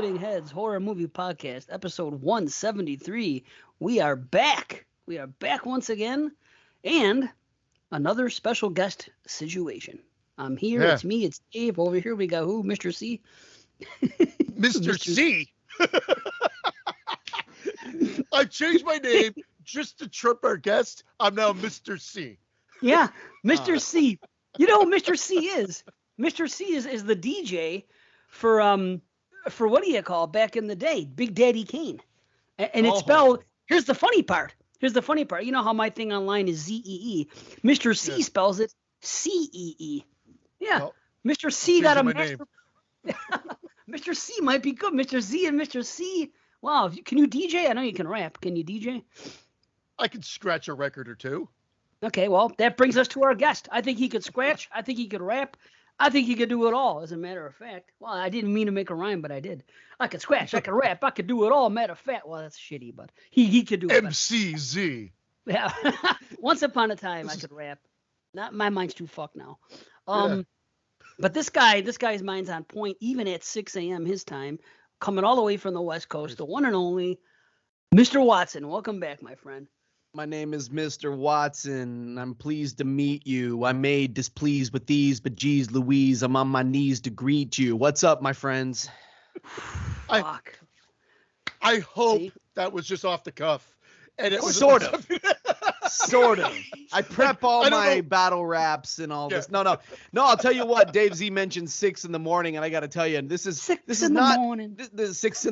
Exploding Heads Horror Movie Podcast, episode 173. We are back. We are back once again, and another special guest situation. I'm here. Yeah. It's me. It's Dave. Over here we got who? Mr. C. Mr. C. I changed my name just to trip our guest. I'm now Mr. C. Yeah, Mr. C. You know who Mr. C is? Mr. C is the DJ for what do you call back in the day? Big Daddy Kane. And it's spelled. Here's the funny part. You know how my thing online is Z-E-E. Mr. C spells it C-E-E. Yeah. Well, Mr. C got a master. Mr. C might be good. Mr. Z and Mr. C. Wow. Can you DJ? I know you can rap. Can you DJ? I can scratch a record or two. Okay, well, that brings us to our guest. I think he could scratch. I think he could rap. I think he could do it all, as a matter of fact. Well, I didn't mean to make a rhyme, but I did. I could scratch. I could rap. I could do it all, matter of fact. Well, that's shitty, but he could do it. MCZ. Yeah. Once upon a time, I could rap. Not my mind's too fucked now. But this guy's mind's on point, even at 6 a.m. his time, coming all the way from the West Coast, the one and only Mr. Watson. Welcome back, my friend. My name is Mr. Watson. I'm pleased to meet you. I may displeased with these, but geez Louise, I'm on my knees to greet you. What's up, my friends? Fuck. I hope that was just off the cuff. And it was sort of. Sort of. I prep all my battle raps and all this. No, I'll tell you what. Dave Z mentioned 6 in the morning, and I got to tell you, this is not 6 in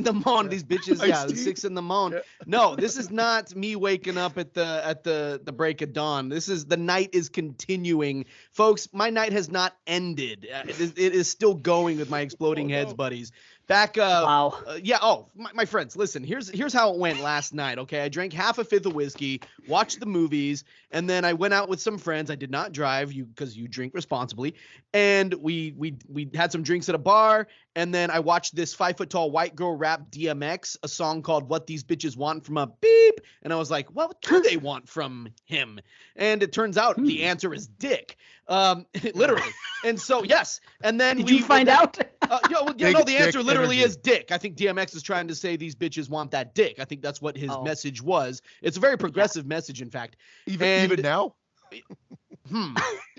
the morning. These bitches, 6 in the morning. No, this is not me waking up at the break of dawn. This is the night is continuing, folks. My night has not ended. It is still going with my Exploding Heads buddies. Back wow. My friends, listen, here's how it went last night, okay? I drank half a fifth of whiskey, watched the movies, and then I went out with some friends. I did not drive because you drink responsibly. And we had some drinks at a bar, and then I watched this 5-foot-tall white girl rap DMX, a song called What These Bitches Want from a Beep. And I was like, well, what do they want from him? And it turns out the answer is dick. Literally. And so, yes. And then Did you find out? The answer literally is dick. I think DMX is trying to say these bitches want that dick. I think that's what his message was. It's a very progressive message, in fact. Even now?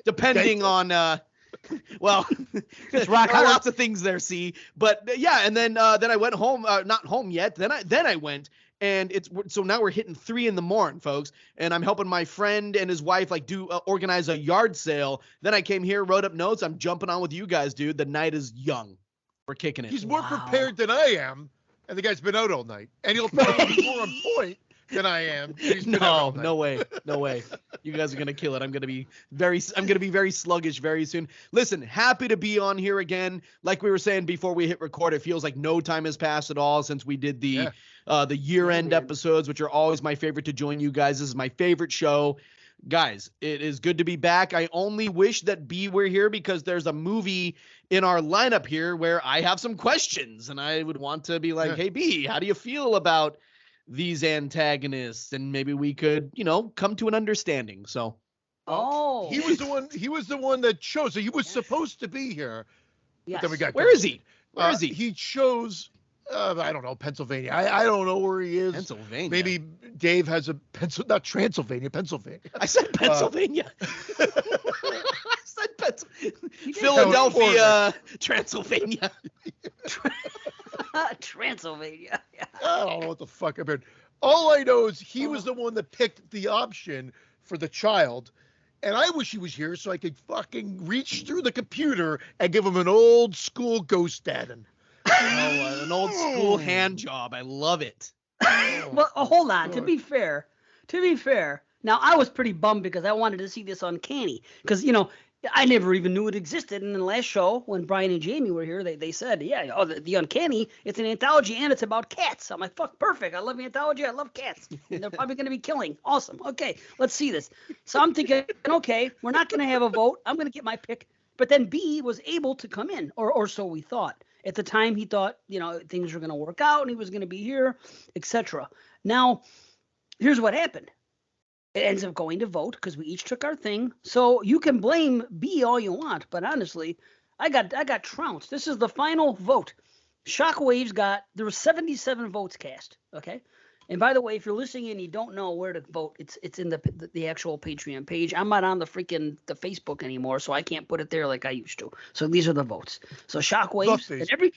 Depending on well, it's rock hard. Lots of things there, see. But yeah, and then I went home, not home yet. Then I went, and so now we're hitting 3 in the morning, folks. And I'm helping my friend and his wife organize a yard sale. Then I came here, wrote up notes. I'm jumping on with you guys, dude. The night is young. We're kicking it. He's more prepared than I am, and the guy's been out all night, and he'll probably be more on point than I am. No way. You guys are gonna kill it. I'm gonna be very sluggish very soon. Listen, happy to be on here again. Like we were saying before we hit record, it feels like no time has passed at all since we did the year-end episodes, which are always my favorite to join you guys. This is my favorite show. Guys, it is good to be back. I only wish that B were here because there's a movie in our lineup here where I have some questions, and I would want to be like, hey, B, how do you feel about these antagonists? And maybe we could, come to an understanding. So, he was the one that chose. So he was supposed to be here. Yes. Then we got Where is he? Where is he? He chose. I don't know, Pennsylvania. I don't know where he is. Pennsylvania. Maybe Dave has not Transylvania, Pennsylvania. I said Pennsylvania. I said Pennsylvania. Philadelphia, Transylvania. Transylvania. I don't know what the fuck I've been. All I know is he was the one that picked the option for the child. And I wish he was here so I could fucking reach through the computer and give him an old school ghost dadding. An old school hand job. I love it. Well, hold on. To be fair, now I was pretty bummed because I wanted to see this Uncanny because I never even knew it existed. And in the last show when Brian and Jamie were here, they said, the Uncanny, it's an anthology and it's about cats. I'm like, fuck, perfect. I love anthology. I love cats. And they're probably going to be killing. Awesome. Okay, let's see this. So I'm thinking, okay, we're not going to have a vote. I'm going to get my pick. But then B was able to come in, or so we thought. At the time, he thought, things were going to work out and he was going to be here, etc. Now, here's what happened. It ends up going to vote because we each took our thing. So you can blame B all you want, but honestly, I got trounced. This is the final vote. Shockwave's there were 77 votes cast. Okay. And by the way, if you're listening and you don't know where to vote, it's in the actual Patreon page. I'm not on the Facebook anymore, so I can't put it there like I used to. So these are the votes. So Shockwaves and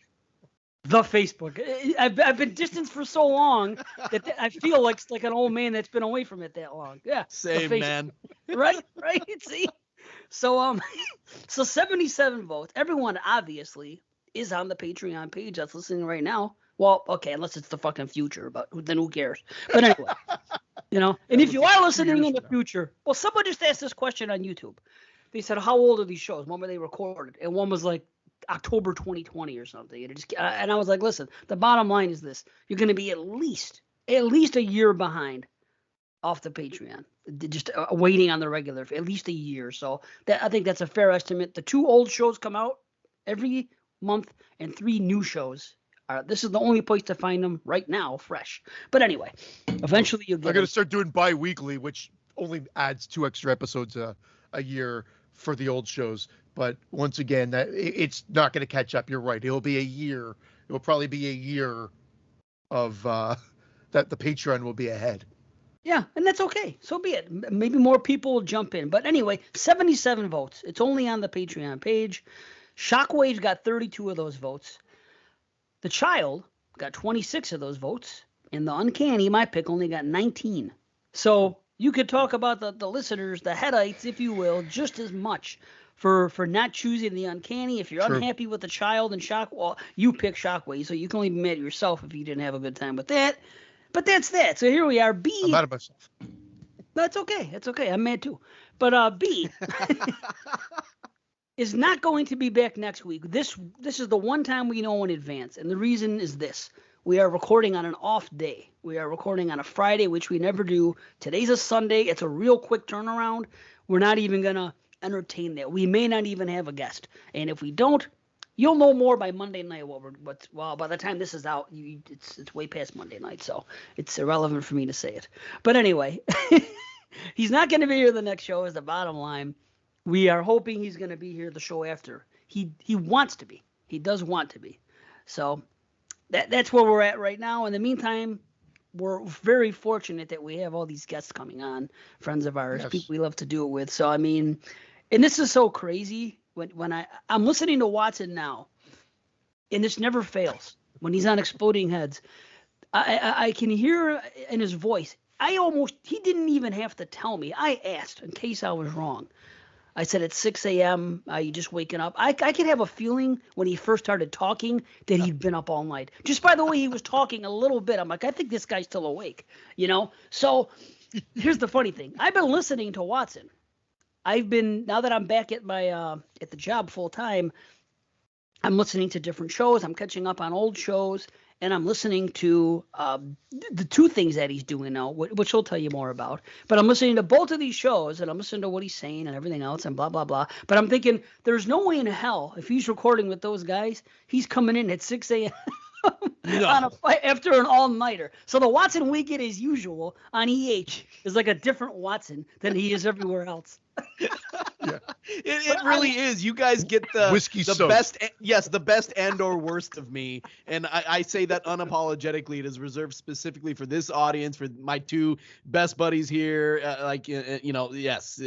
the Facebook. I've been distanced for so long that I feel like an old man that's been away from it that long. Yeah. Same, man. Right. See. So 77 votes. Everyone obviously is on the Patreon page that's listening right now. Well, okay, unless it's the fucking future, but then who cares? But anyway, and if you are listening in the future, well, someone just asked this question on YouTube. They said, how old are these shows? When were they recorded? And one was like October 2020 or something. And I was like, listen, the bottom line is this. You're going to be at least a year behind off the Patreon, just waiting on the regular for at least a year. So I think that's a fair estimate. The 2 old shows come out every month and 3 new shows. This is the only place to find them right now, fresh. But anyway, eventually you'll get. I'm gonna start doing bi-weekly, which only adds 2 extra episodes a year for the old shows. But once again, it's not gonna catch up. You're right. It'll be a year. It will probably be a year of that the Patreon will be ahead. Yeah, and that's okay. So be it. Maybe more people will jump in. But anyway, 77 votes. It's only on the Patreon page. Shockwave got 32 of those votes. The Child got 26 of those votes, and the Uncanny, my pick, only got 19. So you could talk about the listeners, the headites, if you will, just as much for not choosing the Uncanny. If you're unhappy with the Child and you pick Shockwave, so you can only be mad at yourself if you didn't have a good time with that. But that's that. So here we are. B. I'm mad at myself. That's okay. It's okay. I'm mad too. But B. is not going to be back next week. This is the one time we know in advance, and the reason is this. We are recording on an off day. We are recording on a Friday, which we never do. Today's a Sunday. It's a real quick turnaround. We're not even going to entertain that. We may not even have a guest. And if we don't, you'll know more by Monday night. By the time this is out, it's way past Monday night, so it's irrelevant for me to say it. But anyway, he's not going to be here the next show is the bottom line. We are hoping he's going to be here the show after. He wants to be. He does want to be. So that's where we're at right now. In the meantime, we're very fortunate that we have all these guests coming on, friends of ours, people we love to do it with. So, I mean, and this is so crazy. When I'm listening to Watson now, and this never fails. When he's on Exploding Heads, I can hear in his voice. He didn't even have to tell me. I asked in case I was wrong. I said it's 6 a.m. You just waking up. I could have a feeling when he first started talking that he'd been up all night. Just by the way he was talking a little bit, I'm like, I think this guy's still awake, So here's the funny thing. I've been listening to Watson. Now that I'm back at my at the job full time, I'm listening to different shows. I'm catching up on old shows. And I'm listening to the 2 things that he's doing now, which he'll tell you more about. But I'm listening to both of these shows, and I'm listening to what he's saying and everything else and blah, blah, blah. But I'm thinking there's no way in hell, if he's recording with those guys, he's coming in at 6 a.m. After an all-nighter. So the Watson weekend as usual on EH is like a different Watson than he is everywhere else. Yeah. It really is. You guys get the best, the best and or worst of me, and I say that unapologetically. It is reserved specifically for this audience, for my 2 best buddies here. Yes,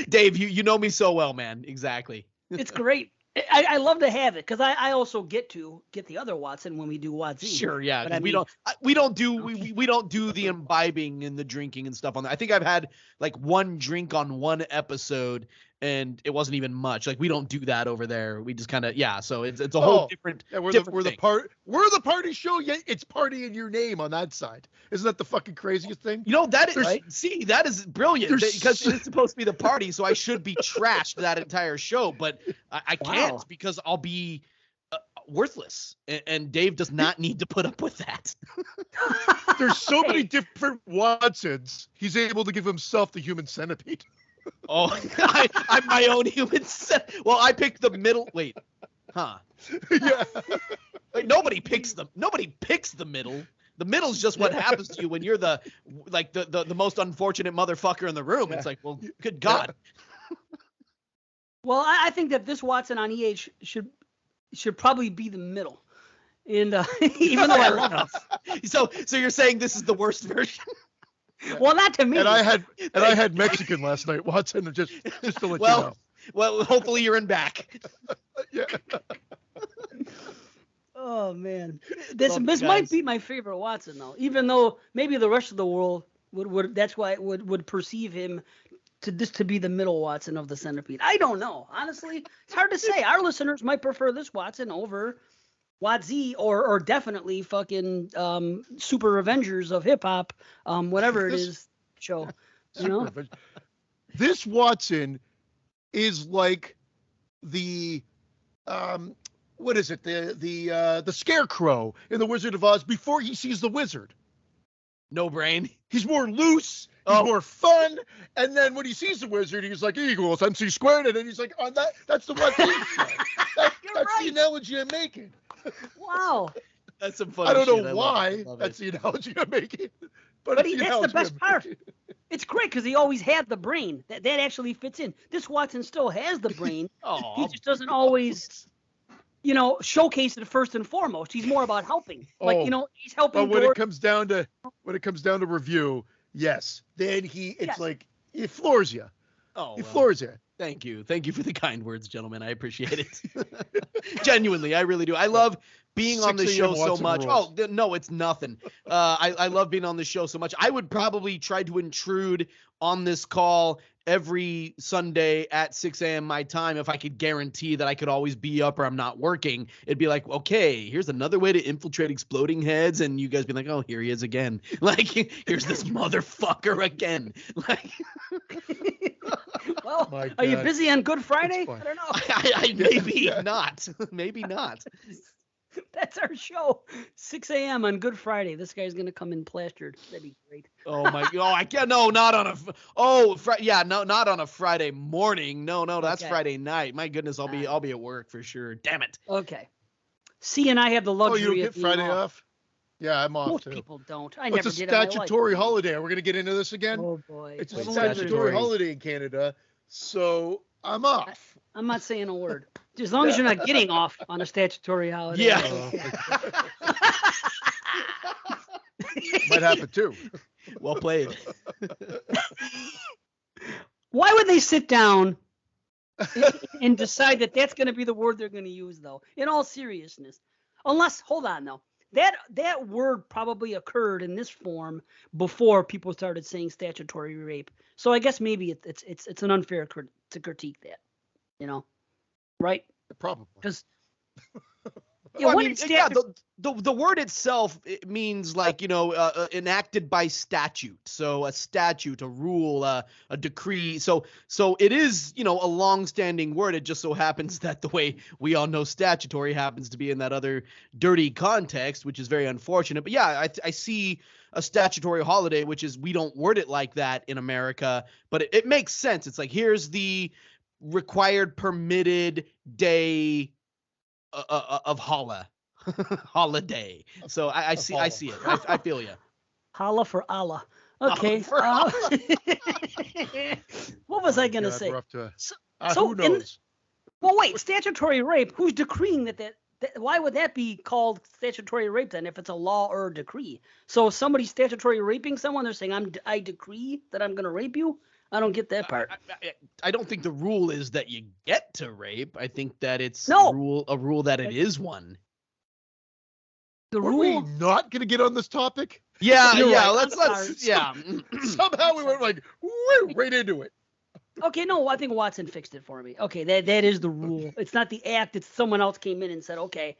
Dave, you know me so well, man. Exactly. It's great. I love to have it because I also get the other Watson when we do Watson. Sure, yeah. But we don't do the imbibing and the drinking and stuff on that. I think I've had like 1 drink on 1 episode, and it wasn't even much. Like we don't do that over there. We just kind of So it's a whole different. Yeah, we're the party show. Yeah, it's party in your name on that side. Isn't that the fucking craziest thing? That is right. See, that is brilliant because it's supposed to be the party, so I should be trashed that entire show, but I can't because I'll be worthless, and Dave does not need to put up with that. There's so many different Watsons. He's able to give himself the human centipede. Oh, I'm my own human Well, I picked the middle. Wait, huh? Yeah. Wait, nobody picks the middle. The middle's just what happens to you when you're the most unfortunate motherfucker in the room. Yeah. It's like, well, good God. Yeah. Well, I think that this Watson on EH should probably be the middle. And even though I love it. So you're saying this is the worst version? Well, not to me. And I had Mexican last night, Watson, just to let you know. Well, hopefully you're in back. Yeah. Oh man, this Love you might guys. be my favorite Watson though. Even though maybe the rest of the world would that's why it would perceive him to be the middle Watson of the Centipede. I don't know. Honestly, it's hard to say. Our listeners might prefer this Watson over Watzy or definitely fucking Super Avengers of hip hop, whatever it is show. You know? This Watson is like the what is it? The Scarecrow in the Wizard of Oz before he sees the wizard. No brain. He's more loose. He's more fun. And then when he sees the wizard, he's like, E equals MC squared. And then he's like, oh, that's the Watson show. That's right. the analogy I'm making. Wow. That's some funny I don't shit. know I why love that's it. the analogy I'm making. But it's that's the analogy best I'm part. making. It's great because he always had the brain. That actually fits in. This Watson still has the brain. Oh, He just doesn't always, showcase it first and foremost. He's more about helping. He's helping. But when it comes down to review, yes, then it's like it floors you. oh, It well. floors you. Thank you for the kind words, gentlemen. I appreciate it. Genuinely, I really do. I love being on the 6 show a.m. so Watson much. rules. No, it's nothing. I love being on the show so much. I would probably try to intrude on this call every Sunday at 6 a.m. my time if I could guarantee that I could always be up or I'm not working. It'd be like, okay, here's another way to infiltrate exploding heads, and you guys be like, oh, here he is again. Like, here's this motherfucker again. Like, Well, My are you God. busy on Good Friday? fine. I don't know. I maybe not. Maybe not. That's our show. 6 a.m. on Good Friday. This guy's gonna come in plastered. That'd be great. Oh my! Oh, I can't. No, not on a. Not on a Friday morning. No, that's Okay. Friday night. My goodness, I'll be at work for sure. Damn it. Okay. C and I have the Oh, luxury you don't of get being Friday off? Yeah, I'm off Most too. people don't. I It's never a did in my life. statutory holiday. We're gonna get into this again. Oh boy. It's a Wait, statutory holiday in Canada, so I'm off. I'm not saying a word. As long as you're not getting off on a statutory holiday. Yeah. Might happen too. Well played. Why would they sit down and decide that that's going to be the word they're going to use, though? In all seriousness, unless, hold on, though, that word probably occurred in this form before people started saying statutory rape. So I guess maybe it's an unfair to critique that, right? Probably. Because Well, I mean, the word itself, it means like, enacted by statute. So a statute, a rule, a decree. So it is, a long-standing word. It just so happens that the way we all know statutory happens to be in that other dirty context, which is very unfortunate. But yeah, I see a statutory holiday, which is, we don't word it like that in America, but it makes sense. It's like, here's the required permitted day of holiday. So I see it. I feel you. Holla for Allah. Okay. Holla for What was I gonna God, say? we're up to- So who knows? Well, wait, statutory rape. Who's decreeing that? Why would that be called statutory rape then, if it's a law or a decree? So if somebody's statutory raping someone, they're saying, I decree that I'm gonna rape you. I don't get that part. I don't think the rule is that you get to rape. I think that it's No. a rule that it is one. The Were we rule. not going to get on this topic? Yeah, You're yeah. right. Let's yeah. Somehow we went like woo, right into it. Okay, no, I think Watson fixed it for me. Okay, that is the rule. It's not the act. It's someone else came in and said, okay.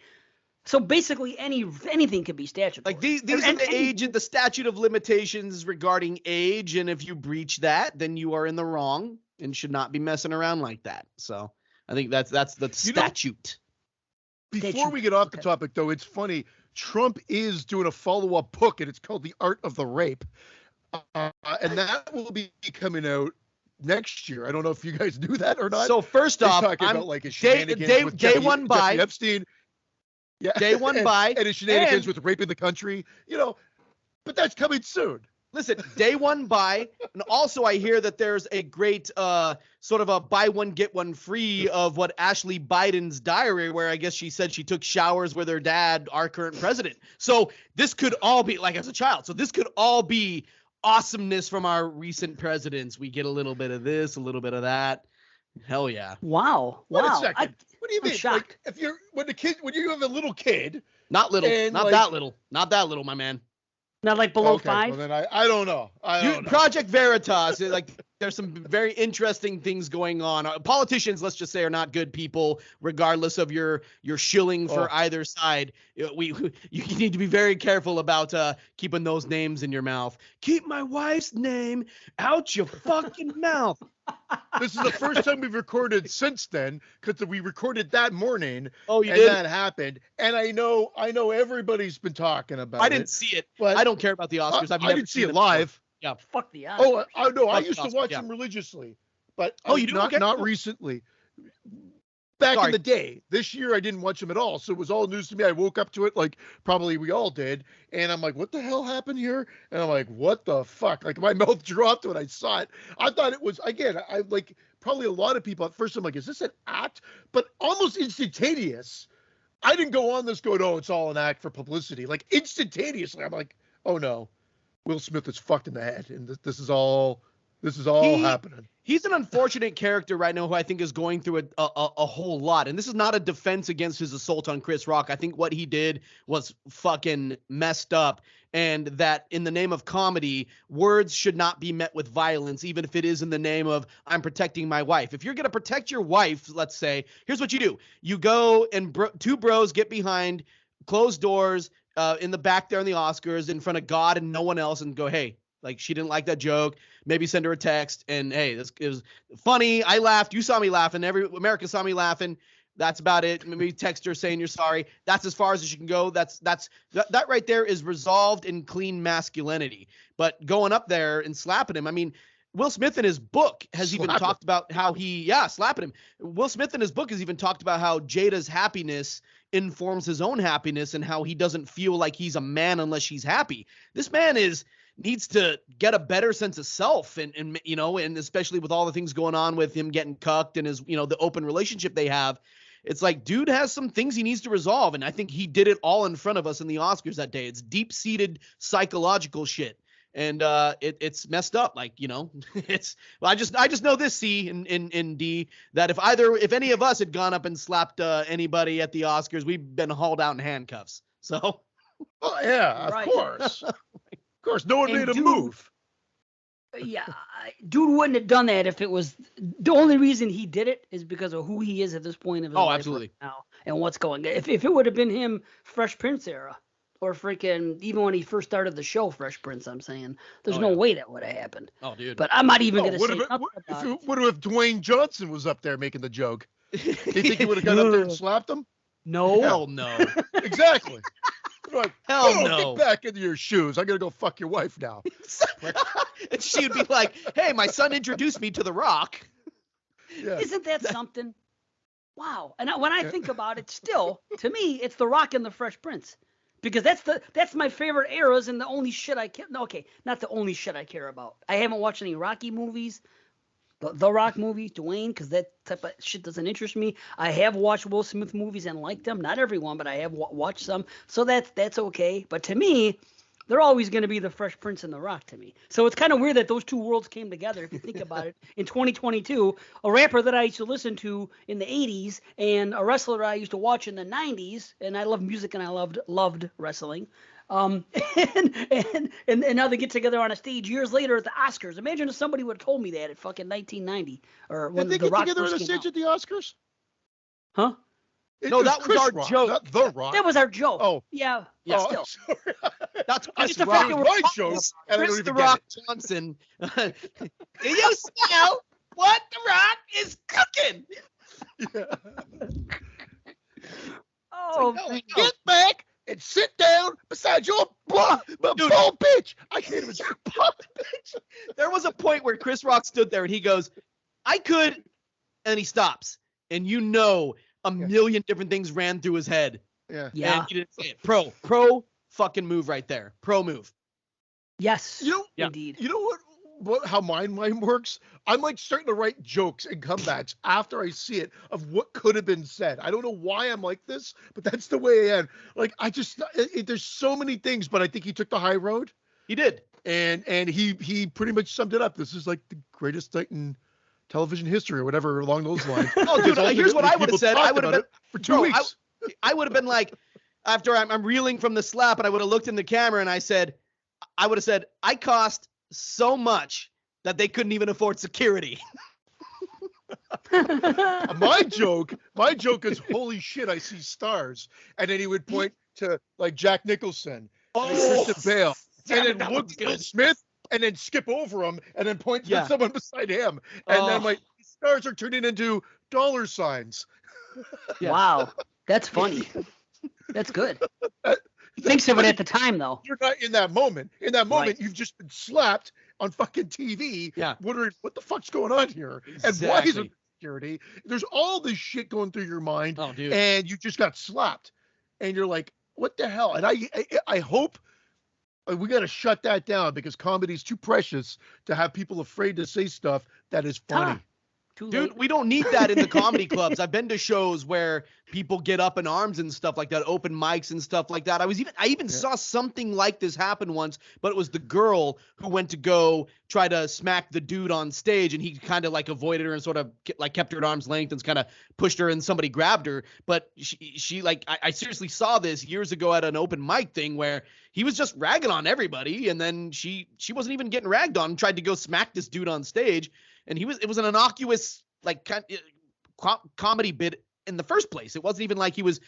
So basically, anything could be statutory. Like these are the statute of limitations regarding age, and if you breach that, then you are in the wrong and should not be messing around like that. So I think that's the statute. Before we get off the topic, though, it's funny. Trump is doing a follow-up book, and it's called The Art of the Rape, and that will be coming out next year. I don't know if you guys knew that or not. So first He's off, talking about like his shenanigans with day one by Jeffrey Epstein. Yeah, day one by and his shenanigans with raping the country. But that's coming soon. Listen, day one buy, and also I hear that there's a great sort of a buy one get one free of what Ashley Biden's diary, where I guess she said she took showers with her dad, our current president. So this could all be like as a child. So this could all be awesomeness from our recent presidents. We get a little bit of this, a little bit of that. Hell yeah! Wow! Wait Wow! a second. What do you I'm mean? shocked. Like, when you have a little kid, Not little, And, not like- that little, not that little, my man. Not like below okay, 5. well then I don't know. I don't know. Project Veritas, like there's some very interesting things going on. Politicians, let's just say, are not good people, regardless of your shilling for either side. You need to be very careful about keeping those names in your mouth. Keep my wife's name out your fucking mouth. This is the first time we've recorded since then, because we recorded that morning. Oh, you and did? that happened. And I know everybody's been talking about it. I didn't see it. But I don't care about the Oscars. I've I never didn't see seen it them before. live. Yeah. Fuck the odds. Oh, I know. I Fuck used the to watch Oscars, yeah. them religiously, but Oh, you do? not Okay, not cool. recently. Back Sorry. in the day, this year I didn't watch them at all, so it was all news to me. I woke up to it like probably we all did, and I'm like, "What the hell happened here?" And I'm like, "What the fuck?" Like my mouth dropped when I saw it. I thought it was again. I like probably a lot of people at first. I'm like, "Is this an act?" But almost instantaneous. I didn't go on this going, "Oh, it's all an act for publicity." Like instantaneously, I'm like, "Oh no, Will Smith is fucked in the head, and this is all happening." He's an unfortunate character right now who I think is going through a whole lot. And this is not a defense against his assault on Chris Rock. I think what he did was fucking messed up. And that in the name of comedy, words should not be met with violence, even if it is in the name of I'm protecting my wife. If you're going to protect your wife, let's say, here's what you do. You go and two bros get behind closed doors in the back there in the Oscars in front of God and no one else and go, hey, like she didn't like that joke. Maybe send her a text and hey, this is funny. I laughed. You saw me laughing. America saw me laughing. That's about it. Maybe text her saying you're sorry. That's as far as you can go. That right there is resolved in clean masculinity. But going up there and slapping him, I mean, Will Smith in his book has even talked about how slapping him. Will Smith in his book has even talked about how Jada's happiness informs his own happiness and how he doesn't feel like he's a man unless she's happy. This man needs to get a better sense of self and you know, and especially with all the things going on with him getting cucked and his, you know, the open relationship they have. It's like, dude has some things he needs to resolve. And I think he did it all in front of us in the Oscars that day. It's deep-seated psychological shit. And it's messed up. Like, you know, I just know this, C and D, that if any of us had gone up and slapped anybody at the Oscars, we've been hauled out in handcuffs. So. Oh yeah, Right. of course. Of course, no one And made a dude- move. Yeah, dude wouldn't have done that if it was the only reason he did it is because of who he is at this point of his Oh, life absolutely. right now and what's going. If it would have been him, Fresh Prince era, or freaking even when he first started the show, Fresh Prince, I'm saying there's Oh, no yeah. way that would have happened. Oh, dude. But I'm not even Oh, gonna what say if nothing about it. what if Dwayne Johnson was up there making the joke? Do you think he would have got up there and slapped him? No, Hell no. Exactly. Like, Hell "Oh, no." Get back into your shoes. I'm gonna go fuck your wife now. And she would be like, hey, my son introduced me to The Rock. Yeah. isn't that something? Wow. And when I think about it, still to me, it's The Rock and the Fresh Prince. Because that's my favorite eras and the only shit I care. No, okay, not the only shit I care about. I haven't watched any Rocky movies, the Rock movies, Dwayne, because that type of shit doesn't interest me. I have watched Will Smith movies and liked them. Not everyone, but I have watched some. So that's okay. But to me, they're always going to be the Fresh Prince and the Rock to me. So it's kind of weird that those two worlds came together. If you think about it, in 2022, a rapper that I used to listen to in the 80s and a wrestler I used to watch in the 90s, and I love music and I loved wrestling. And now they get together on a stage years later at the Oscars. Imagine if somebody would have told me that at fucking 1990 or when Did they The get Rock together on first a came stage out. at the Oscars? Huh? No, that was Chris our Rock, joke. not The Rock. That was our joke. Oh. Yeah. Yeah. But Oh, still. sorry. That's I Chris the Rock. fact that we're my talking joke, and I don't Chris even The get Rock it. Johnson. Do you smell what The Rock is cooking? Yeah. Oh, No, Get back and sit down beside your bald bitch. I can't even say bald bitch. There was a point where Chris Rock stood there and he goes, I could, and he stops. And you know a million different things ran through his head. Yeah. yeah. And he didn't say it. Pro fucking move right there. Pro move. Yes, You know, indeed. you know what how my mind works? I'm like starting to write jokes and comebacks after I see it of what could have been said. I don't know why I'm like this, but that's the way I am. Like I just there's so many things, but I think he took the high road, He did. and he pretty much summed it up. This is like the greatest night in television history or whatever along those lines. Oh, dude, here's what I would have said. I would have been for 2 weeks. I would have been like, after I'm reeling from the slap, and I would have looked in the camera and I would have said, I cost so much that they couldn't even afford security. my joke is holy shit, I see stars, and then he would point to like Jack Nicholson and Christian Bale, and then look at Smith, and then skip over him, and then point to someone beside him, and then like stars are turning into dollar signs. Yeah. Wow, that's funny. That's good. Thinks of it at the time, though. You're not in that moment. In that moment, Right. you've just been slapped on fucking TV. Yeah. Wondering what the fuck's going on here, and why isn't there security? There's all this shit going through your mind, Oh, dude. and you just got slapped, and you're like, what the hell? And I hope we got to shut that down because comedy's too precious to have people afraid to say stuff that is funny. Too Dude, late. we don't need that in the comedy clubs. I've been to shows where people get up in arms and stuff like that, open mics and stuff like that. I even saw something like this happen once, but it was the girl who went to go try to smack the dude on stage, and he kind of like avoided her and sort of like kept her at arm's length and kind of pushed her, and somebody grabbed her. But she like I seriously saw this years ago at an open mic thing where he was just ragging on everybody, and then she wasn't even getting ragged on, tried to go smack this dude on stage. And it was an innocuous like comedy bit in the first place. It wasn't even like he was,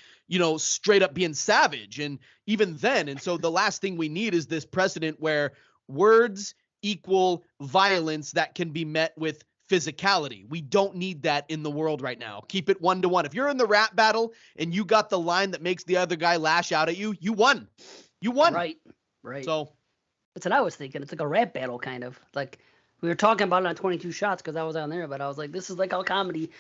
straight up being savage. And even then, and so the last thing we need is this precedent where words equal violence that can be met with physicality. We don't need that in the world right now. Keep it 1-to-1. If you're in the rap battle and you got the line that makes the other guy lash out at you, you won. You won. Right. So That's what I was thinking. It's like a rap battle, kind of. Like, we were talking about it on 22 Shots because I was on there, but I was like, this is like how comedy,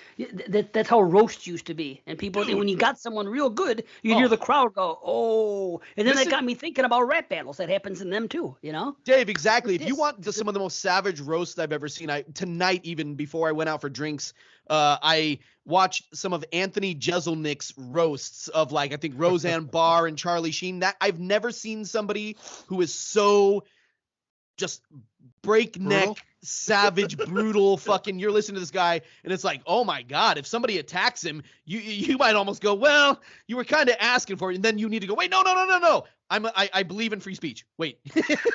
that's how roast used to be. And people, when you got someone real good, you hear the crowd go, oh. And then that got me thinking about rap battles. That happens in them too, Dave, exactly. If you want some of the most savage roasts I've ever seen, tonight, even before I went out for drinks, I watched some of Anthony Jeselnik's roasts of, like, I think Roseanne Barr and Charlie Sheen. That I've never seen somebody who is so just breakneck, brutal? Savage, brutal, fucking, you're listening to this guy, and it's like, oh my God, if somebody attacks him, you might almost go, well, you were kind of asking for it, and then you need to go, wait, no. I believe in free speech. Wait,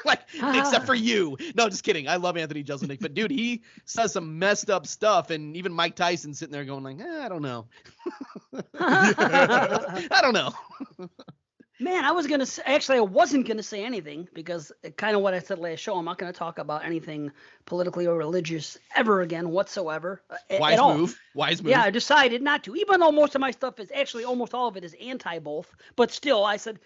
like, except for you. No, just kidding. I love Anthony Jeselnik, but dude, he says some messed up stuff, and even Mike Tyson sitting there going like, I don't know. I don't know. Man, I wasn't going to say anything because kind of what I said last show, I'm not going to talk about anything politically or religious ever again whatsoever. Wise at all. move. Wise move. Yeah, I decided not to, even though most of my stuff is actually almost all of it is anti-both. But still, I said,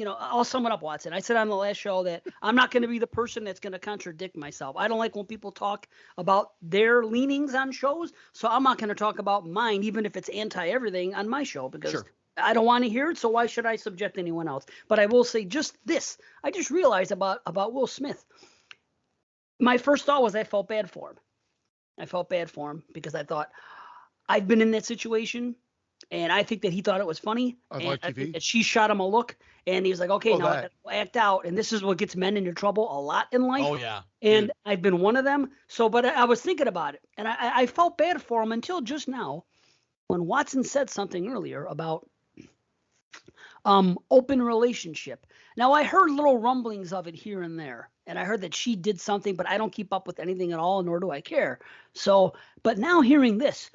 I'll sum it up, Watson. I said on the last show that I'm not going to be the person that's going to contradict myself. I don't like when people talk about their leanings on shows, so I'm not going to talk about mine, even if it's anti-everything on my show, because Sure. I don't want to hear it, so why should I subject anyone else? But I will say just this. I just realized about Will Smith. My first thought was I felt bad for him. I felt bad for him because I thought I've been in that situation, and I think that he thought it was funny. On And live I TV? think that she shot him a look, and he was like, okay, Oh, now I that. gotta act out. And this is what gets men into trouble a lot in life. Oh, yeah. And I've been one of them. So, but I was thinking about it, and I felt bad for him until just now when Watson said something earlier about open relationship. Now, I heard little rumblings of it here and there, and I heard that she did something, but I don't keep up with anything at all, nor do I care. So, but now hearing this,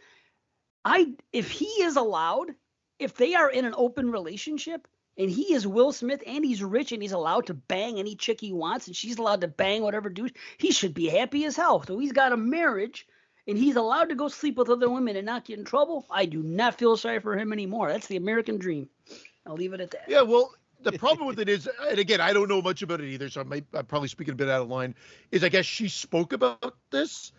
if he is allowed, if they are in an open relationship, and he is Will Smith, and he's rich, and he's allowed to bang any chick he wants, and she's allowed to bang whatever dude, he should be happy as hell. So he's got a marriage, and he's allowed to go sleep with other women and not get in trouble. I do not feel sorry for him anymore. That's the American dream. I'll leave it at that. Yeah, well, the problem with it is, and again, I don't know much about it either, so I'm probably speaking a bit out of line, is I guess she spoke about this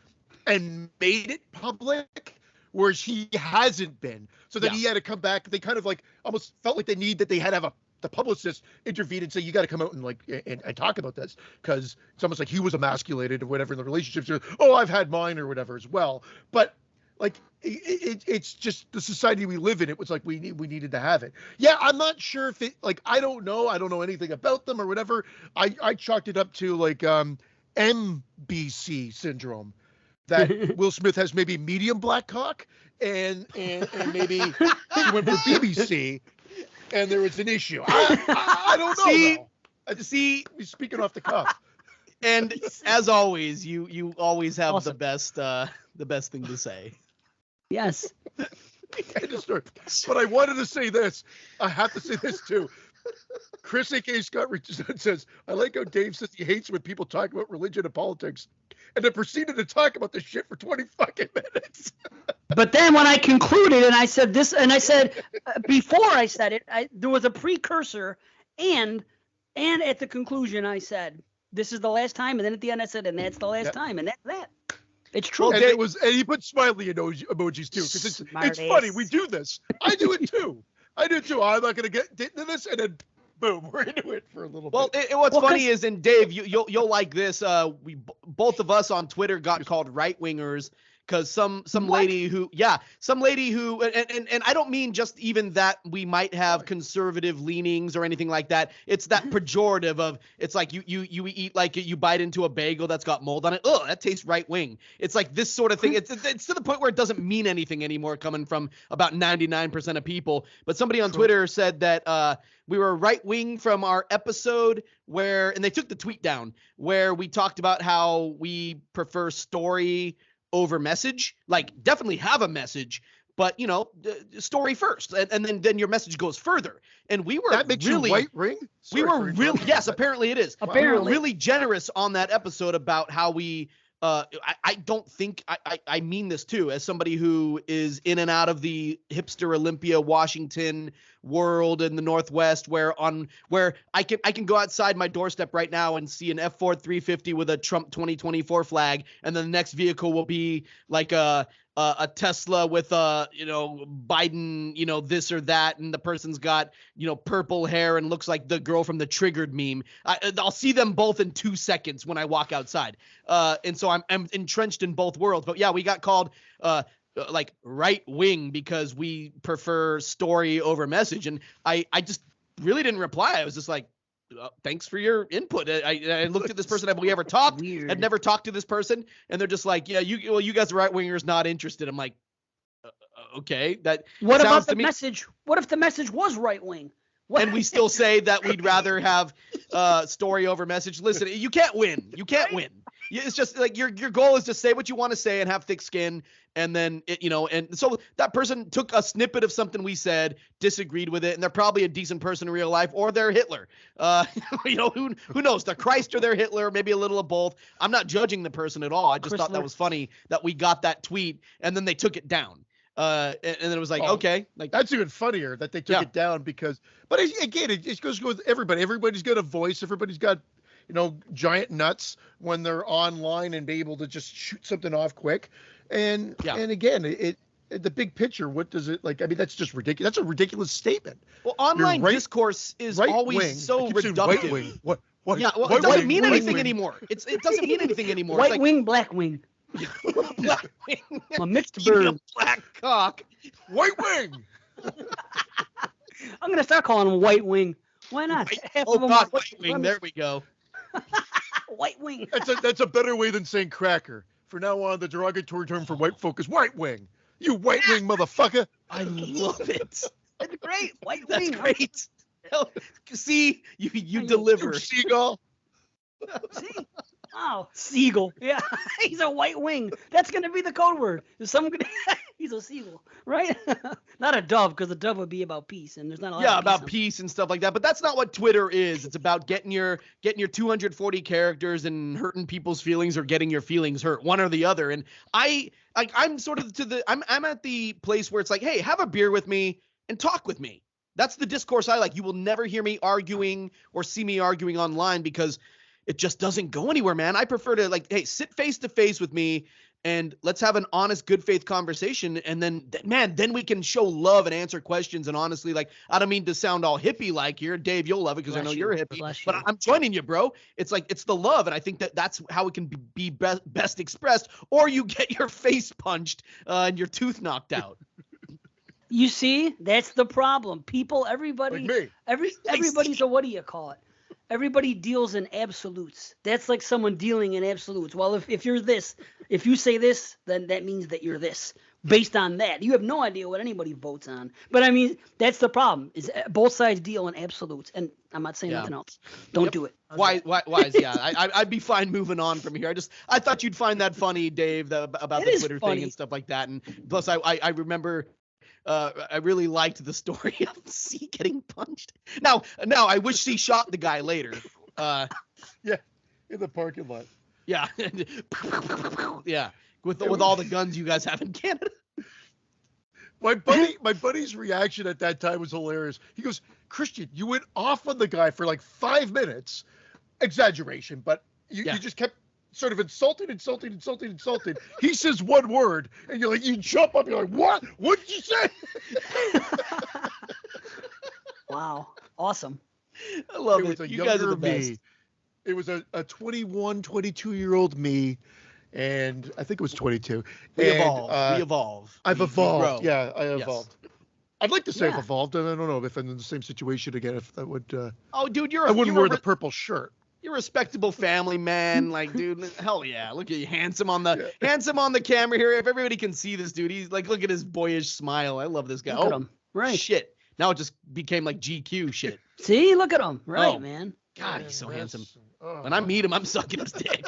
and made it public, whereas he hasn't been. So then he had to come back. They kind of like almost felt like they had to have a the publicist intervened and said, you got to come out and and talk about this, because it's almost like he was emasculated or whatever in the relationships. Oh, I've had mine or whatever as well. But like it's just the society we live in. It was like we needed to have it. Yeah, I'm not sure if it, like, I don't know anything about them or whatever. I chalked it up to like MBC syndrome, that Will Smith has maybe medium black cock, and maybe he went for BBC, and there was an issue. I don't know. See, speaking off the cuff. And as always, you always have awesome. the best thing to say. Yes. But I wanted to say this. I have to say this too. Chris A.K. Scott Richardson says, I like how Dave says he hates when people talk about religion and politics, and then proceeded to talk about this shit for 20 fucking minutes. But then when I concluded and I said this, and I said, before I said it, there was a precursor, and at the conclusion I said, this is the last time, and then at the end I said, and that's the last time, and that's that. It's true. Well, and he put smiley emojis too, because it's funny. We do this. I do it too. I'm not gonna get into this, and then boom, we're into it for a little bit. What's funny is, and Dave, you'll like this. We both of us on Twitter got called right wingers. Because some lady who and I don't mean just even that we might have conservative leanings or anything like that. It's that pejorative of, it's like you eat, like you bite into a bagel that's got mold on it. Oh, that tastes right wing. It's like this sort of thing. It's to the point where it doesn't mean anything anymore, coming from about 99% of people. But somebody on Twitter said that we were right wing from our episode where, and they took the tweet down, where we talked about how we prefer story over message. Like, definitely have a message, but story first, and then your message goes further. And we were, that makes really you white ring. We were really, yes, apparently it is. Apparently, we were really generous on that episode about how we. I don't think I mean this too, as somebody who is in and out of the hipster Olympia, Washington world in the Northwest, where I can go outside my doorstep right now and see an F-Ford 350 with a Trump 2024 flag, and then the next vehicle will be like a Tesla with Biden, this or that, and the person's got, purple hair and looks like the girl from the Triggered meme. I'll see them both in 2 seconds when I walk outside. And so I'm entrenched in both worlds. But yeah, we got called like right wing because we prefer story over message. And I just really didn't reply. I was just like, thanks for your input. I looked at this person. Have we ever talked? I'd never talked to this person, and they're just like, yeah, you guys are right wingers, not interested. I'm like, okay, that. What about the message? What if the message was right wing? And we still say that we'd rather have story over message. Listen, you can't win. You can't win. It's just like your goal is to say what you want to say and have thick skin. And then, and so that person took a snippet of something we said, disagreed with it, and they're probably a decent person in real life, or they're Hitler. Who knows? They're Christ or they're Hitler, maybe a little of both. I'm not judging the person at all. I just thought that was funny that we got that tweet and then they took it down. And then it was like, okay. Like, that's even funnier that they took it down because, but again, it goes with everybody. Everybody's got a voice. Everybody's got, giant nuts when they're online and be able to just shoot something off quick. And again, the big picture, what does it like? I mean, that's just ridiculous. That's a ridiculous statement. Well, online discourse is always so reductive. What? Yeah, well, it doesn't mean anything anymore. It doesn't mean anything anymore. White wing, black wing. Black wing. A mixed bird. Black cock. White wing. I'm gonna start calling him white wing. Why not? White wing. There we go. White wing. That's a better way than saying cracker. For now on, the derogatory term for white folk is white wing. You white wing motherfucker. I love it. That's great. White wing. That's great. See, you deliver. Seagull. See? Oh, seagull. Yeah, he's a white wing. That's going to be the code word. He's a seagull, right? Not a dove, because a dove would be about peace, and there's not a lot. Yeah, about peace and stuff like that. But that's not what Twitter is. It's about getting your 240 characters and hurting people's feelings or getting your feelings hurt, one or the other. And I'm sort of I'm at the place where it's like, hey, have a beer with me and talk with me. That's the discourse I like. You will never hear me arguing or see me arguing online because it just doesn't go anywhere, man. I prefer to like, hey, sit face to face with me and let's have an honest, good faith conversation. And then, man, then we can show love and answer questions. And honestly, like, I don't mean to sound all hippie like here, Dave. You'll love it because I know you're a hippie. But I'm joining you, bro. It's like it's the love, and I think that's how it can be best expressed. Or you get your face punched and your tooth knocked out. You see, that's the problem. People, everybody, Like me. everybody. So what do you call it? Everybody deals in absolutes. That's like someone dealing in absolutes. Well, if you're this, if you say this, then that means that you're this. Based on that, you have no idea what anybody votes on. But I mean, that's the problem. Is both sides deal in absolutes, and I'm not saying nothing else. Don't do it. Why? Yeah, I'd be fine moving on from here. I thought you'd find that funny, Dave, about the Twitter thing and stuff like that. And plus, I remember. I really liked the story of C getting punched. Now, I wish C shot the guy later. Yeah, in the parking lot. Yeah, yeah. With all the guns you guys have in Canada. My buddy's reaction at that time was hilarious. He goes, "Christian, you went off on the guy for like 5 minutes." Exaggeration, but you just kept sort of insulting. He says one word, and you're like, you jump up, you're like, what? What did you say? Wow. Awesome. I love it. You guys are the best. It was a 21, 22-year-old me, and I think it was 22. We evolve. I've evolved. Yeah, I Yes. evolved. I'd like to say I've evolved, and I don't know if I'm in the same situation again, if that would... oh, dude, I wouldn't wear the purple shirt. You're a respectable family man, like, dude. Hell yeah! Look at you, handsome on the camera here. If everybody can see this dude, he's like, look at his boyish smile. I love this guy. Look at him. Right. Shit. Now it just became like GQ shit. See, look at him. Right, man. God, he's so handsome. When I meet him, I'm sucking his dick.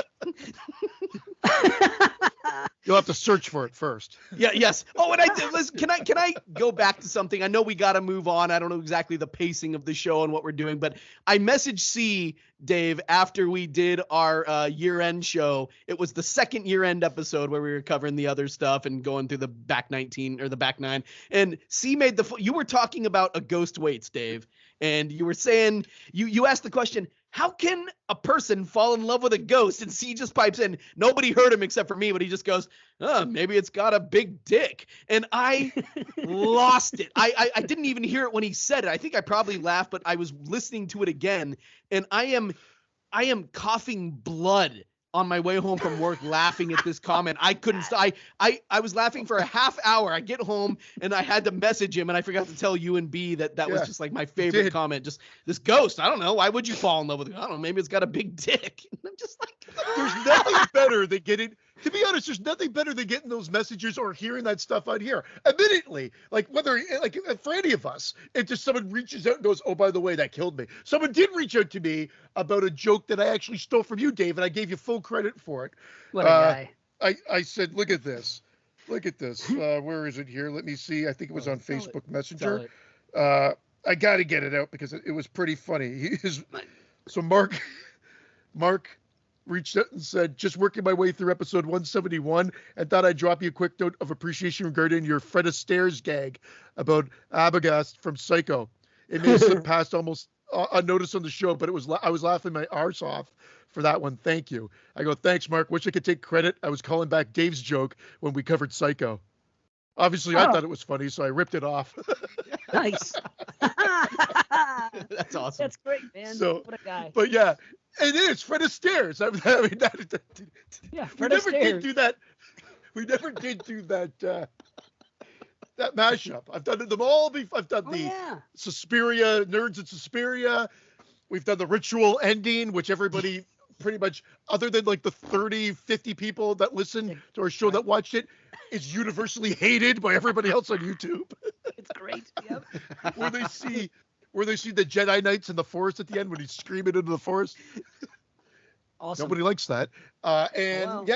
You'll have to search for it first. Yeah. Yes. Oh, and listen, can I go back to something? I know we got to move on. I don't know exactly the pacing of the show and what we're doing, but I messaged C, Dave, after we did our year-end show. It was the second year-end episode where we were covering the other stuff and going through the back 19 or the back 9. And C made you were talking about a ghost waits, Dave, and you were saying you asked the question, how can a person fall in love with a ghost? And C just pipes in. Nobody heard him except for me, but he just goes, maybe it's got a big dick. And I lost it. I didn't even hear it when he said it. I think I probably laughed, but I was listening to it again. And I am coughing blood on my way home from work laughing at this comment. I couldn't stop. I was laughing for a half hour. I get home and I had to message him, and I forgot to tell you and B that was just like my favorite comment. Just this ghost. I don't know. Why would you fall in love with it? I don't know. Maybe it's got a big dick. And I'm just like, there's nothing better than getting. To be honest, there's nothing better than getting those messages or hearing that stuff out here. Immediately, like whether, like for any of us, it just someone reaches out and goes, "Oh, by the way, that killed me." Someone did reach out to me about a joke that I actually stole from you, Dave, and I gave you full credit for it. What a guy. I said, "Look at this. Look at this. Where is it here? Let me see. I think it was on Facebook Messenger. I got to get it out because it was pretty funny." So Mark reached out and said, "Just working my way through episode 171 and thought I'd drop you a quick note of appreciation regarding your Fred Astaire's gag about Arbogast from Psycho. It may have slipped past almost unnoticed on the show, but I was laughing my arse off for that one. Thank you." I go, "Thanks, Mark. Wish I could take credit. I was calling back Dave's joke when we covered Psycho." Obviously, I thought it was funny, so I ripped it off. Nice. That's awesome. That's great, man. So, what a guy. But yeah, it is Fred Astaire. I mean, Yeah, we Fred never Astaire. did do that. We never did do that. That mashup. I've done them all. I've done the Suspiria, Nerds in Suspiria. We've done the Ritual ending, which everybody pretty much, other than like the 30, 50 people that listen to our show that watched it, is universally hated by everybody else on YouTube. It's great. Yep. where they see the Jedi Knights in the forest at the end when he's screaming into the forest. Awesome. Nobody likes that.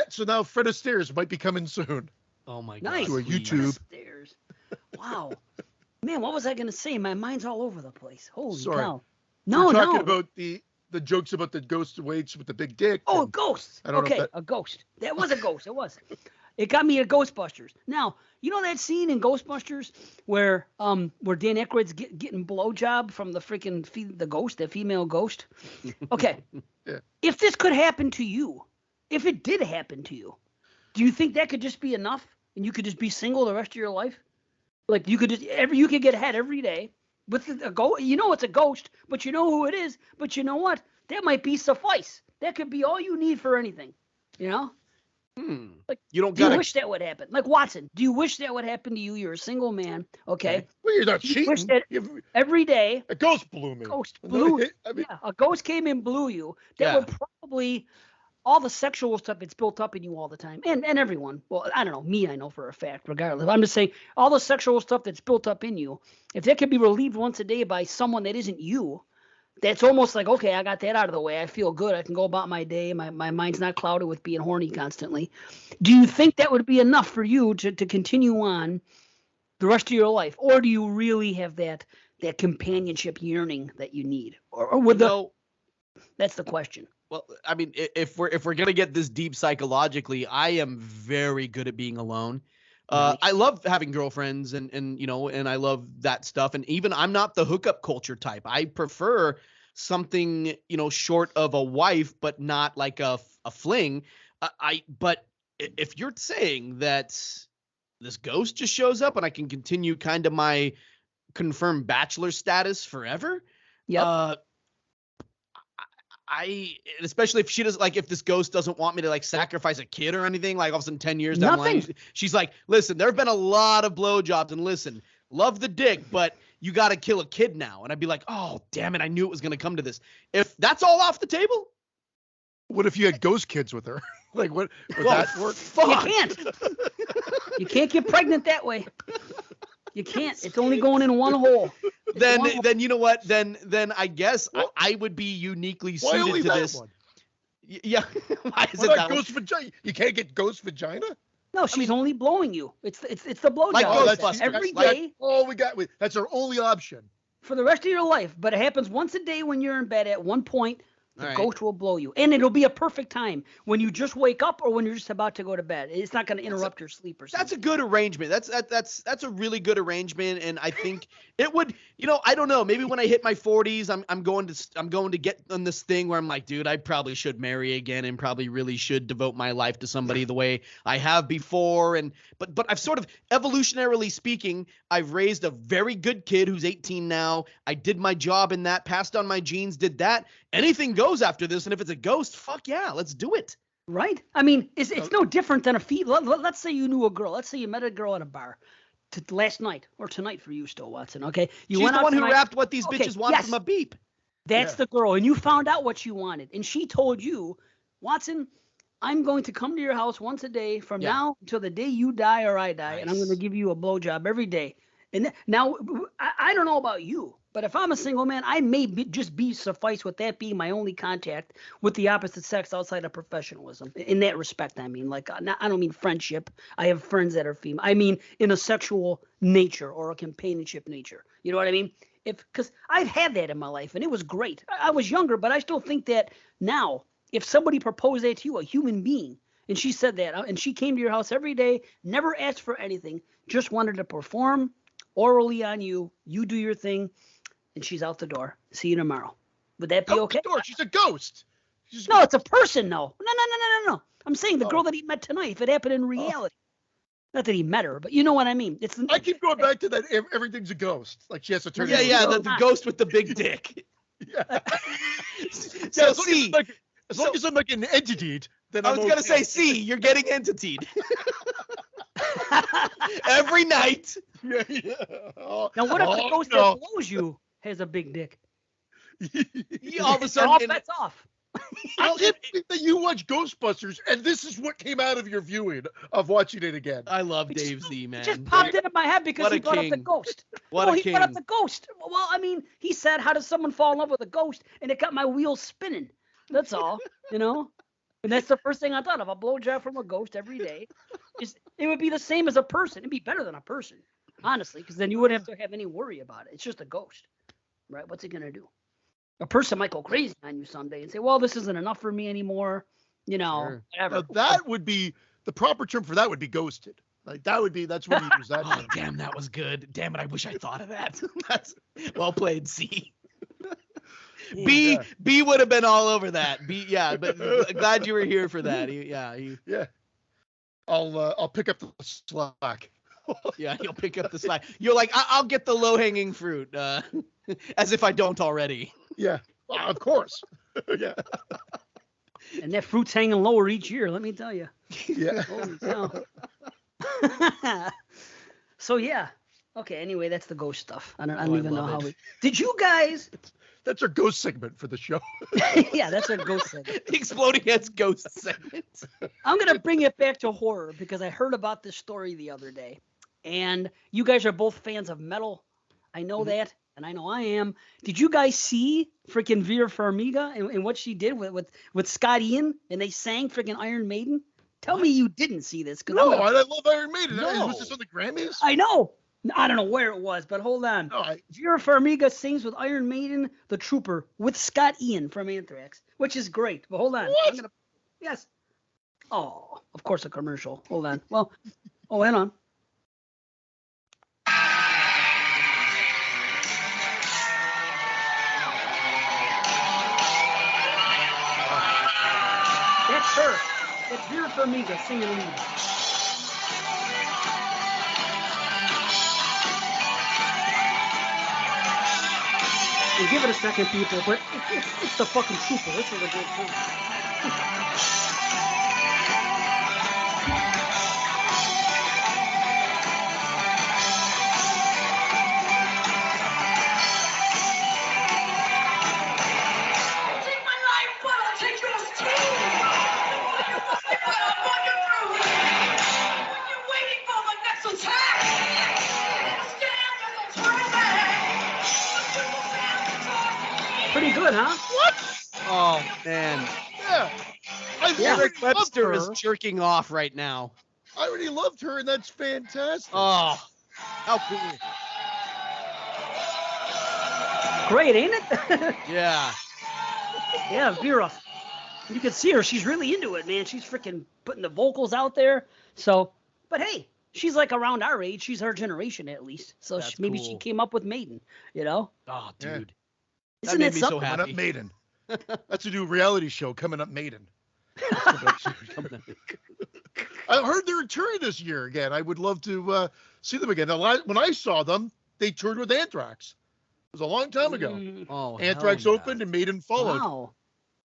So now Fred Astaire's might be coming soon. Oh my God. Nice. To a YouTube. Stairs. Wow. Man, what was I going to say? My mind's all over the place. Holy Sorry. cow. We're talking about the jokes about the ghost waits with the big dick. Oh, a ghost. I don't know if a ghost. That was a ghost. It was. It got me at Ghostbusters. Now, you know that scene in Ghostbusters where Dan Aykroyd's getting blowjob from the freaking the ghost, the female ghost? Okay. Yeah. If this could happen to you, if it did happen to you, do you think that could just be enough and you could just be single the rest of your life? Like you could just you could get head every day with a ghost. You know it's a ghost, but you know who it is. But you know what? That might be suffice. That could be all you need for anything. You know? Like, You don't do you gotta. wish that would happen? Like Watson, do you wish that would happen to you? You're a single man, okay? Well, you're not Do you wish cheating. that every day A ghost blew me. ghost blew I mean, a ghost came and blew you. That would probably all the sexual stuff that's built up in you all the time, and everyone. Well, I don't know. Me, I know for a fact. Regardless, I'm just saying all the sexual stuff that's built up in you. If that could be relieved once a day by someone that isn't you, that's almost like, okay, I got that out of the way. I feel good. I can go about my day. My mind's not clouded with being horny constantly. Do you think that would be enough for you to continue on the rest of your life, or do you really have that companionship yearning that you need, or would that's the question. Well, I mean, if we're gonna get this deep psychologically, I am very good at being alone. I love having girlfriends and you know, and I love that stuff. And even I'm not the hookup culture type. I prefer something, you know, short of a wife, but not like a fling. But if you're saying that this ghost just shows up and I can continue kind of my confirmed bachelor status forever. Yep. Especially if she does, like, if this ghost doesn't want me to like sacrifice a kid or anything, like all of a sudden 10 years down the line, she's like, listen, there have been a lot of blowjobs and listen, love the dick, but you got to kill a kid now. And I'd be like, oh, damn it. I knew it was going to come to this. If that's all off the table. what if you had ghost kids with her? Like, what would that work? You can't. You can't get pregnant that way. You can't. It's only going in one hole. Then you know what? Then I guess I would be uniquely suited to this. One? Yeah. Why is What it about that ghost vagina? You can't get ghost vagina? No, she's only blowing you. It's the blowjob. Like Ghostbusters. Every That's day all we got. That's our only option. for the rest of your life. But it happens once a day when you're in bed. At one point, the All right. ghost will blow you, and it'll be a perfect time when you just wake up or when you're just about to go to bed. It's not going to interrupt your sleep or something. That's a good arrangement. That's a really good arrangement, and I think it would. You know, I don't know. Maybe when I hit my 40s, I'm going to get on this thing where I'm like, dude, I probably should marry again, and probably really should devote my life to somebody the way I have before. But I've sort of, evolutionarily speaking, I've raised a very good kid who's 18 now. I did my job in that, passed on my genes, did that. Anything goes after this, and if it's a ghost, fuck yeah, let's do it. Right? I mean, it's no different than a female. Let's say you knew a girl. Let's say you met a girl at a bar last night or tonight for you still, Watson, okay? She's the one who rapped what these bitches want from a beep. That's the girl, and you found out what you wanted, and she told you, Watson, I'm going to come to your house once a day from now until the day you die or I die, and I'm going to give you a blowjob every day. And now, I don't know about you, but if I'm a single man, I may just be suffice with that being my only contact with the opposite sex outside of professionalism. In that respect, I mean, like, I don't mean friendship. I have friends that are female. I mean, in a sexual nature or a companionship nature. You know what I mean? Because I've had that in my life, and it was great. I was younger, but I still think that now, if somebody proposed that to you, a human being, and she said that, and she came to your house every day, never asked for anything, just wanted to perform orally on you, you do your thing, and she's out the door. See you tomorrow. Would that be okay? Door. She's a ghost. No, it's a person, no. No. I'm saying the girl that he met tonight, if it happened in reality. Not that he met her, but you know what I mean. I keep going back to that everything's a ghost. Like she has to turn the ghost with the big dick. Yeah. So as long as I'm like an entity, then I was going to say, you're getting entitied. Every night. Yeah. Now, what if the ghost that blows you has a big dick? All of a sudden, all bets off. I can't believe that you watch Ghostbusters, and this is what came out of your viewing of watching it again. I love Dave Z, man. It just popped into my head because he brought up the ghost. He brought up the ghost. Well, I mean, he said, how does someone fall in love with a ghost? And it got my wheels spinning. That's all, you know? And that's the first thing I thought of. A blowjob from a ghost every day. It would be the same as a person. It'd be better than a person, honestly, because then you wouldn't have to have any worry about it. It's just a ghost, right? What's it going to do? A person might go crazy on you someday and say, well, this isn't enough for me anymore. You know, whatever. Now, that would be the proper term for that would be ghosted. Like that's when you use that Oh, term. damn, that was good. Damn it, I wish I thought of that. That's well played, C. Yeah. B would have been all over that. B, yeah, but glad you were here for that. Yeah. I'll pick up the slack. Yeah, you'll pick up the slack. You're like, I'll get the low-hanging fruit, as if I don't already. Yeah, well, of course. Yeah. And that fruit's hanging lower each year, let me tell you. Yeah. Holy cow. So yeah. Okay. Anyway, that's the ghost stuff. I don't even know how we. Did you guys? That's our ghost segment for the show. Yeah, that's our ghost segment. The Exploding Heads ghost segment. I'm gonna bring it back to horror because I heard about this story the other day, and you guys are both fans of metal. I know that, and I know I am. Did you guys see freaking Vera Farmiga and what she did with Scott Ian, and they sang freaking Iron Maiden? Tell me you didn't see this. No, I love Iron Maiden. No. Was this on the Grammys? I know. I don't know where it was, but hold on. No, Vera Farmiga sings with Iron Maiden, The Trooper, with Scott Ian from Anthrax, which is great. But hold on. What? Yes. Oh, of course a commercial. Hold on. Well, hang on. That's her. That's Vera Farmiga singing lead. And give it a second, people, but it's the fucking Trooper. This is a good song. Take my life, but I'll take yours too. When you fight, but I'll run you through. When you're waiting for the next attack, it'll stand and it'll turn back. But you will stand and talk to me. Pretty good, huh? what? Oh, man. Yeah. I Yeah. already Eric loved Webster her. is jerking off right now. I already loved her, and that's fantastic. Oh, how cool. Great, ain't it? Yeah. Yeah, Vera. You can see her. She's really into it, man. She's freaking putting the vocals out there. So, but hey, she's like around our age. She's our generation at least. So That's maybe she cool. came up with Maiden, you know? Oh, Yeah. dude. Isn't made it me so something? happy. Coming Up Maiden. That's a new reality show, Coming Up Maiden. I heard they're touring this year again. I would love to see them again. When I saw them, they toured with Anthrax. It was a long time ago. Oh, Anthrax hell yeah. opened and Maiden followed. Wow.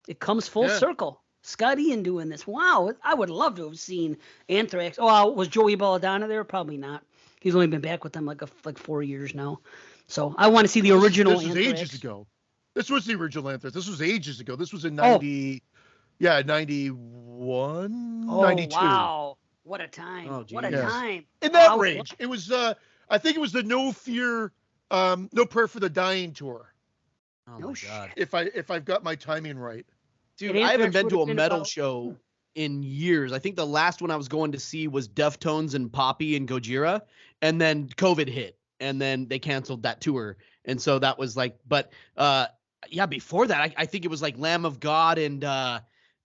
It comes full Yeah. circle. Scott Ian doing this. Wow. I would love to have seen Anthrax. Oh, was Joey Belladonna there? Probably not. He's only been back with them like 4 years now. So I want to see the original This was Anthrax. ages ago. This was the original Anthrax. This was ages ago. This was in Oh. 91, Oh, 92. wow. What a time. Oh, What a geez. Yes. time. In that Oh, range. It was, I think it was the No Fear, No Prayer for the Dying tour. Oh, No my shit. God. If I've got my timing right. Dude, And I haven't Anthrax been to a would've been metal about- show in years. I think the last one I was going to see was Deftones and Poppy and Gojira, and then COVID hit, and then they canceled that tour. And so that was like, but yeah, before that, I think it was like Lamb of God and wow.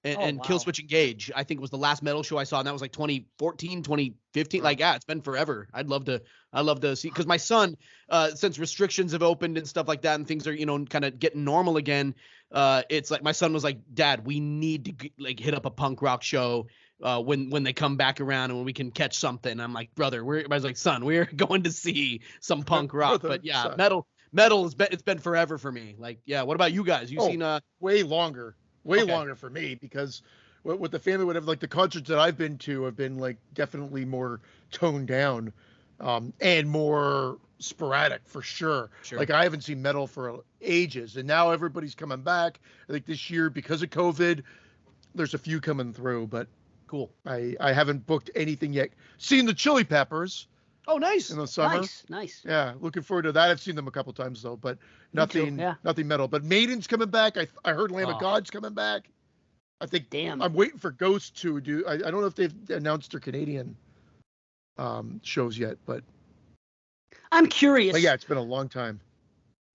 Killswitch Engage. I think was the last metal show I saw, and that was like 2014, 2015. Like, yeah, it's been forever. I'd love to see, because my son, since restrictions have opened and stuff like that, and things are, kind of getting normal again. It's like my son was like, Dad, we need to like hit up a punk rock show when they come back around and when we can catch something. I'm like, brother, I was like, son, we're going to see some punk rock. Brother, But yeah, son. metal it's been forever for me. Like, yeah, what about you guys? You seen Way longer Okay. longer for me, because with the family, whatever, like the concerts that I've been to have been like definitely more toned down, and more sporadic for sure. Sure. Like I haven't seen metal for ages, and now everybody's coming back. I think this year, because of COVID, there's a few coming through, but cool? I haven't booked anything yet. Seen the Chili Peppers Oh, nice. in the summer. Nice. Yeah, looking forward to that. I've seen them a couple times though, but nothing, yeah. nothing metal. But Maiden's coming back. I heard Lamb Oh. of God's coming back. I think Damn. I'm waiting for Ghost to do. I don't know if they've announced their Canadian shows yet, but I'm curious. yeah, it's been a long time.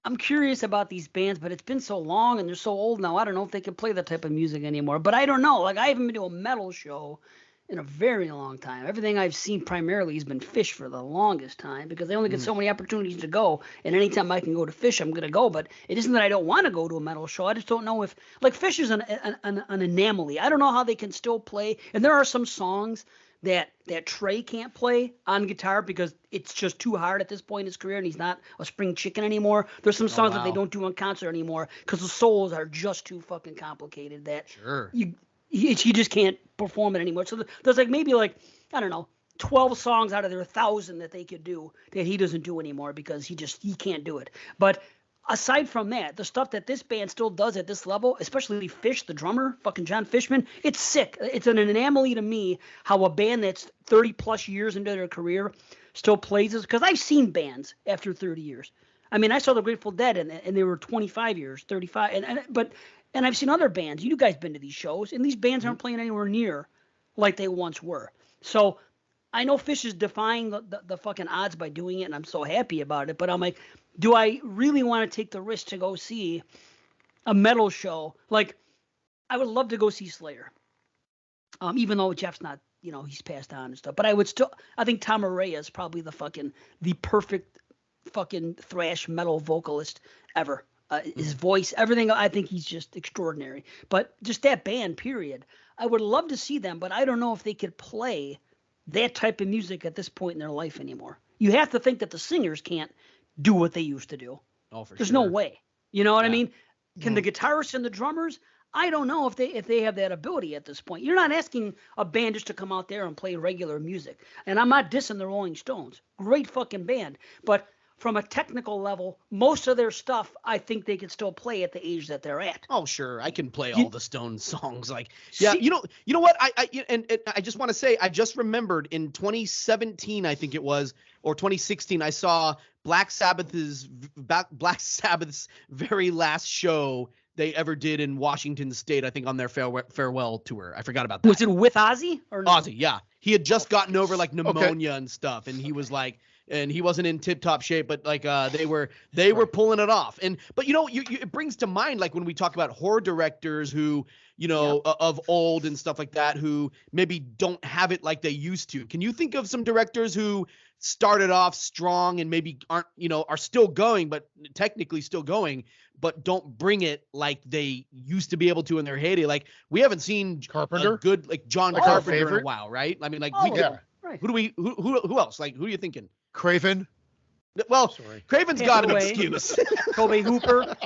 I'm curious about these bands, but it's been so long and they're so old now. I don't know if they can play that type of music anymore. But I don't know. Like I haven't been to a metal show in a very long time. Everything I've seen primarily has been Phish for the longest time because they only get so many opportunities to go. And anytime I can go to Phish, I'm going to go. But it isn't that I don't want to go to a metal show. I just don't know if, like, Phish is an anomaly. I don't know how they can still play. And there are some songs that Trey can't play on guitar because it's just too hard at this point in his career and he's not a spring chicken anymore. There's some songs that they don't do on concert anymore because the solos are just too fucking complicated that he just can't perform it anymore. So there's like maybe like, I don't know, 12 songs out of their 1,000 that they could do that he doesn't do anymore because he can't do it. But aside from that, the stuff that this band still does at this level, especially Phish, the drummer, fucking John Fishman, it's sick. It's an anomaly to me how a band that's 30 plus years into their career still plays this. Because I've seen bands after 30 years. I mean, I saw the Grateful Dead and they were 25 years, 35. And I've seen other bands. You guys been to these shows, and these bands aren't playing anywhere near like they once were. So I know Phish is defying the fucking odds by doing it, and I'm so happy about it. But I'm like, do I really want to take the risk to go see a metal show? Like, I would love to go see Slayer, even though Jeff's not, he's passed on and stuff. But I think Tom Araya is probably the perfect fucking thrash metal vocalist ever. His voice, everything, I think he's just extraordinary. But just that band, period. I would love to see them, but I don't know if they could play that type of music at this point in their life anymore. You have to think that the singers can't do what they used to do. Oh, for There's sure. no way. You know what I mean? Can the guitarists and the drummers? I don't know if they have that ability at this point. You're not asking a band just to come out there and play regular music. And I'm not dissing the Rolling Stones. Great fucking band. But from a technical level, most of their stuff, I think they can still play at the age that they're at. Oh, sure. I can play all the Stones songs. Like, yeah, you know what? I just want to say, I just remembered in 2017, I think it was, or 2016, I saw Black Sabbath's very last show they ever did in Washington State, I think on their farewell tour. I forgot about that. Was it with Ozzy or no? Ozzy, yeah. He had just gotten over like pneumonia and stuff, and he was like, and he wasn't in tip-top shape, but like they were pulling it off. But it brings to mind, like when we talk about horror directors who of old and stuff like that, who maybe don't have it like they used to. Can you think of some directors who started off strong and maybe aren't are still going, but technically still going, but don't bring it like they used to be able to in their heyday? Like we haven't seen Carpenter, good like John Carpenter in a while, right? I mean, like Right. who else? Like who are you thinking? Craven. Well, Sorry. Craven's got an excuse. Tobe Hooper.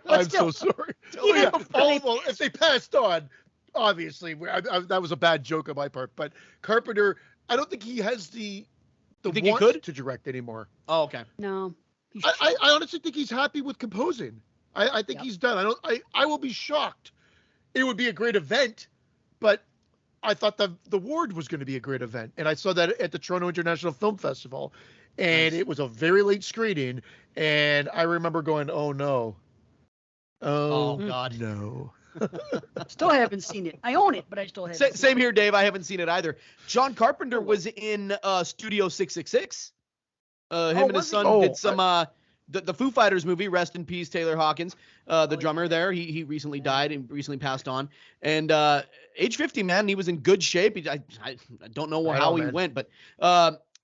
I'm so sorry. If they passed on, obviously, that was a bad joke on my part. But Carpenter, I don't think he has the want to direct anymore. Oh, okay. No. I honestly think he's happy with composing. I think he's done. I will be shocked. It would be a great event, but I thought the Ward was going to be a great event, and I saw that at the Toronto International Film Festival, and it was a very late screening, and I remember going, "Oh no, oh God, no." Still haven't seen it. I own it, but I still haven't. Same here, Dave. I haven't seen it either. John Carpenter was in Studio 666. Him and his son did some the Foo Fighters movie. Rest in peace, Taylor Hawkins, the drummer there. He recently died and recently passed on. And age 50, man, he was in good shape. I don't know how he went, but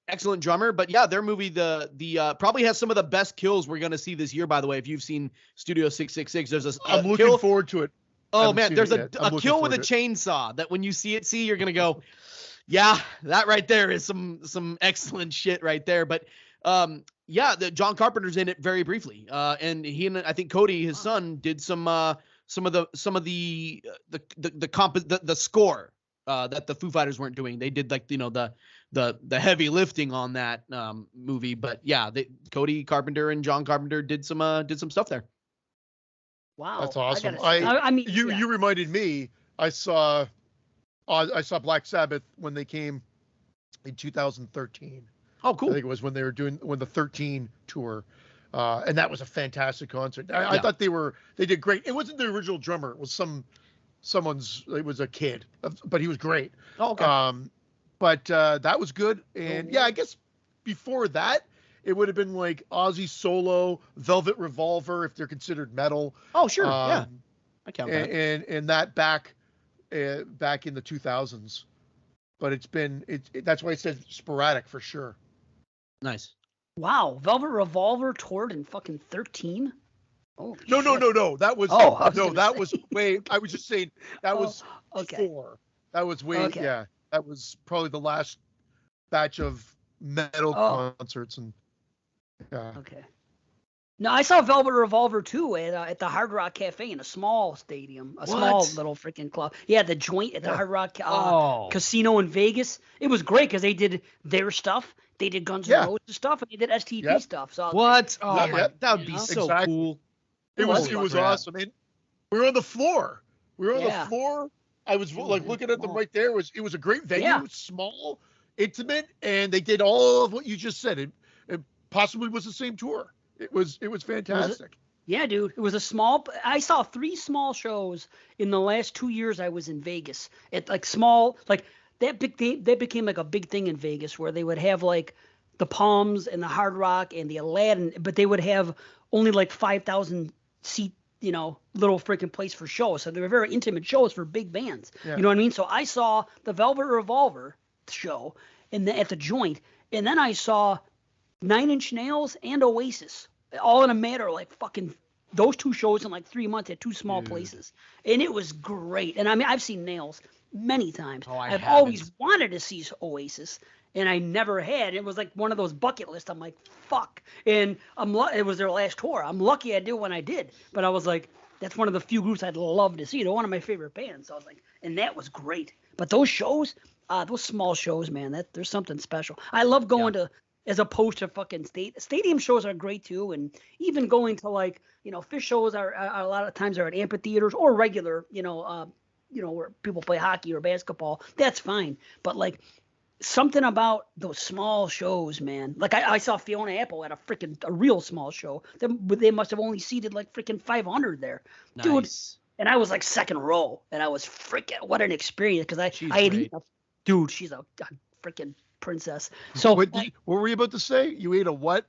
excellent drummer. But yeah, their movie the probably has some of the best kills we're gonna see this year. By the way, if you've seen Studio 666, there's I'm looking forward to it. Oh man, there's a kill with a chainsaw that when you see you're gonna go, yeah, that right there is some excellent shit right there. But the John Carpenter's in it very briefly, and he and I think Cody, his son, did some of the score that the Foo Fighters weren't doing. They did like the heavy lifting on that movie. But yeah, Cody Carpenter and John Carpenter did some stuff there. Wow, that's awesome. I mean, you reminded me. I saw Black Sabbath when they came in 2013. Oh, cool. I think it was when the 13 tour, and that was a fantastic concert. I thought they did great. It wasn't the original drummer. It was it was a kid, but he was great. Oh, okay. But that was good. And I guess before that, it would have been like Ozzy solo, Velvet Revolver, if they're considered metal. Oh, sure. Yeah. I count that. And that back in the 2000s. but it's been that's why I said sporadic for sure. Nice. Wow, Velvet Revolver toured in fucking 13. Oh No. That was I was way. I was just saying that was okay. 4. That was way. Okay. Yeah, that was probably the last batch of metal concerts and. Yeah. Okay. No, I saw Velvet Revolver too at the Hard Rock Cafe in a small stadium, small little freaking club. Yeah, the Joint at the Hard Rock Casino in Vegas. It was great because they did their stuff. They did Guns N' Roses stuff, and they did STP stuff. So what? Oh Yeah, my, that would be so cool. It was Holy crap. awesome. And we were on the floor. The floor. I was like looking at them right there. It was a great venue. Yeah. Small, intimate, and they did all of what you just said. It possibly was the same tour. It was fantastic. Yeah, dude. It was a small. I saw 3 small shows in the last 2 years I was in Vegas. It like small, like that became like a big thing in Vegas where they would have like the Palms and the Hard Rock and the Aladdin, but they would have only like 5,000 seat, little freaking place for shows. So they were very intimate shows for big bands. Yeah. You know what I mean? So I saw the Velvet Revolver show at the Joint, and then I saw 9 Inch Nails and Oasis, all in a matter of like fucking those 2 shows in like 3 months at 2 small places, and it was great. And I mean, I've seen Nails many times. I've always wanted to see Oasis, and I never had. It was like one of those bucket lists. I'm like, fuck. And it was their last tour. I'm lucky I did when I did, but I was like, that's one of the few groups I'd love to see. They're one of my favorite bands. So I was like, and that was great. But those shows, those small shows, man, there's something special. I love going to. As opposed to fucking stadium shows are great too, and even going to like Fish shows are a lot of times are at amphitheaters or regular where people play hockey or basketball. That's fine, but like something about those small shows, man. Like I saw Fiona Apple at a real small show. They must have only seated like freaking 500 there, dude. And I was like second row, and I was freaking what an experience because I had eaten dude. She's a freaking princess. So what were you about to say? You ate a what?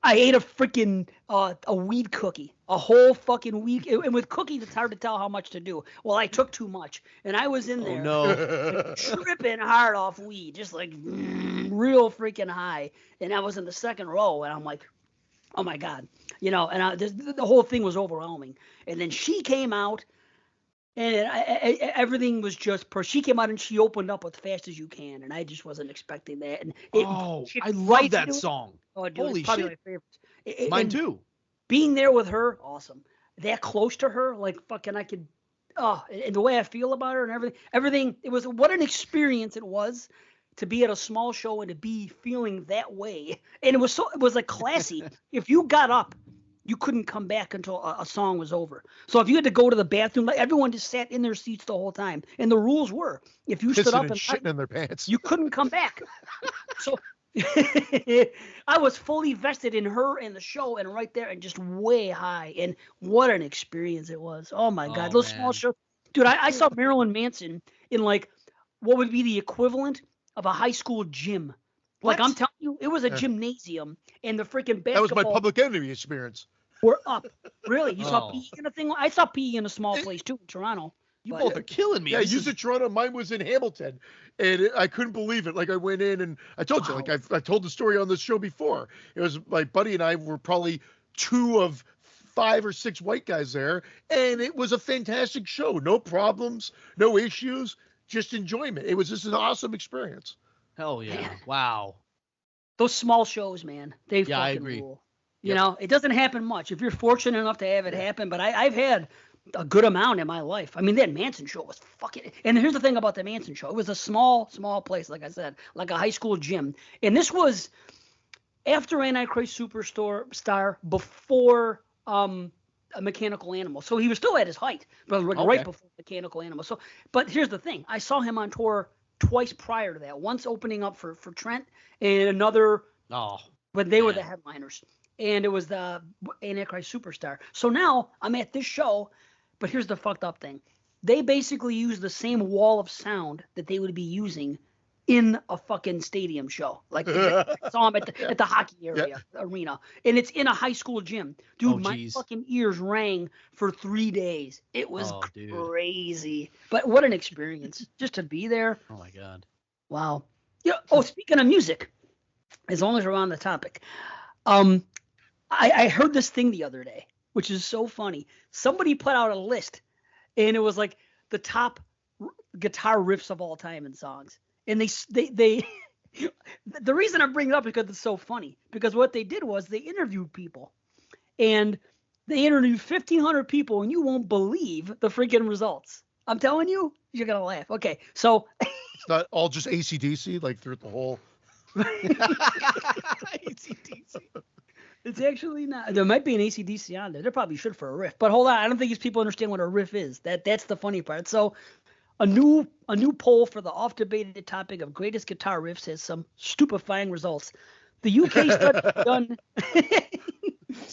I ate a freaking a weed cookie, a whole fucking weed. And with cookies, it's hard to tell how much to do. Well, I took too much, and I was in there like, tripping hard off weed, just like real freaking high. And I was in the second row, and I'm like, oh my god, And the whole thing was overwhelming. And then she came out. And everything was just she came out and she opened up as fast as you can, and I just wasn't expecting that. And I love that song. Oh, dude, holy it's probably shit! my favorite. Mine too. Being there with her, awesome. That close to her, like fucking, I could. And the way I feel about her and everything. It was what an experience it was to be at a small show and to be feeling that way. And it was like classy. If you got up, you couldn't come back until a song was over. So if you had to go to the bathroom, like everyone just sat in their seats the whole time. And the rules were, if you stood up and shitting in their pants, you couldn't come back. So I was fully vested in her and the show, and right there, and just way high. And what an experience it was! Oh my god, those small shows, dude. I saw Marilyn Manson in like what would be the equivalent of a high school gym. Like I'm telling you, it was a gymnasium, and the freaking basketball. That was my Public Enemy experience. We're up. Really? You saw PE in a thing? I saw PE in a small place too in Toronto. You both are killing me. Yeah, you said Toronto. Mine was in Hamilton, and I couldn't believe it. Like I went in, and I told you, like I told the story on this show before. It was my buddy and I were probably 2 of 5 or 6 white guys there, and it was a fantastic show. No problems, no issues, just enjoyment. It was just an awesome experience. Hell yeah! Wow. Those small shows, man, they fucking I agree. rule. You know, it doesn't happen much. If you're fortunate enough to have it happen, but I've had a good amount in my life. I mean, that Manson show was fucking. And here's the thing about the Manson show: it was a small place, like I said, like a high school gym. And this was after Antichrist Superstar, before a Mechanical Animal. So he was still at his height, but right before Mechanical Animal. So, but here's the thing: I saw him on tour twice prior to that. Once opening up for Trent, and another when they were the headliners. And it was the Antichrist Superstar. So now I'm at this show, but here's the fucked up thing. They basically use the same wall of sound that they would be using in a fucking stadium show. Like I saw them at the hockey arena. And it's in a high school gym. Dude, my fucking ears rang for 3 days. It was crazy. But what an experience just to be there. Oh my God. Wow. Yeah. Oh, speaking of music, as long as we're on the topic, I heard this thing the other day, which is so funny. Somebody put out a list, and it was like the top guitar riffs of all time in songs. And they the reason I bring it up is because it's so funny. Because what they did was they interviewed people, and they interviewed 1,500 people, and you won't believe the freaking results. I'm telling you, you're gonna laugh. Okay, so It's not all just AC/DC like throughout the whole. AC/DC. it's actually not. There might be an AC/DC on there. There probably should for a riff. But hold on, I don't think these people understand what a riff is. That's the funny part. So a new poll for the oft-debated topic of greatest guitar riffs has some stupefying results. The UK study done.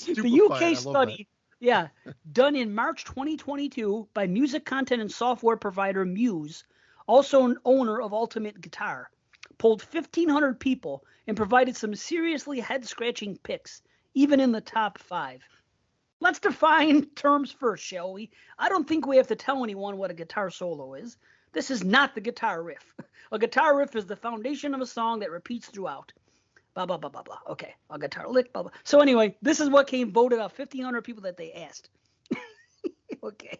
The UK study, yeah, done in March 2022 by music content and software provider Muse, also an owner of Ultimate Guitar, polled 1,500 people and provided some seriously head-scratching picks, even in the top 5. Let's define terms first, shall we? I don't think we have to tell anyone what a guitar solo is. This is not the guitar riff. A guitar riff is the foundation of a song that repeats throughout. Blah, blah, blah, blah, blah. Okay, a guitar lick, blah, blah. So anyway, this is what came voted out, 1,500 people that they asked. Okay.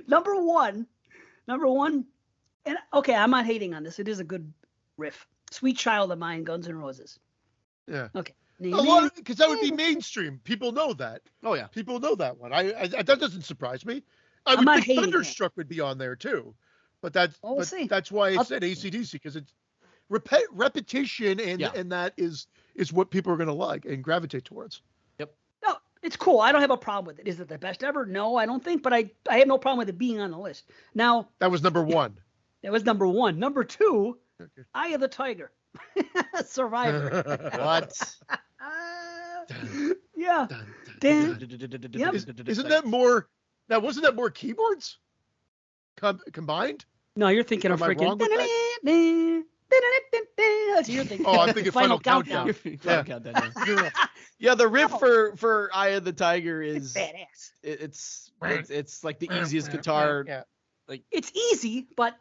Number one, and okay, I'm not hating on this. It is a good riff. Sweet Child of Mine, Guns N' Roses. Yeah. Okay. A lot because that would be mainstream. People know that. Oh yeah. People know that one. I that doesn't surprise me. I I'm would not think hating Thunderstruck would be on there too, but that's Well, we'll see. that's why I I'll- said AC/DC because it's repetition and Yeah. and that is what people are going to like and gravitate towards. No, it's cool. I don't have a problem with it. Is it the best ever? No, I don't think, but I have no problem with it being on the list. Now, That was number one. that was number 1. Number 2, Okay. Eye of the Tiger. Survivor. What? Yeah. Yep. Isn't that more? Now, wasn't that more keyboards combined? No, you're thinking of Am I freaking. wrong with That's what you're thinking. Oh, I'm thinking Final Countdown. Yeah. Yeah, the riff for Eye of the Tiger is Badass. it's like the easiest guitar. Yeah. It's easy, but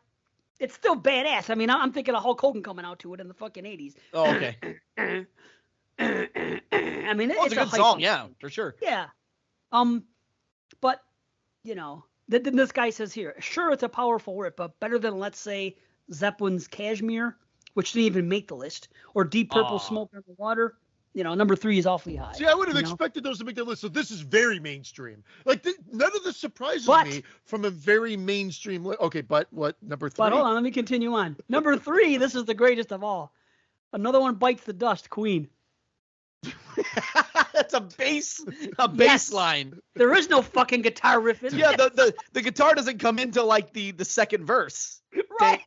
it's still badass. I mean, I'm thinking of Hulk Hogan coming out to it in the fucking 80s. Oh, okay. I mean, Well, it's a good hype song, yeah, for sure. Yeah. But you know, then this guy says here, sure, it's a powerful riff, but better than, let's say, Zeppelin's Kashmir, which didn't even make the list, or Deep Purple Smoke on the Water. You know, number 3 is awfully high. See, I would have you know? expected those to make the list. So this is very mainstream. Like none of this surprises But- me from a very mainstream. Okay, but what number 3? But hold on, let me continue on. Number 3, this is the greatest of all. Another one bites the dust, Queen. That's a bass line. There is no fucking guitar riff in Yeah, it. the guitar doesn't come into like the second verse. Right.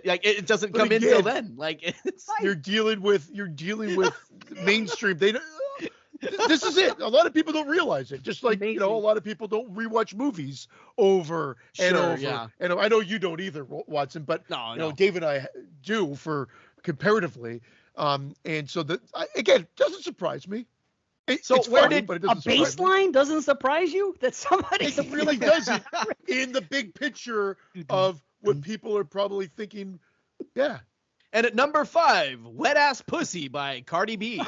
Like it doesn't But come in again- till then. Like it's You're dealing with mainstream. They don't. This is it. A lot of people don't realize it. Just like Amazing. a lot of people don't rewatch movies over and Sure, over. yeah. And I know you don't either, Watson. But no. Dave and I do for comparatively. And so again, doesn't surprise me. So it's where funny, did but it A doesn't surprise bass me. line doesn't surprise you? That somebody It really doesn't. In the big picture of what people are probably thinking. Yeah. And at number 5, Wet Ass Pussy by Cardi B.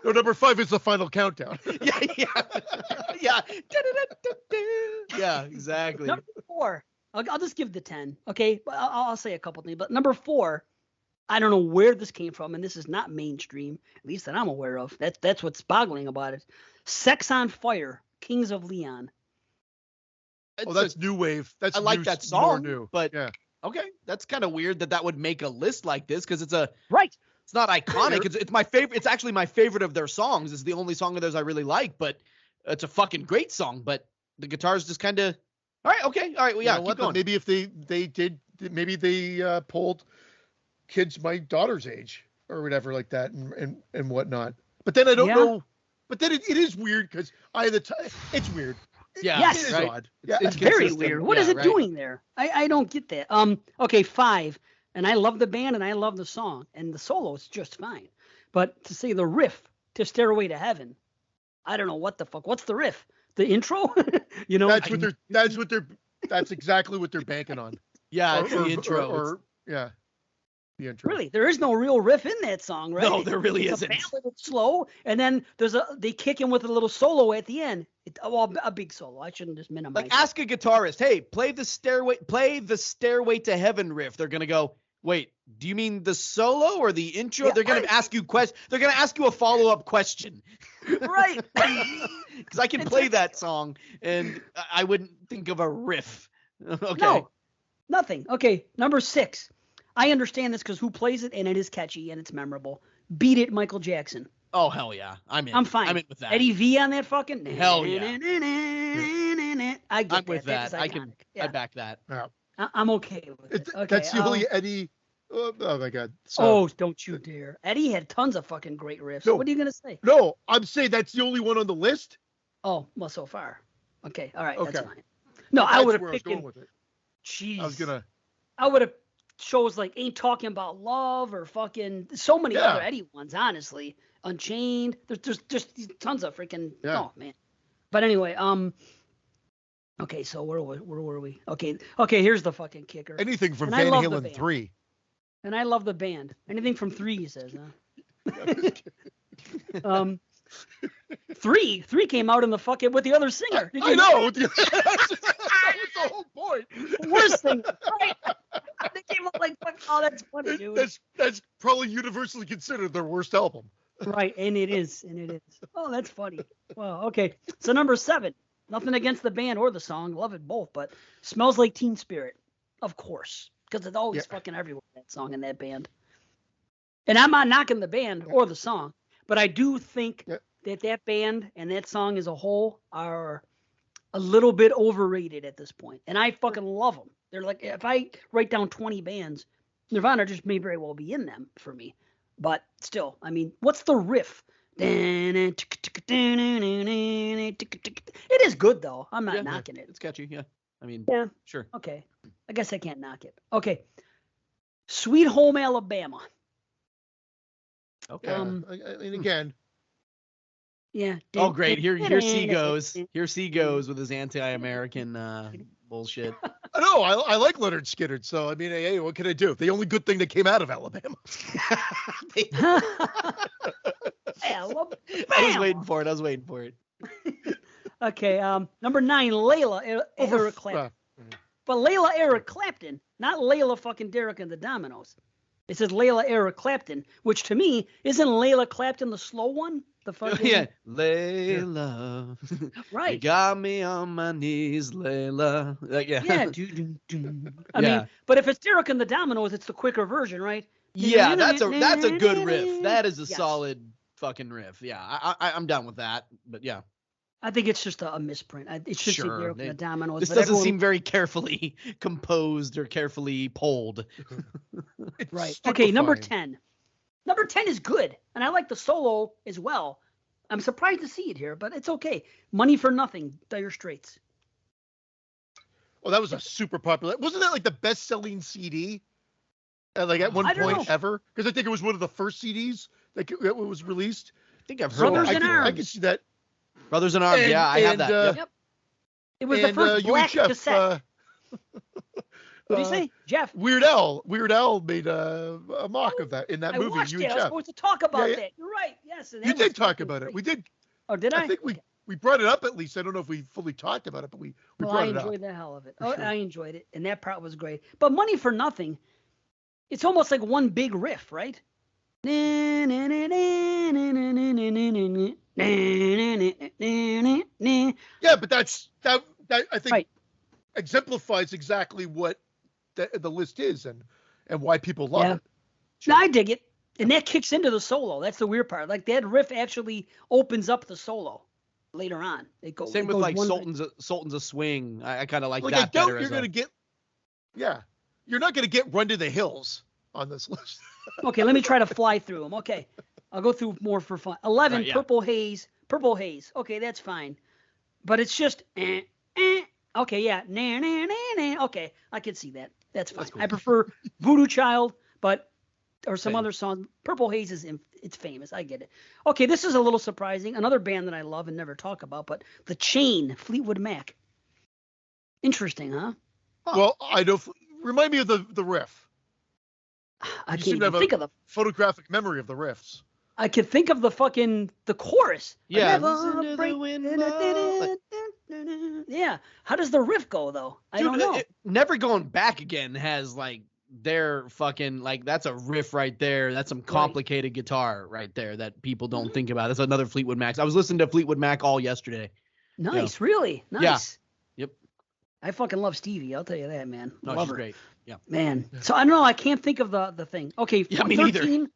No, number 5 is the Final Countdown. yeah. Yeah, exactly. Number 4, I'll just give the 10. Okay, but I'll say a couple things. But number 4, I don't know where this came from, and this is not mainstream, at least that I'm aware of. That's what's boggling about it. Sex on Fire, Kings of Leon. Oh, that's new wave. That's I like new, that more song, new. but yeah. okay, that's kind of weird that would make a list like this because it's Right. not iconic. It's my favorite. It's actually my favorite of their songs. It's the only song of theirs I really like, but it's a fucking great song. But the guitar's just kind of all right. Okay, all right. Well, yeah, You know keep what, though? going. Maybe if they did, maybe they polled kids my daughter's age or whatever like that and whatnot. But then I don't Yeah. know. But then it is weird because it's weird. Yeah, Yes. It is right. odd. Yeah. It's very inconsistent. weird. What Yeah, is it right. doing there? I don't get that. Okay, 5. And I love the band and I love the song. And the solo is just fine. But to say the riff to Stairway to Heaven, I don't know what the fuck. What's the riff? The intro? That's exactly what they're banking on. Yeah, it's the intro. Or yeah, the intro. Really, there is no real riff in that song, right? No, there really it's isn't. A ballad, it's slow, and then they kick in with a little solo at the end. A big solo. I shouldn't just minimize. Like, ask a guitarist, hey, play the Stairway to Heaven riff. They're gonna go, wait, do you mean the solo or the intro? Yeah, They're gonna ask you They're gonna ask you a follow-up question. Right. Because I can play that song and I wouldn't think of a riff. Okay. No, nothing. Okay, number 6. I understand this because who plays it, and it is catchy and it's memorable. Beat It, Michael Jackson. Oh, hell yeah. I'm in. I'm fine. I'm in with that. Eddie V on that fucking. Hell yeah. I get I'm with that. That is iconic. I back that. Yeah. I'm okay with it. Okay, That's the only Eddie. Oh my God. So, oh, don't you dare. Eddie had tons of fucking great riffs. No. What are you going to say? No, I'm saying that's the only one on the list. Oh, well, so far. Okay, all right, Okay. that's fine. No, I That's would have where I was picked going in. with it. Jeez. I was gonna. I would have shows like Ain't Talking About Love or fucking so many Yeah. other Eddie ones, honestly. Unchained. There's just tons of freaking. Yeah. Oh, man. But anyway, okay, so where were we? Okay, here's the fucking kicker. Anything from And I Van love the Halen band. 3. And I love the band. Anything from 3, he says, huh? 3 came out in the fucking with the other singer. Did I you know. that was the whole point. Worst thing. Right? They came out like, oh, that's funny, dude. That's probably universally considered their worst album. Right, and it is. Oh, that's funny. Well, okay. So number 7. Nothing against the band or the song. Love it both, but Smells Like Teen Spirit, of course, because it's always fucking everywhere, that song and that band. And I'm not knocking the band or the song, but I do think that band and that song as a whole are a little bit overrated at this point. And I fucking love them. They're like, if I write down 20 bands, Nirvana just may very well be in them for me. But still, I mean, what's the riff? It is good, though. I'm not knocking it. It's catchy, yeah. I mean, Yeah. sure. Okay. I guess I can't knock it. Okay. Sweet Home Alabama. Okay. Yeah. And again, Yeah. Oh, great. Here C goes. Here C goes with his anti-American bullshit. I know I like Leonard Skinner, so I mean, hey, what can I do? The only good thing that came out of Alabama. Alabama. I was waiting for it. Okay. Number 9, Layla, Eric Clapton. But Layla, Eric Clapton, not Layla fucking Derek and the Dominoes. It says Layla, Eric Clapton, which to me, isn't Layla Clapton the slow one? The fucking. Yeah. Layla. Right. You got me on my knees, Layla. Like, yeah. Yeah. I mean, but if it's Derek and the Dominoes, it's the quicker version, right? Yeah, that's a good riff. That is a Yes. solid fucking riff. Yeah, I'm down with that. But yeah, I think it's just a misprint. It should Sure, say Derek and the Dominoes. this but doesn't everyone- seem very carefully composed or carefully polled. It's Right. Okay, number stupefying. 10. Number 10 is good, and I like the solo as well. I'm surprised to see it here, but it's okay. Money for Nothing, Dire Straits. Well, that was a super popular. Wasn't that like the best-selling CD? At one I don't point know. ever? Because I think it was one of the first CDs that was released. I think I've heard Brothers that. in I Arms. can see that. Brothers in Arms. And- Yeah, I have and, that. Yep. It was the And, first black UHF, cassette. What do you say, Jeff? Weird Al made a mock of that in that I movie. watched it. I was UHF. supposed to talk about Yeah. that. You're right. Yes. and You that was did talk fucking about it. great. We did. Oh, did I? I think we brought it up at least. I don't know if we fully talked about it, but we Well, I brought it up. enjoyed the hell of it. For Oh, sure. I enjoyed it, and that part was great. But Money for Nothing, it's almost like one big riff, right? Yeah, but that I think Right. exemplifies exactly what the list is and why people love Yeah. it. No, I dig it. And that kicks into the solo. That's the weird part. Like that riff actually opens up the solo later on. It goes. Same it with goes like one- Sultan's a Swing. I kind of like Like I that doubt better. you're gonna get. Yeah, you're not gonna get Run to the Hills on this list. Okay, let me try to fly through them. Okay, I'll go through more for fun. 11, Right, yeah. Purple Haze. Purple Haze. Okay, that's fine. But it's just. Okay, yeah. Okay, I can see that. That's fine. cool. I prefer Voodoo Child, or some Same. other song. Purple Haze it's famous. I get it. Okay, this is a little surprising. Another band that I love and never talk about, but The Chain, Fleetwood Mac. Interesting, huh? Well, I know Remind me of the riff. I You can't seem to even have think a of the. photographic memory of the riffs. I can think of the chorus. Yeah. Never Listen to the break- wind blow. Yeah. How does the riff go though? I Dude, don't know. Never Going Back Again has like their fucking like that's a riff right there. That's some complicated guitar right there that people don't think about. That's another Fleetwood Mac. I was listening to Fleetwood Mac all yesterday. Nice, really nice. Yeah. Yep. I fucking love Stevie. I'll tell you that, man. No, love she's her. great. Yeah. Man. So I don't know. I can't think of the thing. Okay. Yeah, me neither. 13,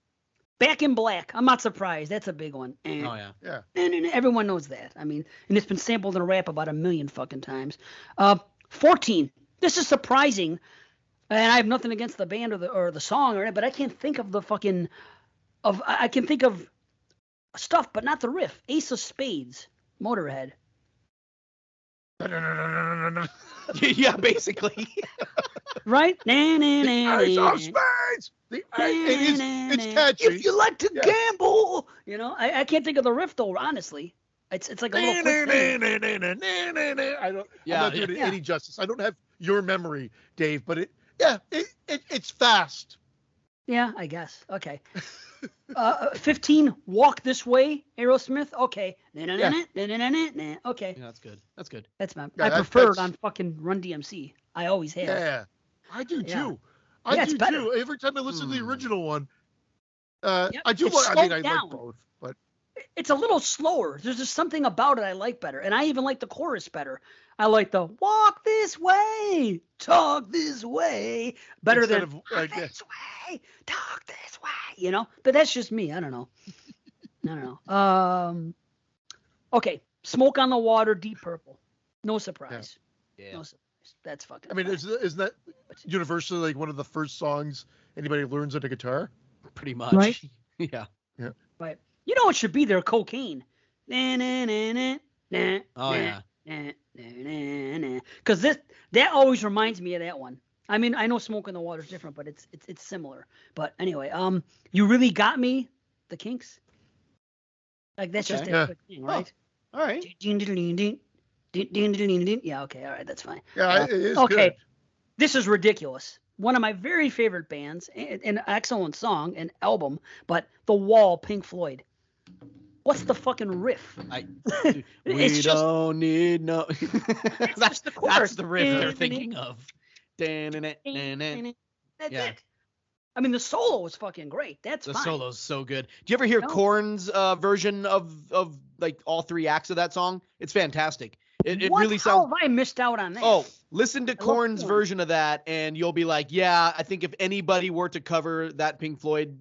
Back in Black. I'm not surprised. That's a big one. Oh yeah. Yeah. And everyone knows that. I mean, and it's been sampled in rap about 1 million fucking times. 14. This is surprising, and I have nothing against the band or the song or it, but I can't think of the fucking I can think of stuff, but not the riff. Ace of Spades, Motorhead. Yeah, basically. Right? Nah, nah, nah, Ace nah. of Spades. It's catchy. If you like to Yeah. gamble, I can't think of the riff though. Honestly, it's like a little quick thing. I'm not Yeah, doing it yeah. any justice. I don't have your memory, Dave, but it's fast. Yeah, I guess. Okay. 15, Walk This Way, Aerosmith. Okay. Okay. Yeah, that's good. That's good. That's my. Yeah, I that's- prefer it that's- on fucking Run DMC. I always have. Yeah, I do Yeah. too. Yeah, I it's do better. too. Every time I listen to the original one, Yep, I do. it's I mean, I slowed down. like both, but It's a little slower. There's just something about it I like better, and I even like the chorus better. I like the Walk This Way, Talk This Way better Instead than of, Walk like, This Way, Talk This Way. But that's just me. I don't know. I don't know. Okay, Smoke on the Water, Deep Purple. No surprise. Yeah. No surprise. That's fucking. I mean, fine. isn't that universally like one of the first songs anybody learns on a guitar? Pretty much. Right? Yeah. Right. You know what should be there? Cocaine. Nah, nah, nah, nah, nah, Oh nah, yeah. Because that always reminds me of that one. I mean, I know Smoke in the Water is different, but it's similar. But anyway, You Really Got Me, the Kinks. Like that's just Okay. a Yeah. quick thing, right? All right. Yeah, okay, all right, that's fine. Yeah, it is okay. good. This is ridiculous. One of my very favorite bands, an excellent song, an album, but The Wall, Pink Floyd. What's the fucking riff? We It's just don't need no. just the That's chorus. the riff they're thinking of. That's Yeah. it. I mean, the solo was fucking great. That's The fine. solo's so good. Do you ever hear No. Korn's version of like all 3 acts of that song? It's fantastic. It What? really How sounds. have I missed out on that? Oh, listen to love Korn's Korn. version of that, and you'll be like, yeah, I think if anybody were to cover that Pink Floyd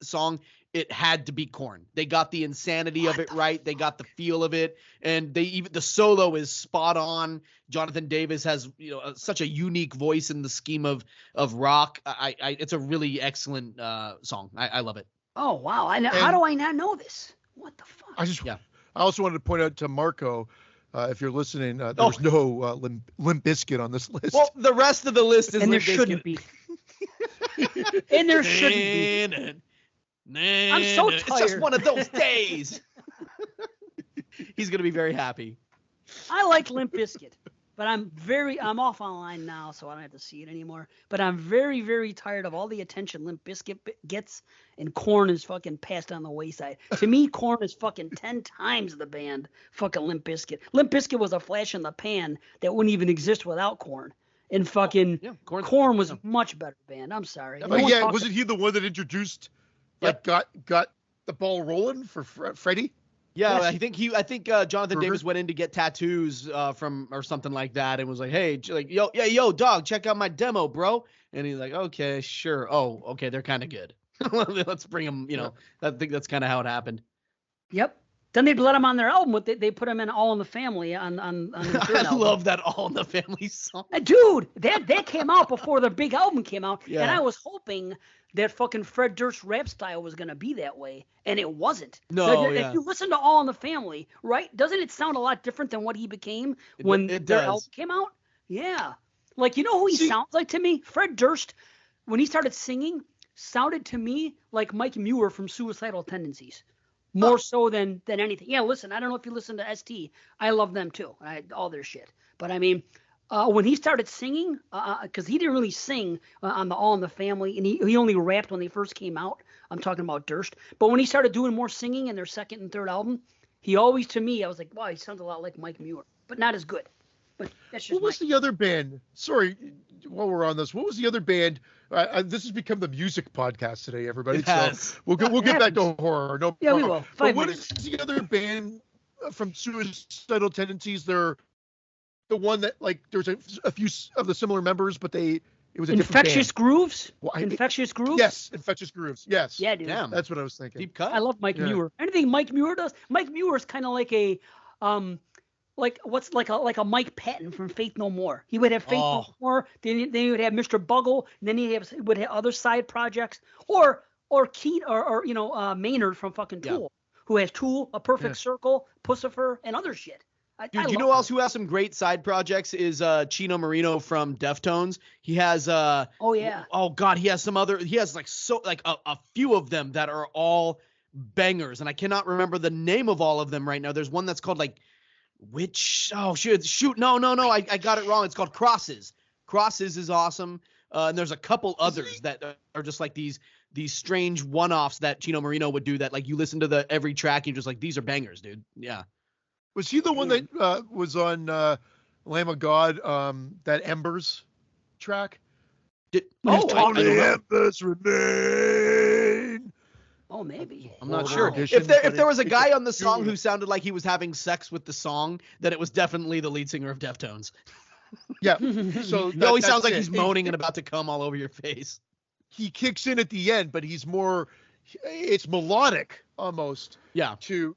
song, it had to be Korn. They got the insanity of What it the right. They got the feel of it, and the solo is spot on. Jonathan Davis has such a unique voice in the scheme of rock. It's a really excellent song. I love it. Oh wow! How And- do I not know this? What the fuck? Yeah. I also wanted to point out to Marco, if you're listening, there's no Limp Bizkit on this list. Well, the rest of the list is And there Limp Bizkit. shouldn't be. And there shouldn't be. I'm so It's just tired. one of those days. He's gonna be very happy. I like Limp Bizkit, but I'm off online now, so I don't have to see it anymore. But I'm very, very tired of all the attention Limp Bizkit gets, and Korn is fucking passed on the wayside. To me, Korn is fucking 10 times the band fucking Limp Bizkit. Limp Bizkit was a flash in the pan that wouldn't even exist without Korn. And fucking Yeah, Korn was a much better band. I'm sorry. No But one yeah, talks- wasn't he the one that introduced, got the ball rolling for Freddie? Yeah, Yes. I think Jonathan Kruger? Davis went in to get tattoos from or something like that, and was like, "Hey, yo, dog, check out my demo, bro." And he's like, "Okay, sure. Oh, okay, they're kind of good. Let's bring them." I think that's kind of how it happened. Yep. Then they'd let him on their album. But they put him in All in the Family on the third I album. love that All in the Family song. Dude, that came out before the big album came out, Yeah. and I was hoping that fucking Fred Durst's rap style was gonna be that way, and it wasn't. No, If yeah. you listen to All in the Family, right? Doesn't it sound a lot different than what he became It- when it their does. album came out? Yeah. Like, you know who he See- sounds like to me? Fred Durst, when he started singing, sounded to me like Mike Muir from Suicidal Tendencies. More so than anything. Yeah, listen, I don't know if you listen to ST. I love them too. All their shit. But I mean, when he started singing, because he didn't really sing on the All in the Family, and he only rapped when they first came out. I'm talking about Durst. But when he started doing more singing in their second and third album, he always, to me, I was like, wow, he sounds a lot like Mike Muir, but not as good. But that's just What was the other band? Sorry, while we're on this, what was the other band? This has become the music podcast today, everybody. It has. So we'll get back to horror. No Yeah, we problem. will. But 5 what minutes. is the other band from Suicidal Tendencies? They're the one that, like, there's a few of the similar members, but it was a different Infectious band. Grooves? Well, Infectious Grooves? Yes, Infectious Grooves. Yes. Yeah, dude. Damn. That's what I was thinking. Deep cut. I love Mike Yeah. Muir. Anything Mike Muir does, Mike Muir is kind of like a like a Mike Patton from Faith No More. He would have Faith No More, then he would have Mr. Bugle, and then he would have other side projects, or Keith or Maynard from fucking Tool, who has Tool, A Perfect Circle, Pussifer, and other shit. Dude, you know else who has some great side projects is Chino Marino from Deftones. He has oh yeah. Oh god, he has a few of them that are all bangers, and I cannot remember the name of all of them right now. There's one that's called like no, I got it wrong. It's called Crosses. Crosses is awesome. And there's a couple others that are just like these strange one-offs that Chino Marino would do that, like, you listen to every track and you're just like, these are bangers, dude. Yeah. Was he the one that was on Lamb of God, that Embers track? Only Embers remain. Oh, maybe. I'm not Horrible sure. edition, If but there was a it's guy on the song good. who sounded like he was having sex with the song, then it was definitely the lead singer of Deftones. Yeah. So He always that's sounds like it. he's moaning and about to come all over your face. He kicks in at the end, but it's melodic almost. Yeah. To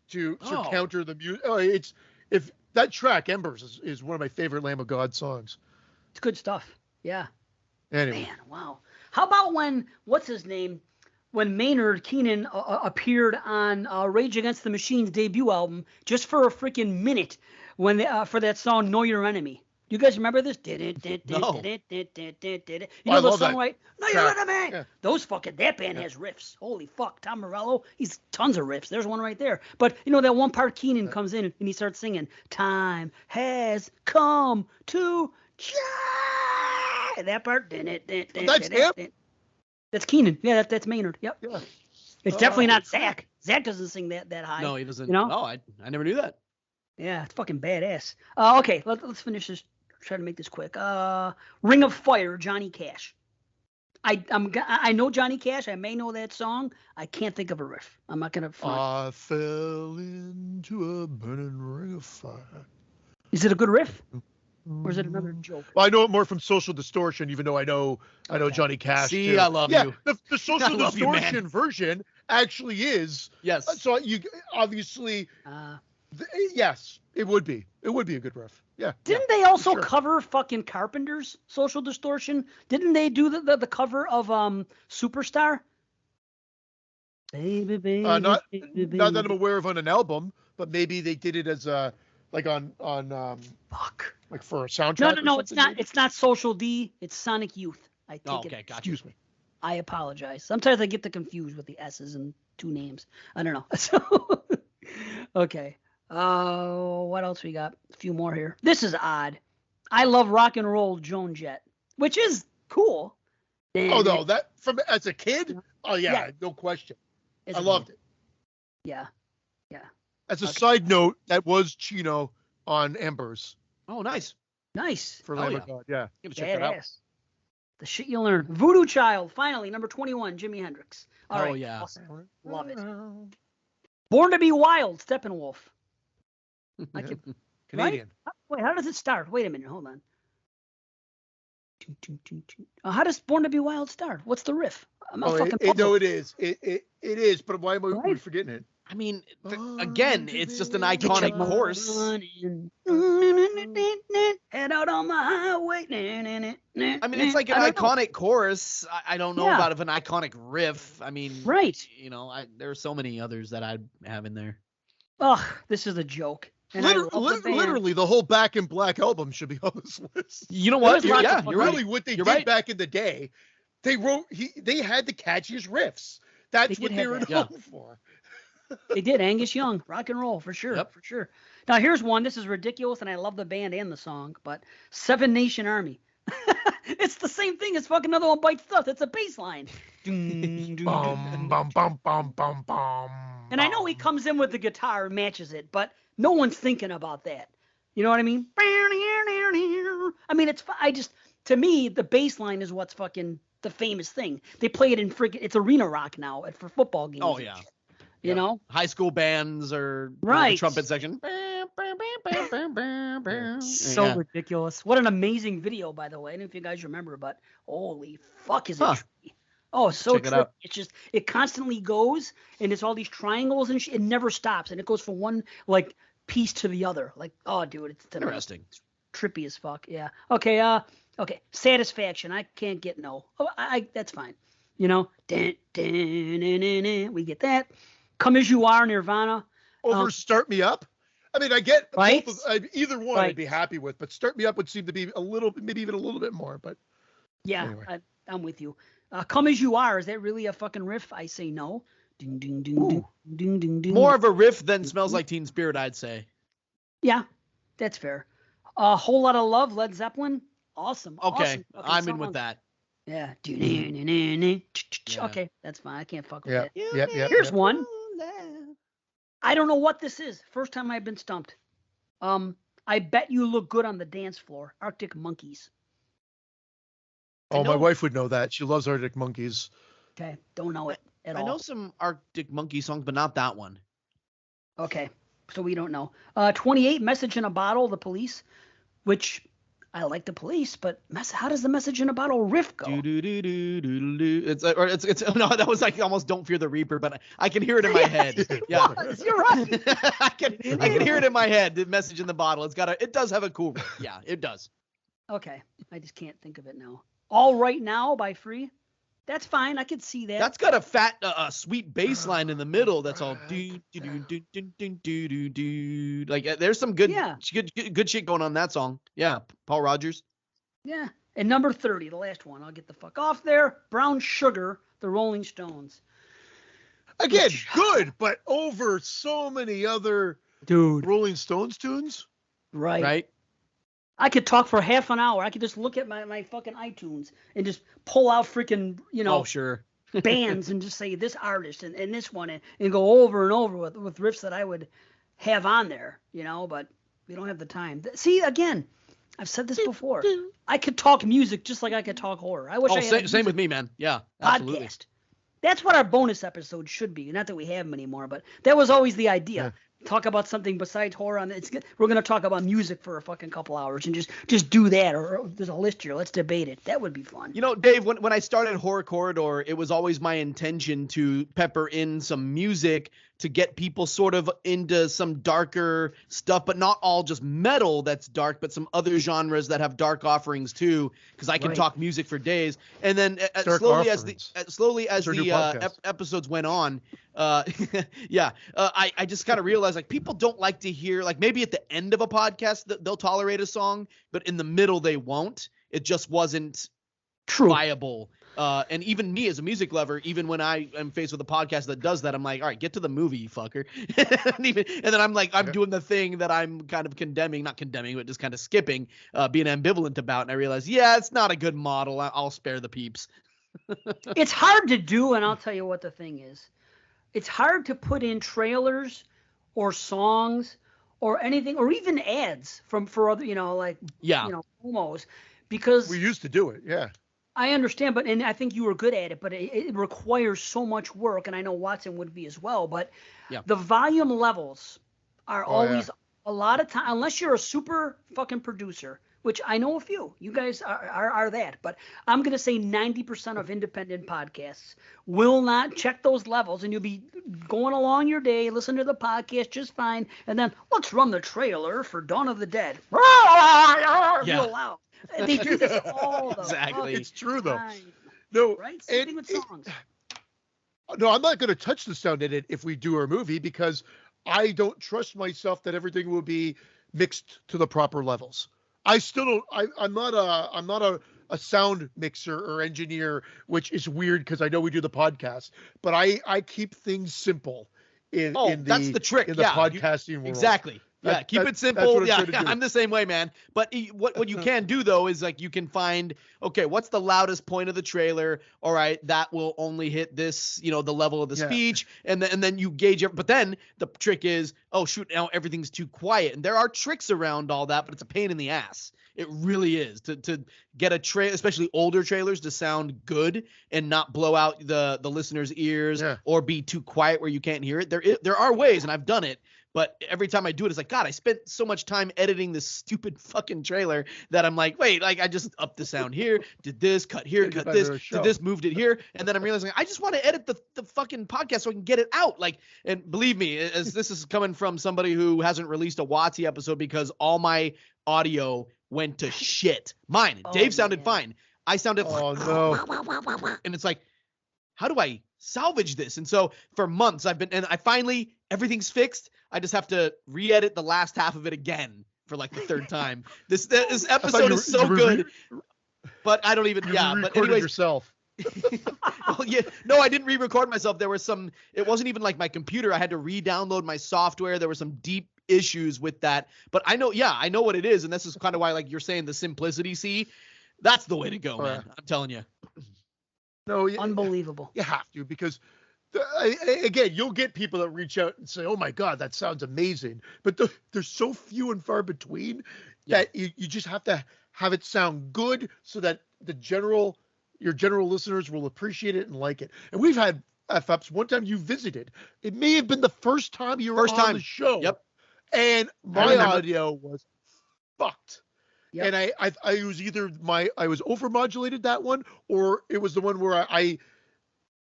counter the music. Oh, if that track Embers is one of my favorite Lamb of God songs. It's good stuff. Yeah. Anyway. Man, wow. How about when Maynard Keenan appeared on Rage Against the Machine's debut album just for a freaking minute for that song Know Your Enemy? You guys remember this? No. You know I the love song, that right? Know Your Enemy. Yeah. That band has riffs. Holy fuck, Tom Morello, he's tons of riffs. There's one right there. But you know that one part Keenan comes in and he starts singing, "Time has come to shine." That part. That's him? That's Keenan. Yeah, that's Maynard. Yep. Yeah. It's definitely not Zach. Zach doesn't sing that high. No, he doesn't. You know? No, I never knew that. Yeah, it's fucking badass. Okay, let's finish this. Try to make this quick. Ring of Fire, Johnny Cash. I know Johnny Cash. I may know that song. I can't think of a riff. I'm not gonna front. I fell into a burning ring of fire. Is it a good riff? Or is it another joke? Well, I know it more from Social Distortion, even though I know Johnny Cash. See, too. I love yeah, you. The Social love you, man. Distortion version actually is. Yes. So you obviously, yes, it would be. It would be a good riff. Yeah. Didn't they also sure. cover fucking Carpenter's Social Distortion? Didn't they do the cover of Superstar? Baby, baby, Not baby, that I'm aware of on an album, but maybe they did it as a like on Fuck. like for a soundtrack. No, or it's something, not. maybe? It's not Social D. It's Sonic Youth. I take Oh, it. okay, gotcha. Excuse me. I apologize. Sometimes I get the confused with the S's and two names. I don't know. So, okay. What else we got? A few more here. This is odd. I love rock and roll Joan Jett, which is cool. Oh no, that from as a kid. Oh yeah, Yeah. no question. It's I loved it. Yeah. As a side note, that was Chino on Embers Oh, nice. Nice. for Oh, Lamb yeah. of God. Yeah. Gotta check that out. Badass. The shit you learn. Voodoo Child, finally, number 21, Jimi Hendrix. All Oh, right, yeah. awesome. Love it. Born to be Wild, Steppenwolf. I can, Canadian. Wait, how does it start? Wait a minute, hold on. How does Born to be Wild start? What's the riff? I'm not fucking No, puzzled. it is. It is. But why am I Right. forgetting it? I mean, again, it's just an iconic chorus. Head out on the highway. I mean, it's like an iconic chorus. I don't know Yeah. about an iconic riff. I mean, Right. you know, there are so many others that I'd have in there. Ugh, this is a joke. And I love the band. Literally, the whole Back in Black album should be on this list. You know There what? was lots Yeah, of you're right. Really, what they You're did right. back in the day, they had the catchiest riffs. That's They what did they have were that. known for. They did. Angus Young, rock and roll for sure. Yep. For sure. Now here's one. This is ridiculous, and I love the band and the song, but Seven Nation Army. It's the same thing as fucking Another One Bites Dust. It's a bass line. Bum, bum, bum, bum, bum, bum. And I know he comes in with the guitar and matches it, but no one's thinking about that. You know what I mean? I mean, to me, the bass line is what's fucking the famous thing. They play it in it's arena rock now for football games. Oh yeah. You know? High school bands or Right. the trumpet section. So ridiculous. What an amazing video, by the way. I don't know if you guys remember, but holy fuck is it trippy. Oh, it's so Check it trippy. out. It's just, it constantly goes, and it's all these triangles and shit. It never stops, and it goes from one, like, piece to the other. Like, oh, dude, it's Interesting. trippy as fuck. Yeah. Okay, Satisfaction. I can't get no. Oh, that's fine. You know? We get that. Come As You Are, Nirvana. Over Start Me Up. I mean, I get Right? both either one Right. I'd be happy with, but Start Me Up would seem to be maybe even a little bit more. But Yeah, anyway. I'm with you. Come As You Are. Is that really a fucking riff? I say no. Ding, ding, ding, ding, ding, ding, ding. More of a riff than Smells Like Teen Spirit, I'd say. Yeah, that's fair. A Whole Lot of Love, Led Zeppelin. Awesome. Okay, Awesome fucking I'm in song. with that. Yeah. Yeah. Okay, that's fine. I can't fuck with Yeah, that. yeah. Here's one. I don't know what this is. First time I've been stumped. I Bet You Look Good on the Dance Floor. Arctic Monkeys. Oh, my know- wife would know that. She loves Arctic Monkeys. Okay, don't know it at I all. know some Arctic Monkey songs, but not that one. Okay, so we don't know. 28, Message in a Bottle, The Police, which I like The Police, but how does the Message in a Bottle riff go? Do do do do do do. It's no, that was like almost Don't Fear the Reaper, but I can hear it in my head. Yeah, You're right. I can hear it in my head. The Message in the Bottle. It does have a cool riff. Yeah, it does. Okay, I just can't think of it now. All Right Now by Free. That's fine. I could see that. That's got a fat, sweet bass line in the middle. That's all do do do do do do do do do. Like there's some good shit going on in that song. Yeah, Paul Rogers. Yeah. And number 30, the last one. I'll get the fuck off there. Brown Sugar, The Rolling Stones. Again, good, but over so many other Dude. Rolling Stones tunes. Right. I could talk for half an hour. I could just look at my fucking iTunes and just pull out freaking, Oh, sure. bands and just say this artist and this one and go over and over with riffs that I would have on there, but we don't have the time. See, again, I've said this before. I could talk music just like I could talk horror. I wish I had Same with me, man. Yeah, absolutely. podcast. That's what our bonus episodes should be. Not that we have them anymore, but that was always the idea. Yeah. Talk about something besides horror. We're going to talk about music for a fucking couple hours and just do that. Or there's a list here. Let's debate it. That would be fun. You know, Dave, when I started Horror Corridor, it was always my intention to pepper in some music to get people sort of into some darker stuff, but not all just metal that's dark, but some other genres that have dark offerings too, because I can Right. talk music for days. And then Dark slowly offerings. as That's our new the podcast. episodes went on, I just kind of realized like people don't like to hear, like maybe at the end of a podcast they'll tolerate a song, but in the middle they won't. It just wasn't True. viable. And even me as a music lover, even when I am faced with a podcast that does that, I'm like, all right, get to the movie, you fucker. and then I'm doing the thing that I'm kind of not condemning, but just kind of skipping, being ambivalent about. And I realize, yeah, it's not a good model. I'll spare the peeps. It's hard to do, and I'll tell you what the thing is. It's hard to put in trailers or songs or anything, or even ads for other, promos, because We used to do it. Yeah. I understand, and I think you were good at it, but it requires so much work, and I know Watson would be as well. But Yeah. the volume levels are Oh, always a lot of time, unless you're a super fucking producer, which I know a few. You guys are that, but I'm gonna say 90% of independent podcasts will not check those levels, and you'll be going along your day, listen to the podcast just fine, and then let's run the trailer for Dawn of the Dead. Real loud. They do this all the Exactly. It's true though. time, No, right? Same thing with and- songs. No, I'm not going to touch the sound edit if we do our movie because I don't trust myself that everything will be mixed to the proper levels. I still don't. I'm not a sound mixer or engineer, which is weird because I know we do the podcast, but I keep things simple in That's the trick. in the Yeah, podcasting world. Exactly. Yeah, keep it That's simple. what I'm Yeah, trying to do. I'm the same way, man. But what you can do though is like you can find, okay, what's the loudest point of the trailer? All right, that will only hit this, the level of the Yeah. speech, and then you gauge it. But then the trick is, oh shoot, now everything's too quiet, and there are tricks around all that, but it's a pain in the ass. It really is to get a trailer, especially older trailers, to sound good and not blow out the listener's ears or be too quiet where you can't hear it. There are ways, and I've done it. But every time I do it, it's like, God, I spent so much time editing this stupid fucking trailer that I'm like, wait, like I just upped the sound here, did this, cut here, cut this, did this, moved it here. And then I'm realizing I just want to edit the fucking podcast so I can get it out. Like, and believe me, as this is coming from somebody who hasn't released a WotC episode because all my audio went to shit. Mine, Dave sounded fine. I sounded, and it's like, how do I salvage this? And so for months and I finally, everything's fixed. I just have to re-edit the last half of it again for like the third time. This episode is so good, but I don't even, but anyways. Yourself. Well, yeah, no, I didn't re-record myself. There was it wasn't even like my computer. I had to re-download my software. There were some deep issues with that, but I know what it is. And this is kind of why, like you're saying, the simplicity, see, that's the way to go, man. I'm telling you. No, unbelievable. You have to, because again, you'll get people that reach out and say, "Oh my God, that sounds amazing," but they're so few and far between that you just have to have it sound good so that your general listeners will appreciate it and like it. And we've had F-ups. One time you visited, it may have been the first time you were on the show. Yep. And my audio was fucked. Yep. And I was either I was overmodulated that one, or it was the one where I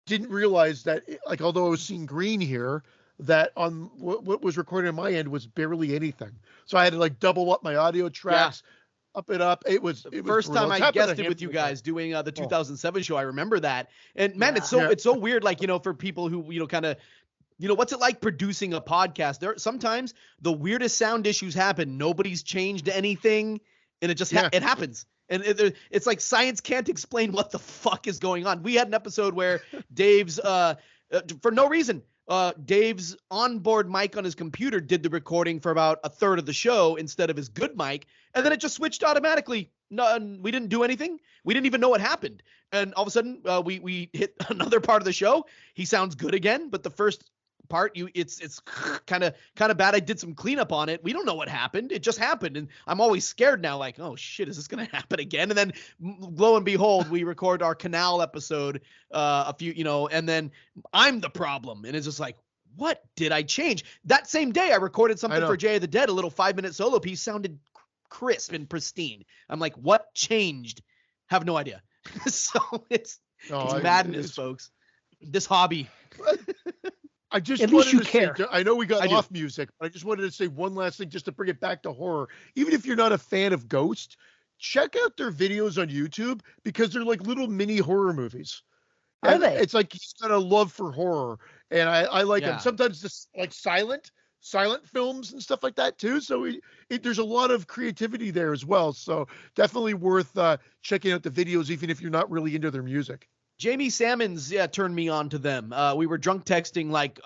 didn't realize that, like, although I was seeing green here, that on what was recorded on my end was barely anything. So I had to like double up my audio tracks, up it up. It was first time I guested with you guys doing the 2007 show. I remember that, and man, it's so weird. Like, for people who kind of. What's it like producing a podcast? There sometimes the weirdest sound issues happen. Nobody's changed anything. And it just it happens. And it's like science can't explain what the fuck is going on. We had an episode where Dave's, for no reason, Dave's onboard mic on his computer did the recording for about a third of the show instead of his good mic. And then it just switched automatically. No, we didn't do anything. We didn't even know what happened. And all of a sudden, we hit another part of the show. He sounds good again, but the first part it's kind of bad. I did some cleanup on it. We don't know what happened. It just happened, and I'm always scared now, like, oh shit, is this gonna happen again? And then lo and behold, we record our Canal episode a few, and then I'm the problem, and it's just like, what did I change? That same day I recorded something for Jay of the Dead, a little 5-minute solo piece, sounded crisp and pristine. I'm like, what changed? Have no idea. So it's madness, folks. This hobby. I just at least you care. I know we got off music, but I just wanted to say one last thing just to bring it back to horror. Even if you're not a fan of Ghost, check out their videos on YouTube, because they're like little mini horror movies. Are they? It's like he's got a love for horror, and I like them. Sometimes this like silent films and stuff like that too. So there's a lot of creativity there as well. So definitely worth checking out the videos, even if you're not really into their music. Jamie Salmons, turned me on to them. We were drunk texting like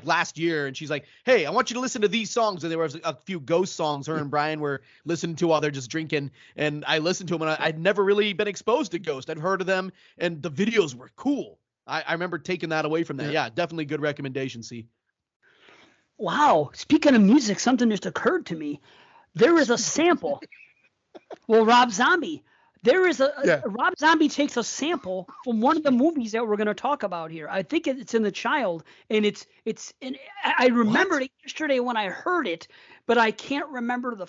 last year, and she's like, "Hey, I want you to listen to these songs." And there was a few Ghost songs her and Brian were listening to while they're just drinking, and I listened to them, and I'd never really been exposed to Ghost. I'd heard of them, and the videos were cool. I remember taking that away from that. Yeah, definitely good recommendation, C. Wow. Speaking of music, something just occurred to me. There is a sample. Well, Rob Zombie. There is Rob Zombie takes a sample from one of the movies that we're going to talk about here. I think it's in The Child, and and I remembered it yesterday when I heard it, but I can't remember the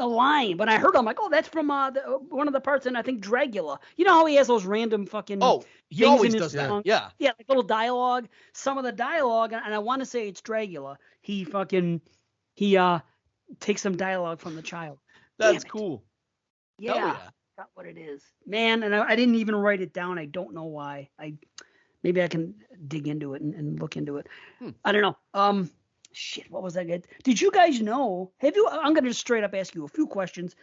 line. But I heard it, I'm like, oh, that's from one of the parts in, I think, Dragula. You know how he has those random fucking he always does that. Yeah, like little dialogue. Some of the dialogue, and I want to say it's Dragula. He takes some dialogue from The Child. That's cool. Yeah, that's what it is, man. And I didn't even write it down. I don't know why. Maybe I can dig into it and look into it. I don't know. Shit, what was that good? Did you guys know? I'm gonna just straight up ask you a few questions.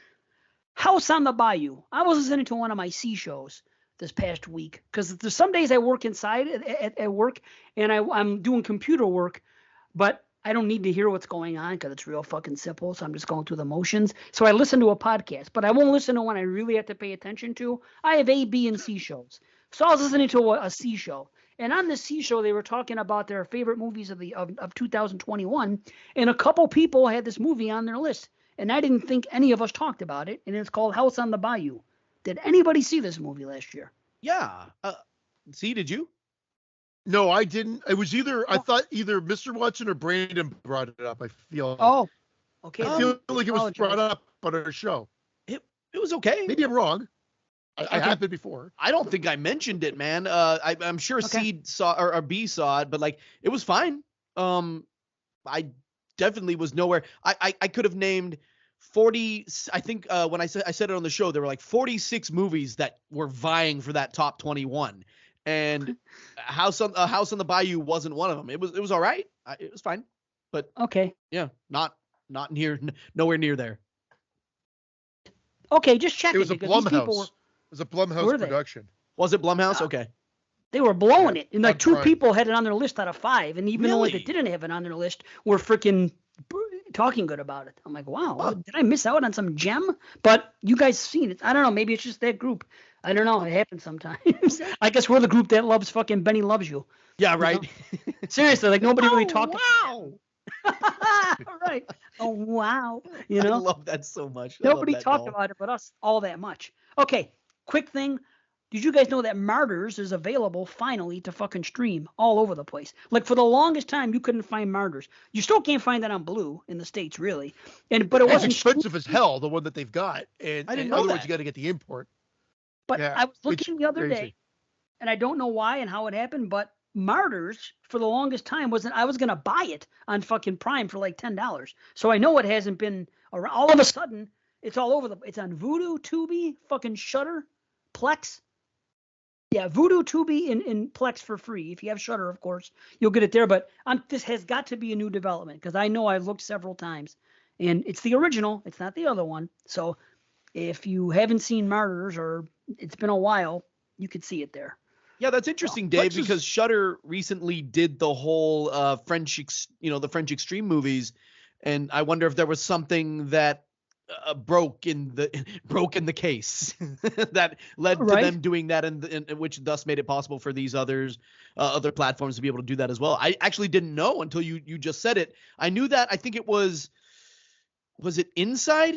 House on the Bayou. I was listening to one of my C shows this past week, because there's some days I work inside at work, and I'm doing computer work, but I don't need to hear what's going on because it's real fucking simple. So I'm just going through the motions. So I listen to a podcast, but I won't listen to one I really have to pay attention to. I have A, B, and C shows. So I was listening to a C show. And on the C show, they were talking about their favorite movies of 2021. And a couple people had this movie on their list. And I didn't think any of us talked about it. And it's called House on the Bayou. Did anybody see this movie last year? Yeah. See, did you? No, I didn't. It was I thought either Mr. Watson or Brandon brought it up. I feel. Oh, okay. I feel like it was brought up on our show. It was okay. Maybe I'm wrong. I have been before. I don't think I mentioned it, man. I'm sure C saw or B saw it, but like it was fine. I definitely was nowhere. I could have named 40. I think when I said it on the show, there were like 46 movies that were vying for that top 21. And House on the Bayou wasn't one of them. It was all right. It was fine, but okay, yeah, not nowhere near there. Okay, just checking. It was a Blumhouse. It was a Blumhouse production. Was it Blumhouse? Okay. They were blowing it, and like two people had it on their list out of 5, and even the ones that didn't have it on their list were freaking talking good about it. I'm like, wow, did I miss out on some gem? But you guys seen it? I don't know. Maybe it's just that group. I don't know. It happens sometimes. I guess we're the group that loves fucking Benny Loves You. Yeah, right. You know? Seriously, like nobody really talked. Wow. All right. Oh wow. You know. I love that so much. Nobody talked about it but us all that much. Okay. Quick thing. Did you guys know that Martyrs is available finally to fucking stream all over the place? Like for the longest time, you couldn't find Martyrs. You still can't find that on Blue in the States, really. But it wasn't expensive as hell. The one that they've got, and I didn't know otherwise that. you got to get the import. But yeah, I was looking the other crazy. day, and I don't know why and how it happened, but Martyrs for the longest time I was gonna buy it on fucking Prime for like $10. So I know it hasn't been around. All of a sudden, it's all over it's on Vudu, Tubi, fucking Shudder, Plex. Yeah, Vudu, Tubi, and Plex for free. If you have Shudder, of course, you'll get it there. But this has got to be a new development because I know I've looked several times, and it's the original. It's not the other one. So if you haven't seen Martyrs or it's been a while, you could see it there. Yeah, that's interesting, Dave, because Shudder recently did the whole the French Extreme movies, and I wonder if there was something that broke in the case that led to them doing that, and which thus made it possible for these other platforms to be able to do that as well. I actually didn't know until you just said it. I knew that. I think it was it Inside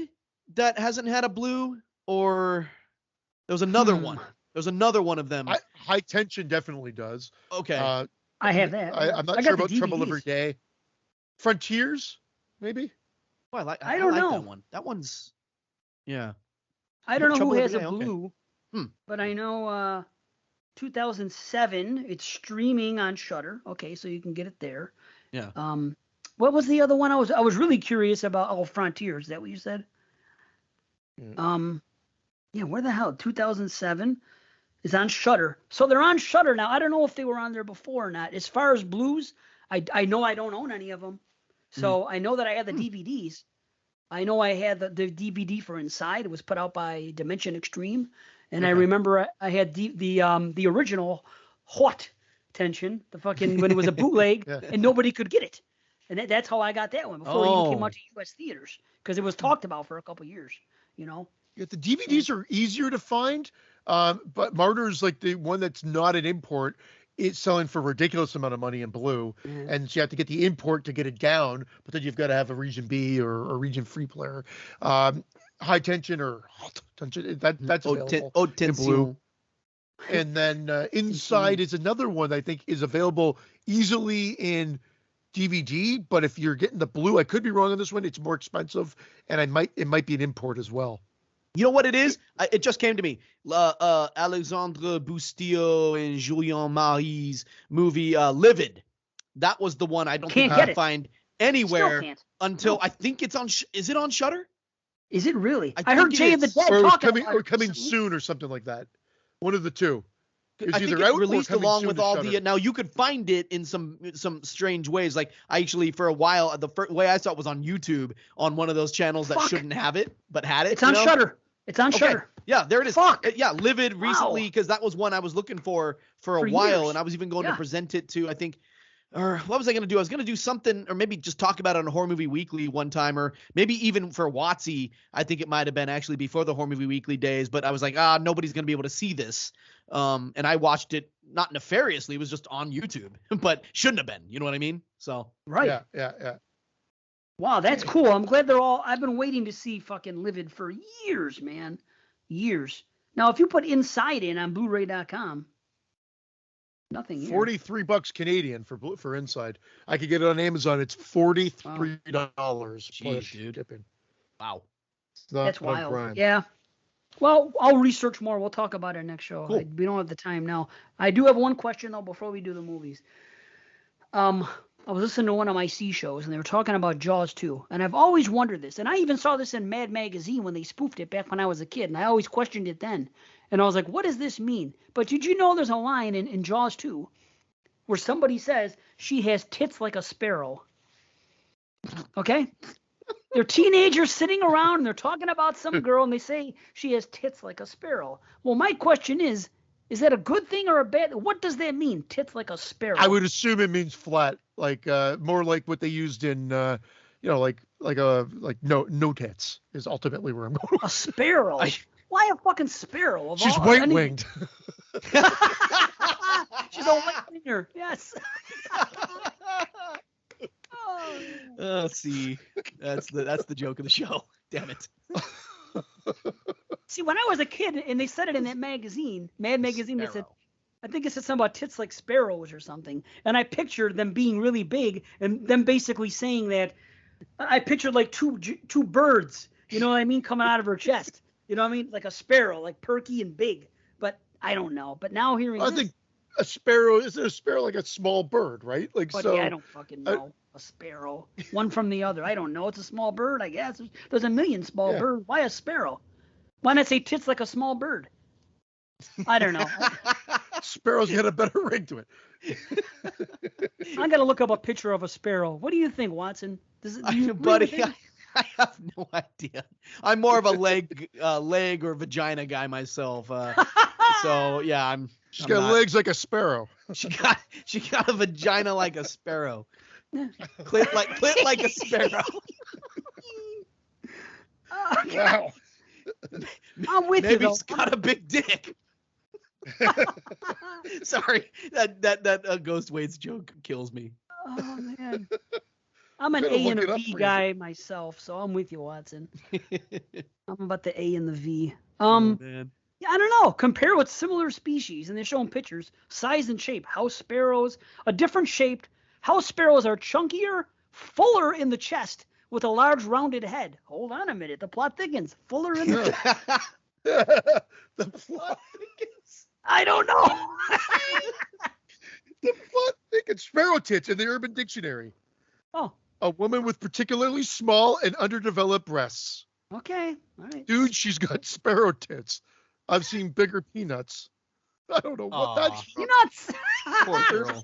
that hasn't had a Blue, or there was another one. There's another one of them. High Tension definitely does. Okay. I have that. I'm not sure about Trouble Every Day. Frontiers, maybe. Well, I don't know. That one. That one's, yeah. I don't know Trouble who has a Every Day, Blue, okay. but I know 2007. It's streaming on Shudder. Okay, so you can get it there. Yeah. What was the other one? I was really curious about. Oh, Frontiers. Is that what you said? Yeah. Yeah. Where the hell? 2007 is on Shudder. So they're on Shudder now. I don't know if they were on there before or not. As far as Blues, I know I don't own any of them. So I know that I had the DVDs. I know I had the DVD for Inside. It was put out by Dimension Extreme, and I remember I had the original Hot Tension, the fucking when it was a bootleg, and nobody could get it, and that's how I got that one before it even came out to U.S. theaters because it was talked about for a couple years, you know. Yeah, the DVDs are easier to find, but Martyrs, like the one that's not an import, it's selling for a ridiculous amount of money in Blue, and so you have to get the import to get it down, but then you've got to have a region B or a region free player. High Tension or Hot Tension, that's available in Blue. And then Inside is another one that I think is available easily in DVD, but if you're getting the Blue, I could be wrong on this one, it's more expensive, and it might be an import as well. You know what it is? It just came to me. Alexandre Bustillo and Julien Marie's movie Livid. That was the one I don't think you can find anywhere until I think it's on. Is it on Shudder? Is it really? I heard Jay of the Dead talking about it. Coming soon or something like that. One of the two. I think it's released along with all the. Now you could find it in some strange ways. Like I actually, for a while, the first way I saw it was on YouTube on one of those channels that shouldn't have it but had it. It's on Shudder. It's on Shudder. Yeah, there it is. Fuck. Yeah, Livid recently, because that was one I was looking for a while, and I was even going to present it to, I think, or what was I going to do? I was going to do something, or maybe just talk about it on Horror Movie Weekly one time, or maybe even for Watsy. I think it might have been actually before the Horror Movie Weekly days, but I was like, nobody's going to be able to see this. And I watched it not nefariously. It was just on YouTube, but shouldn't have been. You know what I mean? So. Right. Yeah. Wow, that's cool. I'm glad they're all. I've been waiting to see fucking Livid for years, man. Years. Now, if you put Inside in on Blu-ray.com, nothing here. $43 Canadian for Inside. I could get it on Amazon. It's $43 Jeez, plus dude. shipping. Wow. That's wild. Yeah. Well, I'll research more. We'll talk about it next show. Cool. We don't have the time now. I do have one question though before we do the movies. I was listening to one of my C shows, and they were talking about Jaws 2. And I've always wondered this. And I even saw this in Mad Magazine when they spoofed it back when I was a kid. And I always questioned it then. And I was like, what does this mean? But did you know there's a line in Jaws 2 where somebody says she has tits like a sparrow? Okay? They're teenagers sitting around, and they're talking about some girl, and they say she has tits like a sparrow. Well, my question is that a good thing or a bad? What does that mean? Tits like a sparrow. I would assume it means flat, like more like what they used in, like no tits is ultimately where I'm going. A sparrow. Why a fucking sparrow? She's white winged. She's a white winger. Yes. See, that's the joke of the show. Damn it. See, when I was a kid, and they said it in that magazine, Mad Magazine, they said, I think it said something about tits like sparrows or something. And I pictured them being really big, and them basically saying that. I pictured like two birds, you know what I mean, coming out of her chest. You know what I mean? Like a sparrow, like perky and big. But I don't know. But now hearing I this, think a sparrow, isn't a sparrow like a small bird, right? Like, but so. yeah, I don't fucking know. A sparrow. One from the other. I don't know. It's a small bird, I guess. There's a million small birds. Why a sparrow? Why not say tits like a small bird? I don't know. Sparrow's got a better ring to it. I'm going to look up a picture of a sparrow. What do you think, Watson? Buddy, I have no idea. I'm more of a leg or vagina guy myself. So yeah, She's got legs like a sparrow. She got a vagina like a sparrow. Clit like a sparrow. Wow. I'm with you. Maybe Though. he's got a big dick. Sorry, that Ghost Wade's joke kills me. Oh man, I'm an A and a V guy myself, so I'm with you, Watson. I'm about the A and the V. Oh, man. Yeah, I don't know. Compare with similar species, and they're showing pictures, size and shape. House sparrows, a different shaped. House sparrows are chunkier, fuller in the chest, with a large rounded head. Hold on a minute, the plot thickens. Fuller in the chest. The plot thickens. I don't know. The plot thickens. Sparrow tits in the Urban Dictionary. Oh. A woman with particularly small and underdeveloped breasts. Okay. All right. Dude, she's got sparrow tits. I've seen bigger peanuts. I don't know what that's from. Peanuts. Poor girl.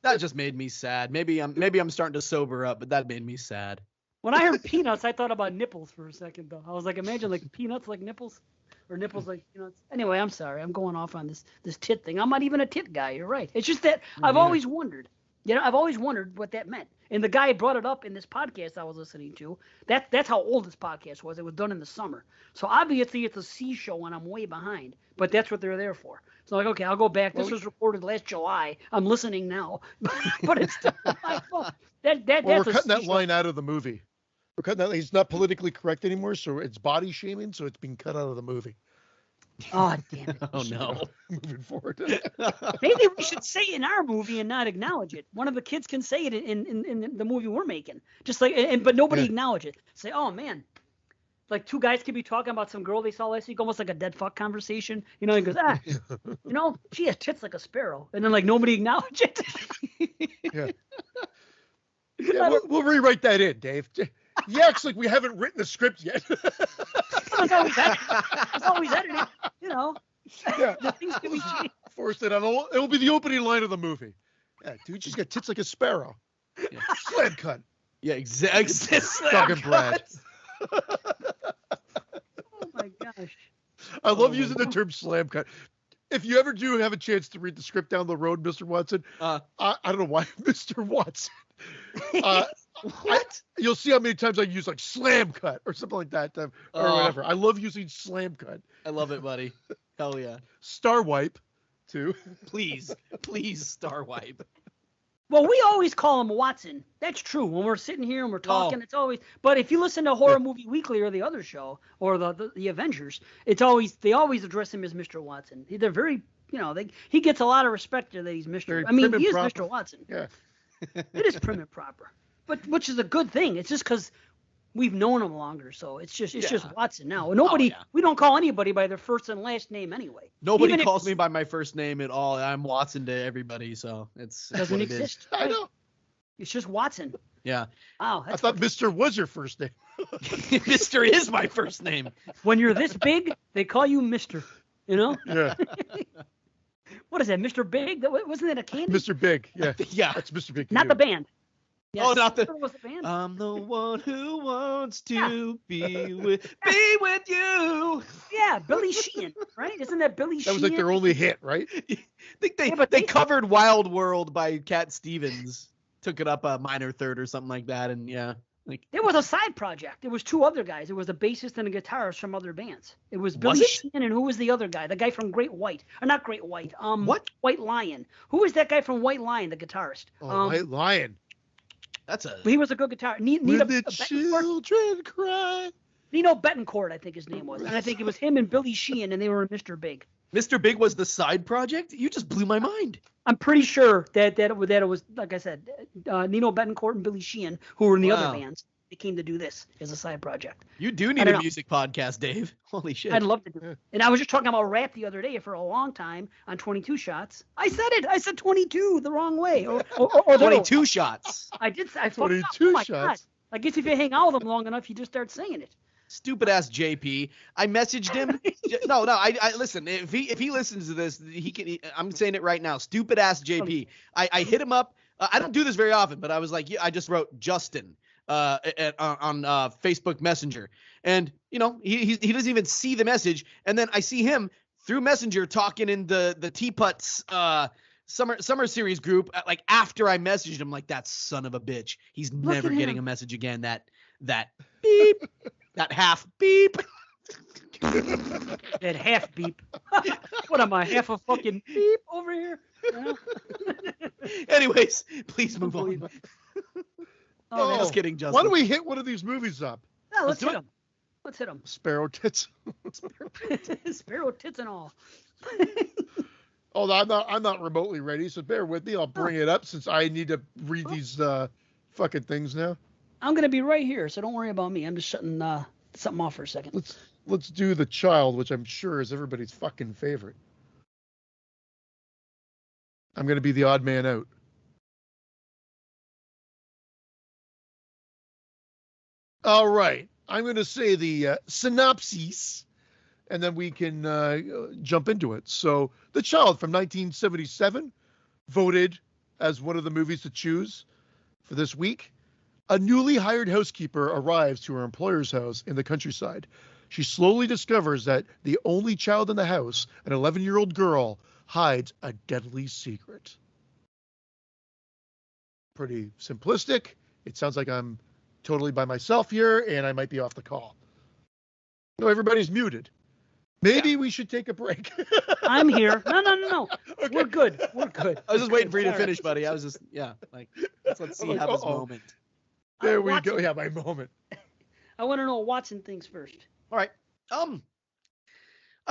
That just made me sad. Maybe I'm starting to sober up, but that made me sad. When I heard peanuts, I thought about nipples for a second, though. I was like, imagine like peanuts like nipples, or nipples like peanuts. Anyway, I'm sorry. I'm going off on this tit thing. I'm not even a tit guy. You're right. It's just that I've always wondered. I've always wondered what that meant. And the guy brought it up in this podcast I was listening to. That's how old this podcast was. It was done in the summer. So obviously it's a C show and I'm way behind. But that's what they're there for. So like, okay, I'll go back. This was recorded last July. I'm listening now. But it's still my fault. We're cutting that line out of the movie. We're cutting that. He's not politically correct anymore, so it's body shaming, so it's being cut out of the movie. Oh, damn it. Oh, no. Moving forward. Maybe we should say it in our movie and not acknowledge it. One of the kids can say it in the movie we're making. Just like, but nobody acknowledge it. Say, oh, man. Like two guys could be talking about some girl they saw last week, almost like a dead fuck conversation. You know, he goes, she has tits like a sparrow. And then like nobody acknowledge it. Yeah, we'll rewrite that in, Dave. He acts like we haven't written the script yet. It's always edited, you know. Yeah. The things can be changed. Forced it on. It'll be the opening line of the movie. Yeah, dude, she's got tits like a sparrow. Yeah. Slam cut. Yeah, exactly. Fucking Brad. Oh my gosh. I love using the term slam cut. if you ever do have a chance to read the script down the road, Mr. Watson, I don't know why Mr. Watson. What? You'll see how many times I use like slam cut or something like that, or whatever. I love using slam cut. I love it, buddy. Hell yeah. Star wipe, too. Please star wipe. Well, we always call him Watson. That's true. When we're sitting here and we're talking, it's always. But if you listen to Horror Movie Weekly or the other show or the Avengers, they always address him as Mr. Watson. They're very, he gets a lot of respect that he's Mr. Very I mean, prim he is and proper. Mr. Watson. Yeah. It is prim and proper, but which is a good thing. It's just because we've known him longer, so it's just Watson now. Nobody, we don't call anybody by their first and last name anyway. Nobody calls me by my first name at all. I'm Watson to everybody, so it's doesn't exist. I know. It's just Watson. Yeah. Wow. I thought Mr. was your first name. Mr. is my first name. When you're this big, they call you Mr. Yeah. What is that, Mr. Big? Wasn't that a candy? Mr. Big. Yeah. Yeah. That's Mr. Big. Not the band. Yes. Oh, not the. Was the band. I'm the one who wants to be with you. Yeah, Billy Sheehan, right? Isn't that Billy Sheehan? That was like their only hit, right? I think but they covered Wild World by Cat Stevens. Took it up a minor third or something like that, and yeah. It was a side project. There was two other guys. It was a bassist and a guitarist from other bands. It was Billy Sheehan, and who was the other guy? The guy from Great White. Or not Great White. What? White Lion. Who was that guy from White Lion, the guitarist? White Lion. He was a good guitarist. When the children cry. Nino Betancourt, I think his name was. And I think it was him and Billy Sheehan, and they were in Mr. Big. Mr. Big was the side project? You just blew my mind. I'm pretty sure that it was, like I said, Nino Betancourt and Billy Sheehan, who were in the other bands. They came to do this as a side project. You do need a music podcast, Dave. Holy shit. I'd love to do it. And I was just talking about rap the other day for a long time on 22 Shots. I said it. I said 22 the wrong way. Or 22 shots. I did. I 22 shots. God. I guess if you hang out with them long enough, you just start saying it. Stupid ass JP. I messaged him. No. I listen. If he listens to this, he can. I'm saying it right now. Stupid ass JP. I hit him up. I don't do this very often, but I was like, I just wrote Justin on Facebook Messenger, and he doesn't even see the message, and then I see him through Messenger talking in the Teapots summer series group like after I messaged him, like, that son of a bitch. He's never getting a message again. That beep. That half beep. That half beep. What am I, half a fucking beep over here? Anyways, please move on. Just kidding, Justin. Why don't we hit one of these movies up? Yeah, let's hit them. Let's hit them. Sparrow tits. Sparrow tits and all. Oh, I'm not remotely ready, so bear with me. I'll bring it up since I need to read these fucking things now. I'm gonna be right here, so don't worry about me. I'm just shutting something off for a second. Let's do The Child, which I'm sure is everybody's fucking favorite. I'm gonna be the odd man out. All right, I'm gonna say the synopsis, and then we can jump into it. So, The Child from 1977, voted as one of the movies to choose for this week. A newly hired housekeeper arrives to her employer's house in the countryside. She slowly discovers that the only child in the house, an 11-year-old girl, hides a deadly secret. Pretty simplistic. It sounds like I'm totally by myself here, and I might be off the call. No, everybody's muted. Maybe we should take a break. I'm here. No. Okay. We're good. I was just waiting for you to finish, buddy. I was just, let's see, have his moment. There we go. Yeah, my moment. I want to know Watson thinks first. All right. I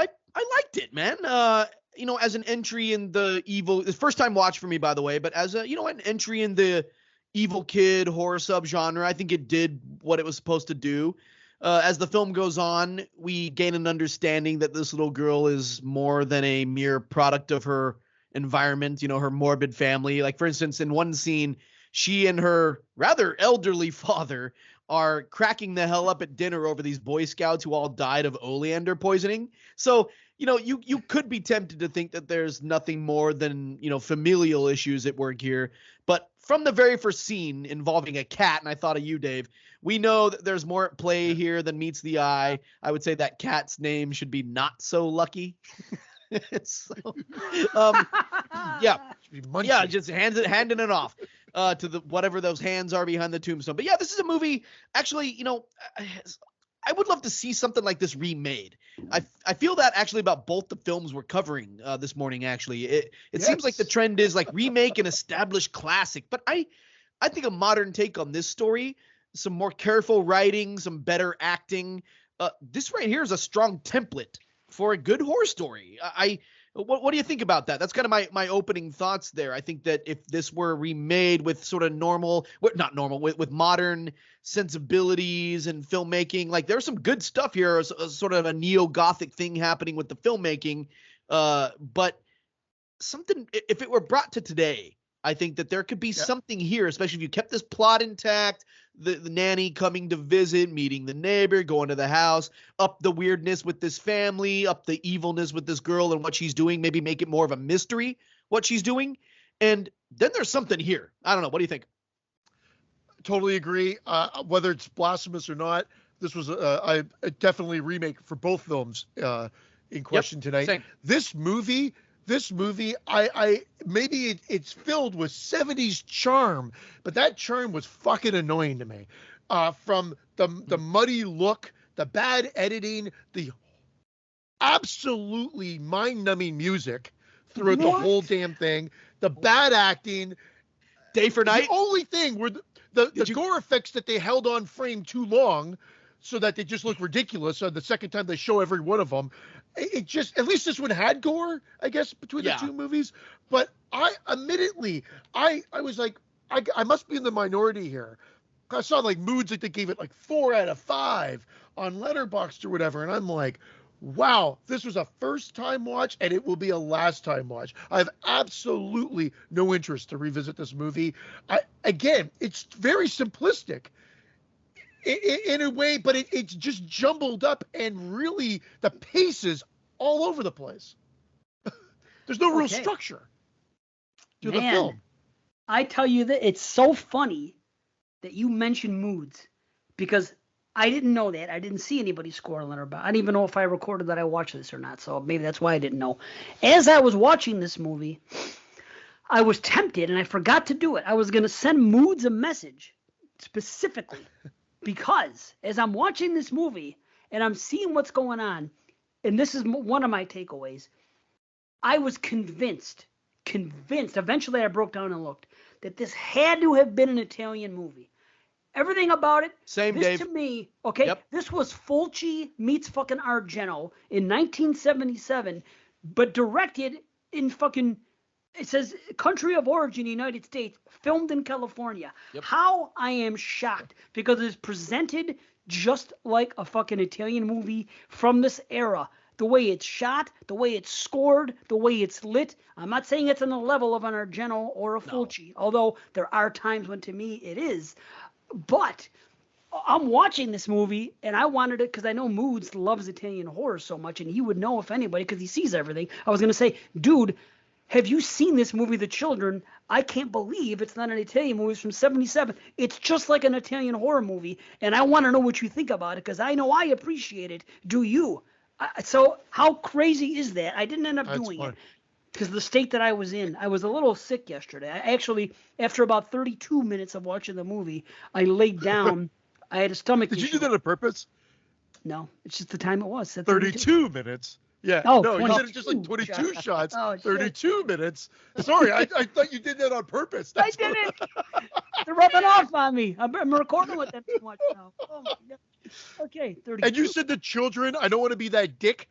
liked it, man. As an entry in the evil, it's first time watch for me, by the way, but as an entry in the evil kid horror subgenre, I think it did what it was supposed to do. As the film goes on, we gain an understanding that this little girl is more than a mere product of her environment, her morbid family. Like, for instance, in one scene, she and her rather elderly father are cracking the hell up at dinner over these Boy Scouts who all died of oleander poisoning. So, you could be tempted to think that there's nothing more than, familial issues at work here. But from the very first scene involving a cat, and I thought of you, Dave, we know that there's more at play here than meets the eye. I would say that cat's name should be Not So Lucky. So, um, yeah, Should be munching. yeah, just handing it off to the whatever those hands are behind the tombstone. But yeah, this is a movie. Actually, I would love to see something like this remade. I feel that actually about both the films we're covering this morning. Actually, it seems like the Yes. trend is like remake an established classic. But I think a modern take on this story, some more careful writing, some better acting. This right here is a strong template for a good horror story. What do you think about that? That's kind of my opening thoughts there. I think that if this were remade with sort of with modern sensibilities and filmmaking, like there's some good stuff here, sort of a neo-Gothic thing happening with the filmmaking. But something, if it were brought to today, I think that there could be something here, especially if you kept this plot intact, the nanny coming to visit, meeting the neighbor, going to the house, up the weirdness with this family, up the evilness with this girl and what she's doing, maybe make it more of a mystery, what she's doing. And then there's something here. I don't know. What do you think? Totally agree. Whether it's blasphemous or not, this was a definitely remake for both films in question tonight. Same. This movie, I maybe it's filled with 70s charm, but that charm was fucking annoying to me. From the muddy look, the bad editing, the absolutely mind-numbing music throughout the whole damn thing, the bad acting. Day for night? The only thing were the gore effects that they held on frame too long so that they just look ridiculous. The second time they show every one of them, it just, at least this one had gore, I guess, between the two movies. But I was like, I must be in the minority here. I saw like moods that they gave it like 4 out of 5 on Letterboxd or whatever. And I'm like, wow, this was a first time watch and it will be a last time watch. I have absolutely no interest to revisit this movie. Again, it's very simplistic in a way, but it's just jumbled up and really the pace is all over the place. There's no real structure to the film. I tell you that it's so funny that you mentioned moods because I didn't know that. I didn't see anybody score on Letterboxd. I didn't even know if I recorded that I watched this or not, so maybe that's why I didn't know. As I was watching this movie, I was tempted, and I forgot to do it. I was going to send Moods a message specifically because as I'm watching this movie and I'm seeing what's going on, and this is one of my takeaways, I was convinced, eventually I broke down and looked, that this had to have been an Italian movie. Everything about it. Same, this Dave. To me, okay, Yep. This was Fulci meets fucking Argento in 1977, but directed in fucking, it says country of origin, United States, filmed in California. Yep. How I am shocked because it's presented just like a fucking Italian movie from this era. The way it's shot, the way it's scored, the way it's lit. I'm not saying it's on the level of an Argento or a Fulci, although there are times when to me it is. But I'm watching this movie, and I wanted it because I know Moods loves Italian horror so much, and he would know if anybody because he sees everything. I was going to say, dude, have you seen this movie, The Children? I can't believe it's not an Italian movie. It's from 77. It's just like an Italian horror movie, and I want to know what you think about it because I know I appreciate it. Do you? So how crazy is that? I didn't end up doing it. Because the state that I was in, I was a little sick yesterday. I actually, after about 32 minutes of watching the movie, I laid down. I had a stomach issue. Did you do that on purpose? No, it's just the time it was. 32 minutes. Yeah. Oh, no, you 22 said it just like 22 shots. Oh, shit. 32 minutes. Sorry, I thought you did that on purpose. I did it. They're rubbing off on me. I'm recording with them too much now. Oh my God. Okay, 32. And you said The Children. I don't want to be that dick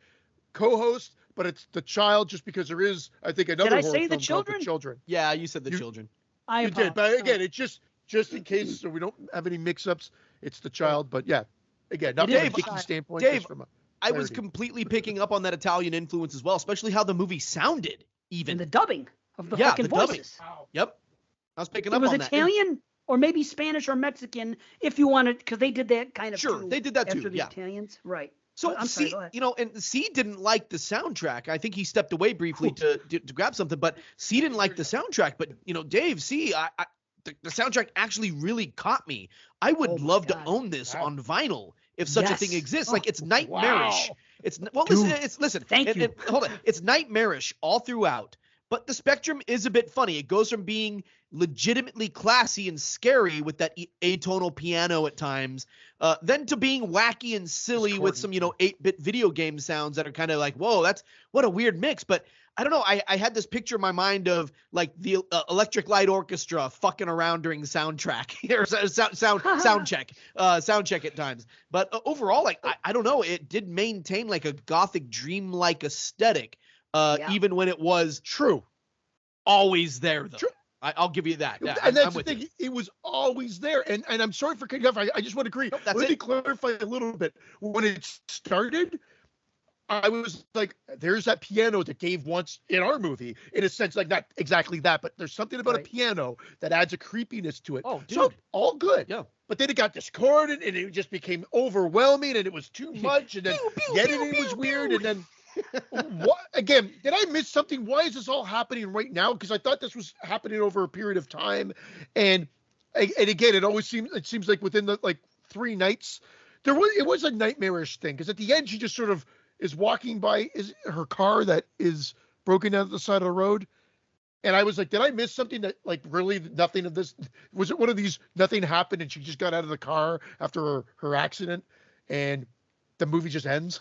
co-host, but it's The Child just because there is, I think, another Did I horror say film The called Children? The Children. Yeah, you said The Children. You did, but again, it's just in case so we don't have any mix-ups. It's The Child, but yeah, again, not from a Dave, dicky standpoint. Dave, just from a I was clarity. completely picking up on that Italian influence as well, especially how the movie sounded. Even And the dubbing of the Yeah, fucking the dubbing. voices. Yep, I was picking It up was on that. Italian or maybe Spanish or Mexican if you wanted, because they did that kind of Sure, too they did that too, after the yeah. Italians, right? So I'm sorry, C, go ahead. and C didn't like the soundtrack. I think he stepped away briefly to grab something, but C didn't like the soundtrack. But Dave, C, the soundtrack actually really caught me. I would Oh my love God. to own this on vinyl if such a Yes. thing exists. Oh, Like it's nightmarish. wow. It's well, Dude, listen. thank you. Hold on, it's nightmarish all throughout. But the spectrum is a bit funny. It goes from being legitimately classy and scary with that atonal piano at times, then to being wacky and silly with some 8-bit video game sounds that are kind of like, whoa, that's what a weird mix. But I don't know. I had this picture in my mind of like the Electric Light Orchestra fucking around during the soundtrack or sound check at times. But overall, like I don't know, it did maintain like a gothic dream-like aesthetic, even when it was True. always there though. True. I'll give you that. Yeah, And that's I'm the with thing. you. It was always there. And I'm sorry for cutting you off. I just want to agree. Nope, that's Let me it. clarify a little bit. When it started, I was like, there's that piano that Dave wants in our movie, in a sense, like not exactly that, but there's something about Right. a piano that adds a creepiness to it. Oh, So dude. all good. Yeah. But then it got discordant and it just became overwhelming and it was too much. And then the editing was weird. And then what again, did I miss something? Why is this all happening right now? Because I thought this was happening over a period of time. And again, it seems like within the like 3 nights, it was a nightmarish thing. Because at the end, she just sort of is walking by her car that is broken down at the side of the road. And I was like, did I miss something that like really nothing of this? Was it one of these nothing happened and she just got out of the car after her accident and the movie just ends?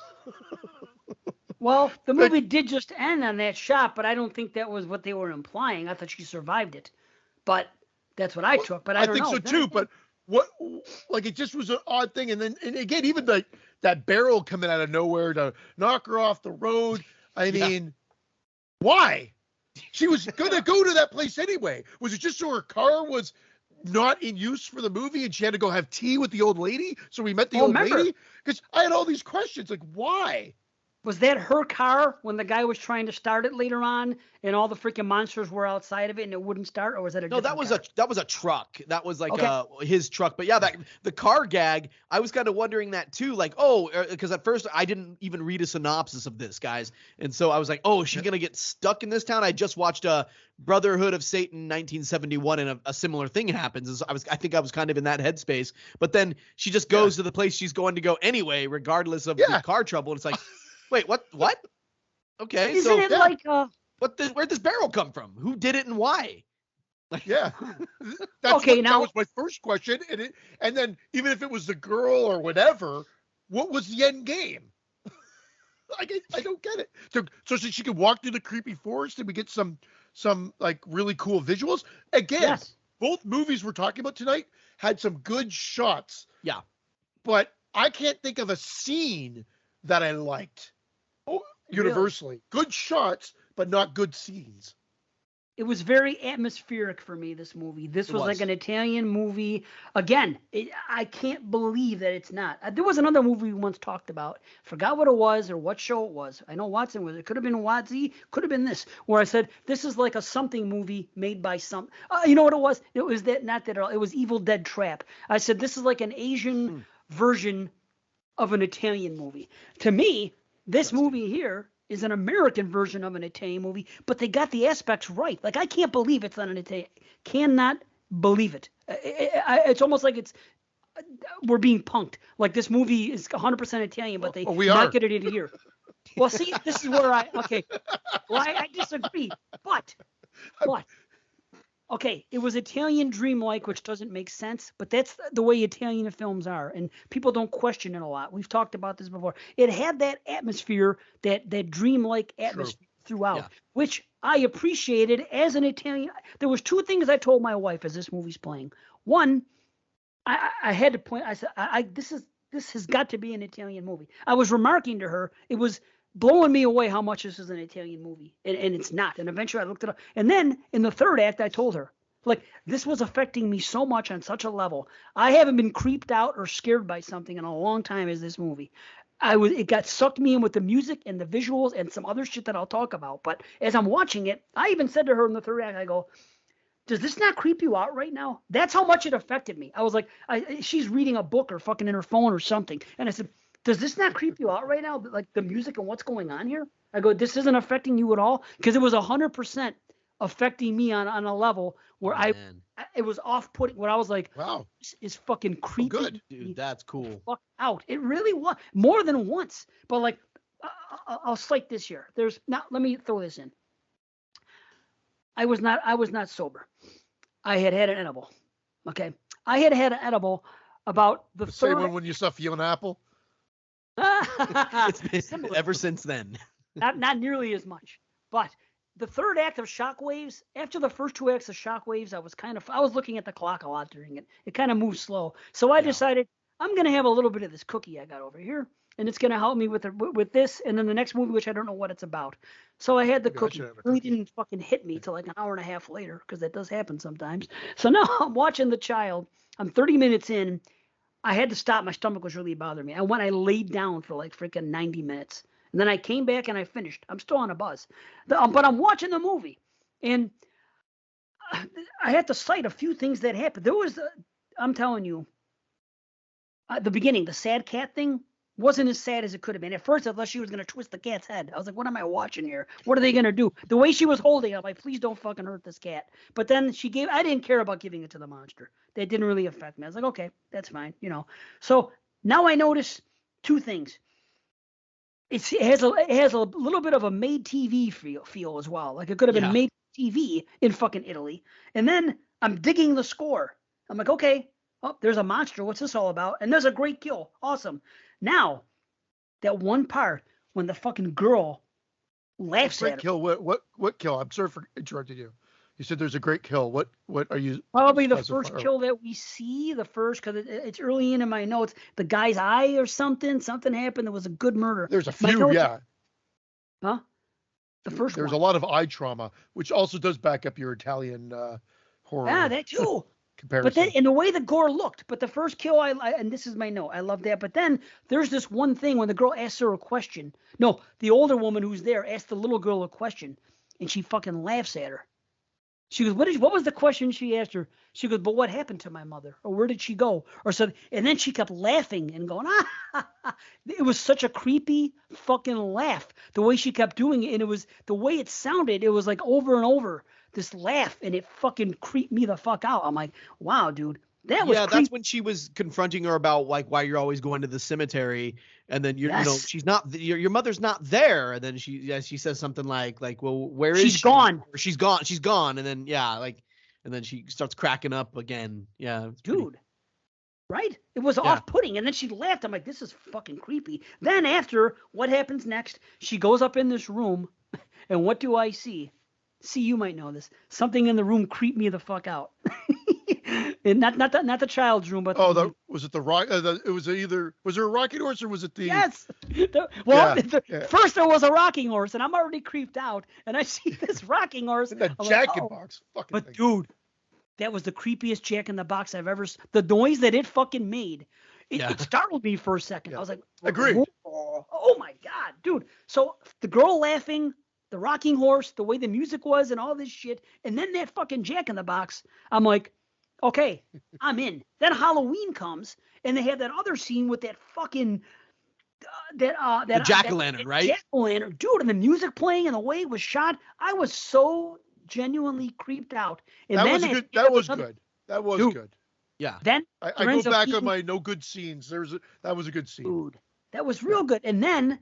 Well, the movie did just end on that shot, but I don't think that was what they were implying. I thought she survived it. But that's what I took. But I don't think know. so too. But what, like, it just was an odd thing. And then, and again, even like that barrel coming out of nowhere to knock her off the road. I mean, why? She was going to go to that place anyway. Was it just so her car was not in use for the movie and she had to go have tea with the old lady? So we met the old lady? Because I had all these questions. Like, why? Was that her car when the guy was trying to start it later on and all the freaking monsters were outside of it and it wouldn't start? Or was that a No, that was car? a truck. That was like Okay. his truck. But yeah, the car gag, I was kind of wondering that too. Like, because at first I didn't even read a synopsis of this, guys, and so I was like, oh, is she gonna get stuck in this town? I just watched Brotherhood of Satan 1971, and a similar thing happens. And so I think I was kind of in that headspace. But then she just goes to the place she's going to go anyway, regardless of the car trouble. And it's like, wait, what? Okay, Isn't it like where'd this barrel come from? Who did it and why? Yeah. Okay, that was my first question. And then even if it was the girl or whatever, what was the end game? I don't get it. So she could walk through the creepy forest and we get some like really cool visuals. Again, Yes. both movies we're talking about tonight had some good shots. Yeah. But I can't think of a scene that I liked. Universally. Good shots, but not good scenes. It was very atmospheric for me, this movie. This was was. like an Italian movie. Again, I can't believe that it's not. There was another movie we once talked about. Forgot what it was or what show it was. I know Watson was. It could have been Wadzi. Could have been this. Where I said, this is like a something movie made by some. You know what it was? It was that, not that at all. It was Evil Dead Trap. I said, this is like an Asian version of an Italian movie. To me, this movie here is an American version of an Italian movie, but they got the aspects right. Like, I can't believe it's not an Italian. Cannot believe it. It's almost like we're being punked. Like, this movie is 100% Italian, but they marketed it here. Well, see, this is where I disagree. But, okay, it was Italian dreamlike, which doesn't make sense, but that's the way Italian films are, and people don't question it a lot. We've talked about this before. It had that atmosphere, that dreamlike atmosphere throughout, which I appreciated as an Italian. There was 2 things I told my wife as this movie's playing. One, I had to point. I said, this has got to be an Italian movie. I was remarking to her, it was blowing me away how much this is an Italian movie, and it's not. And eventually I looked it up. And then in the third act, I told her, like, this was affecting me so much on such a level. I haven't been creeped out or scared by something in a long time as this movie. It got sucked me in with the music and the visuals and some other shit that I'll talk about. But as I'm watching it, I even said to her in the third act, I go, does this not creep you out right now? That's how much it affected me. I was like, she's reading a book or fucking in her phone or something. And I said, does this not creep you out right now? Like, the music and what's going on here? I go, this isn't affecting you at all? Because it was 100% affecting me on a level where Man. it was off-putting. Where I was like, Wow. this is fucking creepy. good. Dude, that's cool. Fuck out. It really was more than once. But like, I'll cite this here. There's now. Let me throw this in. I was not sober. I had an edible. Okay, I had an edible about the The same third. one when you stuff you an apple. It's been Similar. ever since then. not nearly as much. But the third act of Shockwaves, after the first two acts of Shockwaves, I was looking at the clock a lot during it. It kind of moved slow. So I decided I'm going to have a little bit of this cookie I got over here, and it's going to help me with this, and then the next movie, which I don't know what it's about. So I had the Maybe I cookie. should have a It really cookie. didn't fucking hit me till like an hour and a half later, because that does happen sometimes. So now I'm watching The Child. I'm 30 minutes in. I had to stop. My stomach was really bothering me. I laid down for like freaking 90 minutes. And then I came back and I finished. I'm still on a buzz. But I'm watching the movie. And I had to cite a few things that happened. There was, I'm telling you, at the beginning, the sad cat thing wasn't as sad as it could have been. At first, I thought she was going to twist the cat's head. I was like, what am I watching here? What are they going to do? The way she was holding it, I'm like, please don't fucking hurt this cat. But then I didn't care about giving it to the monster. That didn't really affect me. I was like, okay, that's fine, you know. So now I notice two things. It has a little bit of a made TV feel as well. Like it could have been made TV in fucking Italy. And then I'm digging the score. I'm like, okay, there's a monster. What's this all about? And there's a great kill. Awesome. Now, that one part when the fucking girl laughs Great at her. kill. What kill? I'm sorry for interrupting you. You said there's a great kill. What are you? Probably the specify- first kill that we see, because it's early in my notes. The guy's eye or something happened. There was a good murder. There's a My few, notes- yeah. Huh? The first There's one. a lot of eye trauma, which also does back up your Italian horror Yeah, that too. comparison. But then, in the way the gore looked, but the first kill, and this is my note, I love that. But then there's this one thing when the girl asks her a question. No, the older woman who's there asked the little girl a question, and she fucking laughs at her. She goes, what was the question she asked her? She goes, but what happened to my mother? Or where did she go? Or so, and then she kept laughing and going, It was such a creepy fucking laugh, the way she kept doing it. And it was the way it sounded. It was like over and over this laugh, and it fucking creeped me the fuck out. I'm like, wow, dude. That was that's creepy. when she was confronting her about like why you're always going to the cemetery, and then you know Yes. she's not your mother's not there, and then she says something like well where is She's she? gone. Or she's gone, and then and then she starts cracking up again. Yeah, it's pretty- Dude. Right? It was off-putting, and then she laughed. I'm like, this is fucking creepy. Then after, what happens next? She goes up in this room, and what do I see? See, you might know this. Something in the room creeped me the fuck out. And not the child's room, but was it the rock? Was there a rocking horse or was it the? yes. First there was a rocking horse, and I'm already creeped out, and I see this rocking horse. That I'm like, Jack in oh. Box. Fucking But thing. dude, that was the creepiest Jack in the Box I've ever. The noise that it fucking made, it startled me for a second. I was like, Agreed. Oh my god, dude. So the girl laughing, the rocking horse, the way the music was, and all this shit, and then that fucking Jack in the Box. I'm like, okay, I'm in. Then Halloween comes, and they have that other scene with that fucking. The jack-o'-lantern, right? Jack-o'-lantern, dude, and the music playing and the way it was shot, I was so genuinely creeped out. And That was then good. That was good. That was Dude. good. Yeah. Then I go Lorenzo back Keaton- on my no good scenes. That was a good scene. Dude, that was real good. And then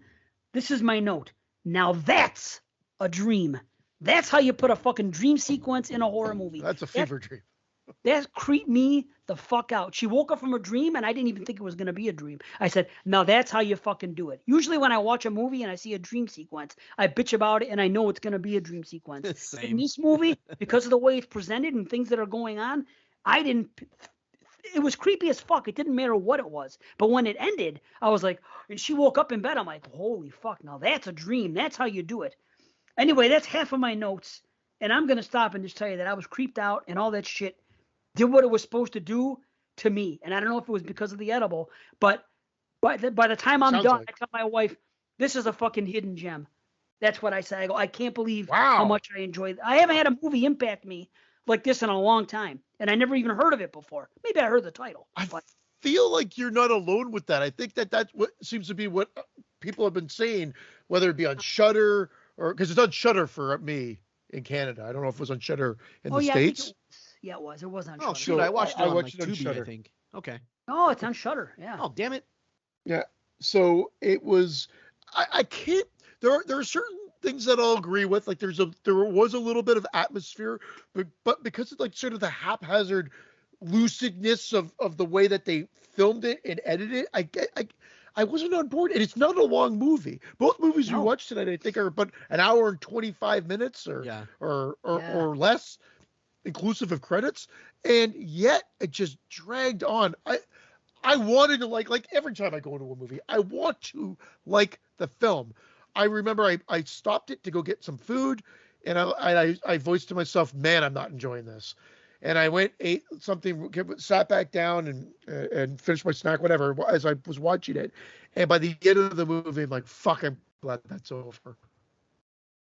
this is my note. Now that's a dream. That's how you put a fucking dream sequence in a horror movie. That's a fever dream. That creeped me the fuck out. She woke up from a dream, and I didn't even think it was going to be a dream. I said, now that's how you fucking do it. Usually when I watch a movie and I see a dream sequence, I bitch about it, and I know it's going to be a dream sequence. In Same. this movie, because of the way it's presented and things that are going on, it was creepy as fuck. It didn't matter what it was. But when it ended, I was like, and she woke up in bed, I'm like, holy fuck, now that's a dream. That's how you do it. Anyway, that's half of my notes. And I'm going to stop and just tell you that I was creeped out and all that shit did what it was supposed to do to me. And I don't know if it was because of the edible, but by the time I'm Sounds done, like. I tell my wife, this is a fucking hidden gem. That's what I say. I go, I can't believe Wow. how much I enjoyed it. I haven't had a movie impact me like this in a long time. And I never even heard of it before. Maybe I heard the title. I But feel like you're not alone with that. I think that's what seems to be what people have been saying, whether it be on Shudder or because it's on Shudder for me. in Canada. I don't know if it was on Shudder in Oh the yeah, I think States. it was on Shudder. Oh Shudder. shoot, I watched it I on watched like it on Tubi, I Shudder. think. Okay. Oh, it's on Shudder. Yeah. Oh damn it. Yeah. So it was. I can't. There are certain things that I'll agree with. Like there was a little bit of atmosphere, but because of like sort of the haphazard lucidness of the way that they filmed it and edited it, I wasn't on board. And it's not a long movie. Both movies we No. watched tonight, I think, are but an hour and 25 minutes or Yeah. or less, inclusive of credits. And yet it just dragged on. I wanted to like every time I go into a movie, I want to like the film. I remember I stopped it to go get some food, and I voiced to myself, man, I'm not enjoying this. And I went, ate something, sat back down and finished my snack, whatever, as I was watching it. And by the end of the movie, I'm like, fuck, I'm glad that's over.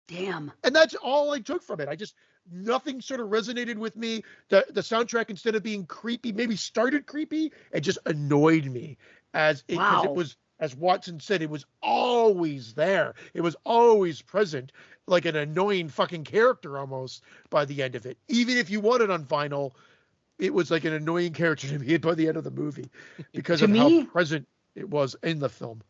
Damn. And that's all I took from it. Nothing sort of resonated with me. The soundtrack, instead of being creepy, maybe started creepy and just annoyed me because it was, as Watson said, it was always there. It was always present, like an annoying fucking character almost by the end of it. Even if you want it on vinyl, it was like an annoying character to me by the end of the movie because of how present it was in the film.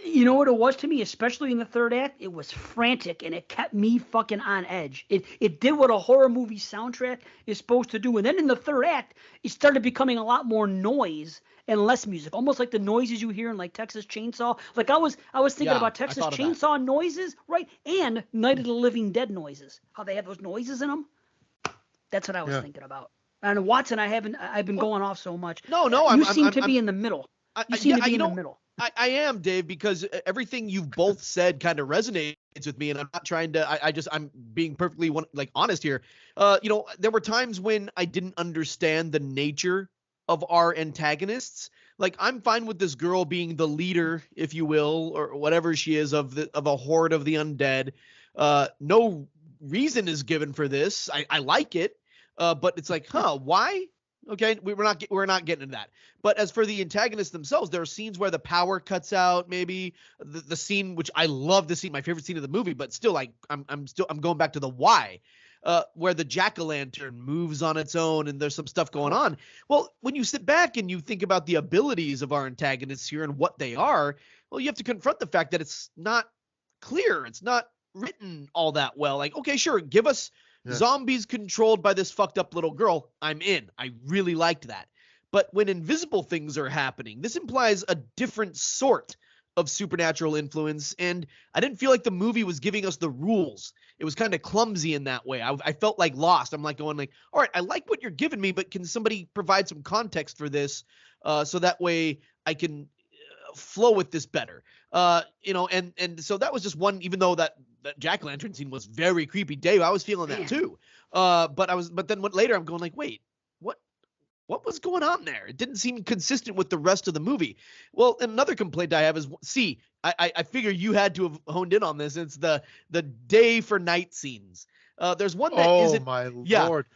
You know what it was to me, especially in the third act? It was frantic, and it kept me fucking on edge. It did what a horror movie soundtrack is supposed to do. And then in the third act, it started becoming a lot more noise and less music, almost like the noises you hear in like Texas Chainsaw. Like I was thinking about Texas Chainsaw noises, right? And Night of the Living Dead noises. How they have those noises in them. That's what I was thinking about. And Watson, I've been going off so much. No, you seem to be in the middle. You seem to be in the middle. I am, Dave, because everything you've both said kind of resonates with me, and I'm not trying to. I'm being perfectly honest here. There were times when I didn't understand the nature of our antagonists. Like, I'm fine with this girl being the leader, if you will, or whatever she is of a horde of the undead. No reason is given for this. I like it, but it's like, why? Okay, we're not getting into that. But as for the antagonists themselves, there are scenes where the power cuts out. Maybe the scene, which I love the scene, my favorite scene of the movie, but still, like I'm going back to the why, where the jack-o'-lantern moves on its own and there's some stuff going on. Well, when you sit back and you think about the abilities of our antagonists here and what they are, well, you have to confront the fact that it's not clear. It's not written all that well. Like, okay, sure, give us zombies controlled by this fucked up little girl. I'm in. I really liked that. But when invisible things are happening, this implies a different sort of supernatural influence. And I didn't feel like the movie was giving us the rules. It was kind of clumsy in that way. I felt like lost. I'm like going like, all right, I like what you're giving me, but can somebody provide some context for this so that way I can flow with this better? And so that was just one, even though that jack-o'-lantern scene was very creepy. Dave, I was feeling that too. But then later I'm going like, wait, what was going on there? It didn't seem consistent with the rest of the movie. Well, another complaint I have is, I figure you had to have honed in on this. It's the day for night scenes. There's one that isn't. Oh my lord!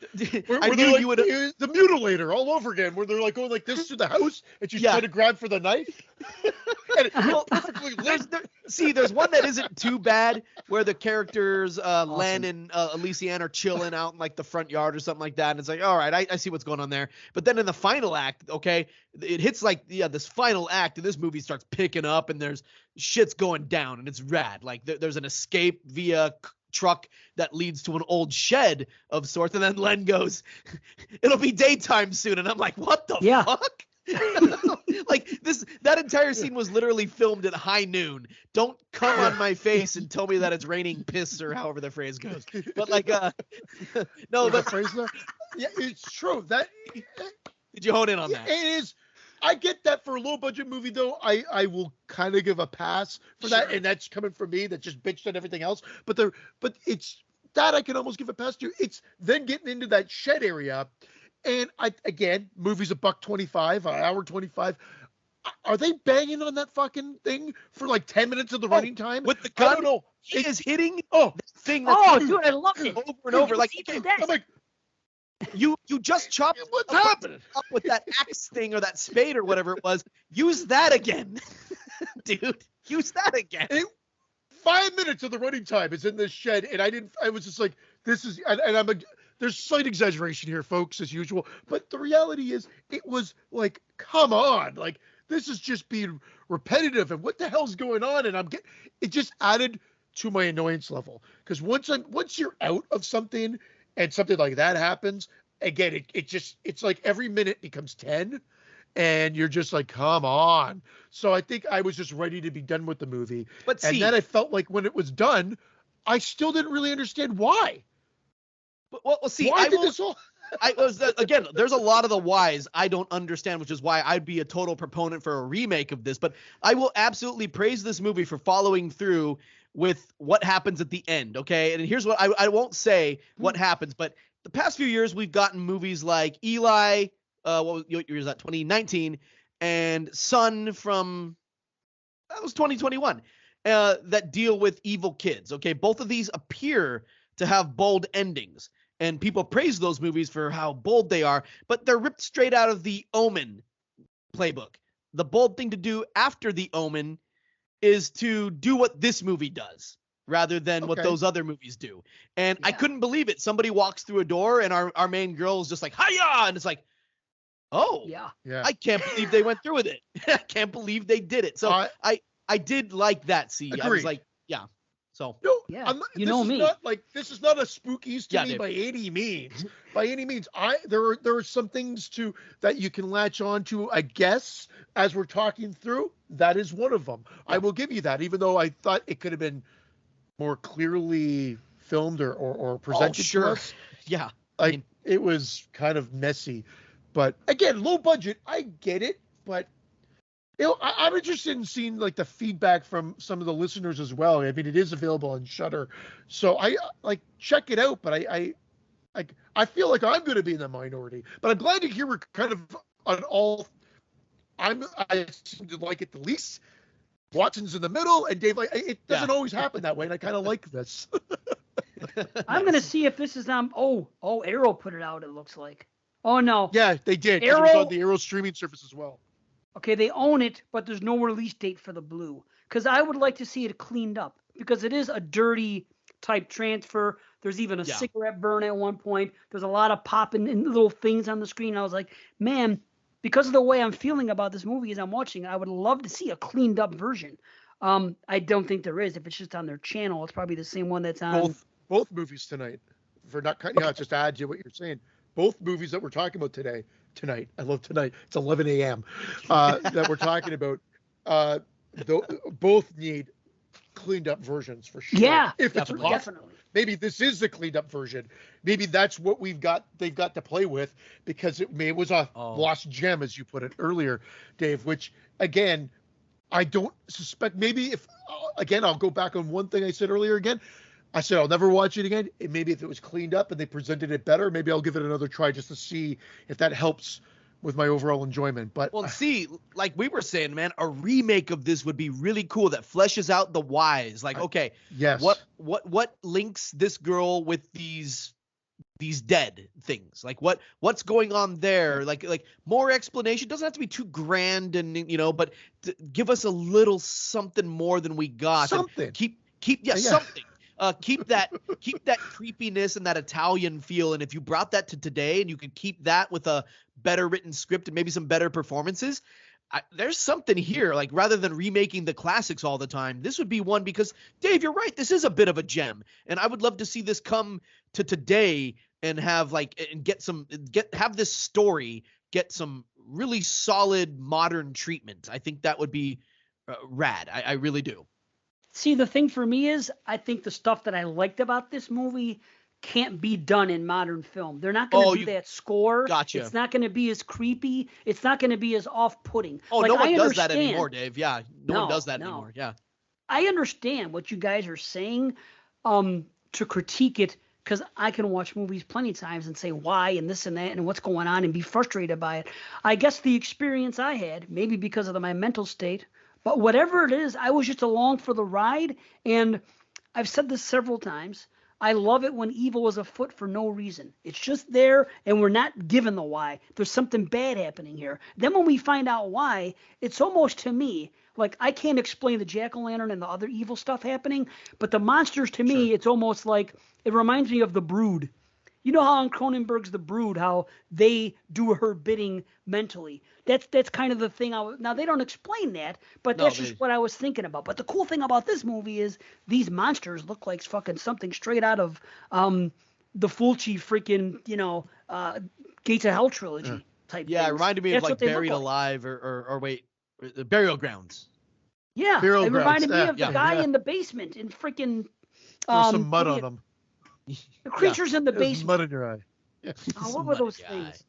I knew you would. The mutilator all over again, where they're like going like this to the house, and she's trying to grab for the knife. There's one that isn't too bad, where the characters Len and Elysian are chilling out in like the front yard or something like that, and it's like, all right, I see what's going on there. But then in the final act, okay, it hits like this final act, and this movie starts picking up, and there's shit's going down, and it's rad. Like there's an escape via truck that leads to an old shed of sorts, and then Len goes, it'll be daytime soon, and I'm like, what the fuck? Like that entire scene was literally filmed at high noon. Don't come on my face and tell me that it's raining piss or however the phrase goes. But like no, the phrase there? Yeah, it's true. That did you hone in on that? It is. I get that for a low budget movie though. I will kind of give a pass for that, and that's coming from me that just bitched on everything else. But it's that I can almost give a pass to. It's then getting into that shed area, and movies $1.25, an hour 25. Are they banging on that fucking thing for like 10 minutes of the running time with the gun? I don't know. He is hitting that thing. Dude, I love it over and over. Like, I'm like, you just chopped what's happening up with that axe thing or that spade or whatever it was. Use that again, dude. Use that again. 5 minutes of the running time is in this shed, and I was just like, this is, and there's slight exaggeration here, folks, as usual, but the reality is, it was like, come on, like, this is just being repetitive, and what the hell's going on? And it just added to my annoyance level, because once you're out of something, and something like that happens, again, it's like every minute becomes 10. And you're just like, come on. So I think I was just ready to be done with the movie. And then I felt like when it was done, I still didn't really understand why. Again, there's a lot of the whys I don't understand, which is why I'd be a total proponent for a remake of this. But I will absolutely praise this movie for following through with what happens at the end, okay? And here's what I won't say what happens, but the past few years we've gotten movies like Eli, what year is that? 2019, and Son from that was 2021. That deal with evil kids. Okay, both of these appear to have bold endings, and people praise those movies for how bold they are, but they're ripped straight out of the Omen playbook. The bold thing to do after the Omen is to do what this movie does, rather than what those other movies do. And I couldn't believe it. Somebody walks through a door, and our main girl is just like, hiya! And it's like, oh, yeah. I can't believe they went through with it. I can't believe they did it. So I did like that. I was like, yeah. So no, yeah, you know me. This is not a spookies to me by any means. By any means, there are some things that you can latch on to. I guess as we're talking through, that is one of them. Yeah. I will give you that, even though I thought it could have been more clearly filmed or presented to us. Yeah, it was kind of messy. But again, low budget, I get it, but I'm interested in seeing like the feedback from some of the listeners as well. I mean, it is available on Shudder, so I check it out. But I feel like I'm going to be in the minority. But I'm glad to hear we're kind of on all. I seem to like it the least. Watson's in the middle, and Dave. It doesn't always happen that way, and I kind of like this. I'm going to see if this is on. Arrow put it out. It looks like. Oh, no. Yeah, they did. It was on the Arrow streaming service as well. Okay, they own it, but there's no release date for the Blue. Because I would like to see it cleaned up. Because it is a dirty type transfer. There's even a cigarette burn at one point. There's a lot of popping and little things on the screen. I was like, man, because of the way I'm feeling about this movie as I'm watching, I would love to see a cleaned up version. I don't think there is. If it's just on their channel, it's probably the same one that's on. Both movies tonight. For not cutting out, just to add to what you're saying. Both movies that we're talking about tonight, I love tonight, it's 11 a.m., that we're talking about, both need cleaned up versions for sure. Yeah, if it's possible. Definitely. Maybe this is the cleaned up version. Maybe that's what they've got to play with, because it was a lost gem, as you put it earlier, Dave, which, again, I don't suspect. Maybe again, I'll go back on one thing I said earlier again. I said I'll never watch it again. And maybe if it was cleaned up and they presented it better, maybe I'll give it another try just to see if that helps with my overall enjoyment. But like we were saying, man, a remake of this would be really cool that fleshes out the whys. Like, okay, yes, what links this girl with these dead things? Like what's going on there? Like more explanation. Doesn't have to be too grand, and but give us a little something more than we got. Something. And keep something. Keep that creepiness and that Italian feel. And if you brought that to today and you could keep that with a better written script and maybe some better performances, there's something here. Like, rather than remaking the classics all the time, this would be one, because Dave, you're right. This is a bit of a gem, and I would love to see this come to today and have have this story get some really solid modern treatment. I think that would be rad. I really do. See, the thing for me is, I think the stuff that I liked about this movie can't be done in modern film. They're not going to do that score. Gotcha. It's not going to be as creepy. It's not going to be as off-putting. Oh, no one does that anymore, Dave. Yeah, no one does that anymore. Yeah. I understand what you guys are saying to critique it, because I can watch movies plenty of times and say why and this and that and what's going on and be frustrated by it. I guess the experience I had, maybe because of my mental state, but whatever it is, I was just along for the ride. And I've said this several times. I love it when evil is afoot for no reason. It's just there, and we're not given the why. There's something bad happening here. Then when we find out why, it's almost, to me, like I can't explain the jack-o'-lantern and the other evil stuff happening, but the monsters to me, it's almost like it reminds me of The Brood. You know how on Cronenberg's The Brood, how they do her bidding mentally. That's kind of the thing. Now they don't explain that, but that's just what I was thinking about. But the cool thing about this movie is these monsters look like fucking something straight out of the Fulci freaking Gates of Hell trilogy type. Yeah, things. it reminded me That's of like what they look Buried like. Alive or wait, Burial Grounds. Yeah, Burial it reminded Grounds, me of the yeah, guy yeah. in the basement in freaking. There's some mud on them. The creatures in the There's basement. mud in your eye. Yeah. What were those things?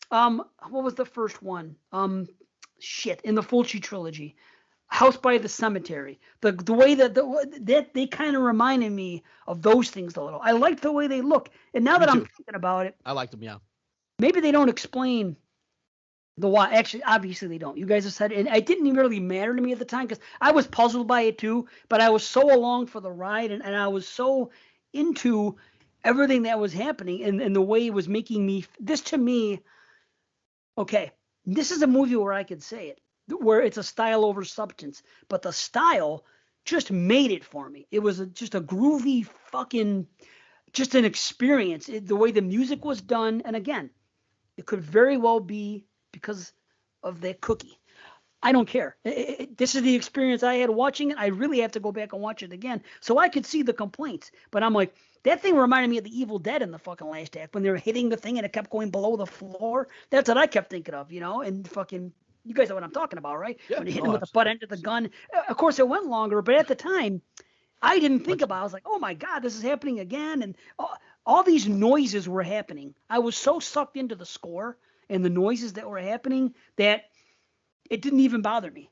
What was the first one? In the Fulci trilogy, House by the Cemetery. The way that they kind of reminded me of those things a little. I liked the way they look, and now Me that I'm too. thinking about it, I liked them, yeah. maybe they don't explain the why. Actually, obviously they don't. You guys have said it, and it didn't even really matter to me at the time because I was puzzled by it too. But I was so along for the ride, and I was so into everything that was happening and the way it was making me. This to me, okay, this is a movie where I could say it, where it's a style over substance, but the style just made it for me. It was just a groovy fucking, just an experience. The way the music was done, and again, it could very well be because of that cookie. I don't care. This is the experience I had watching it. I really have to go back and watch it again so I could see the complaints. But I'm like, that thing reminded me of the Evil Dead in the fucking last act when they were hitting the thing and it kept going below the floor. That's what I kept thinking of, and fucking, you guys know what I'm talking about, right? Yeah. When you hit him with the butt end of the gun. Of course, it went longer, but at the time, I didn't think about it. I was like, oh my God, this is happening again. And all these noises were happening. I was so sucked into the score and the noises that were happening that it didn't even bother me.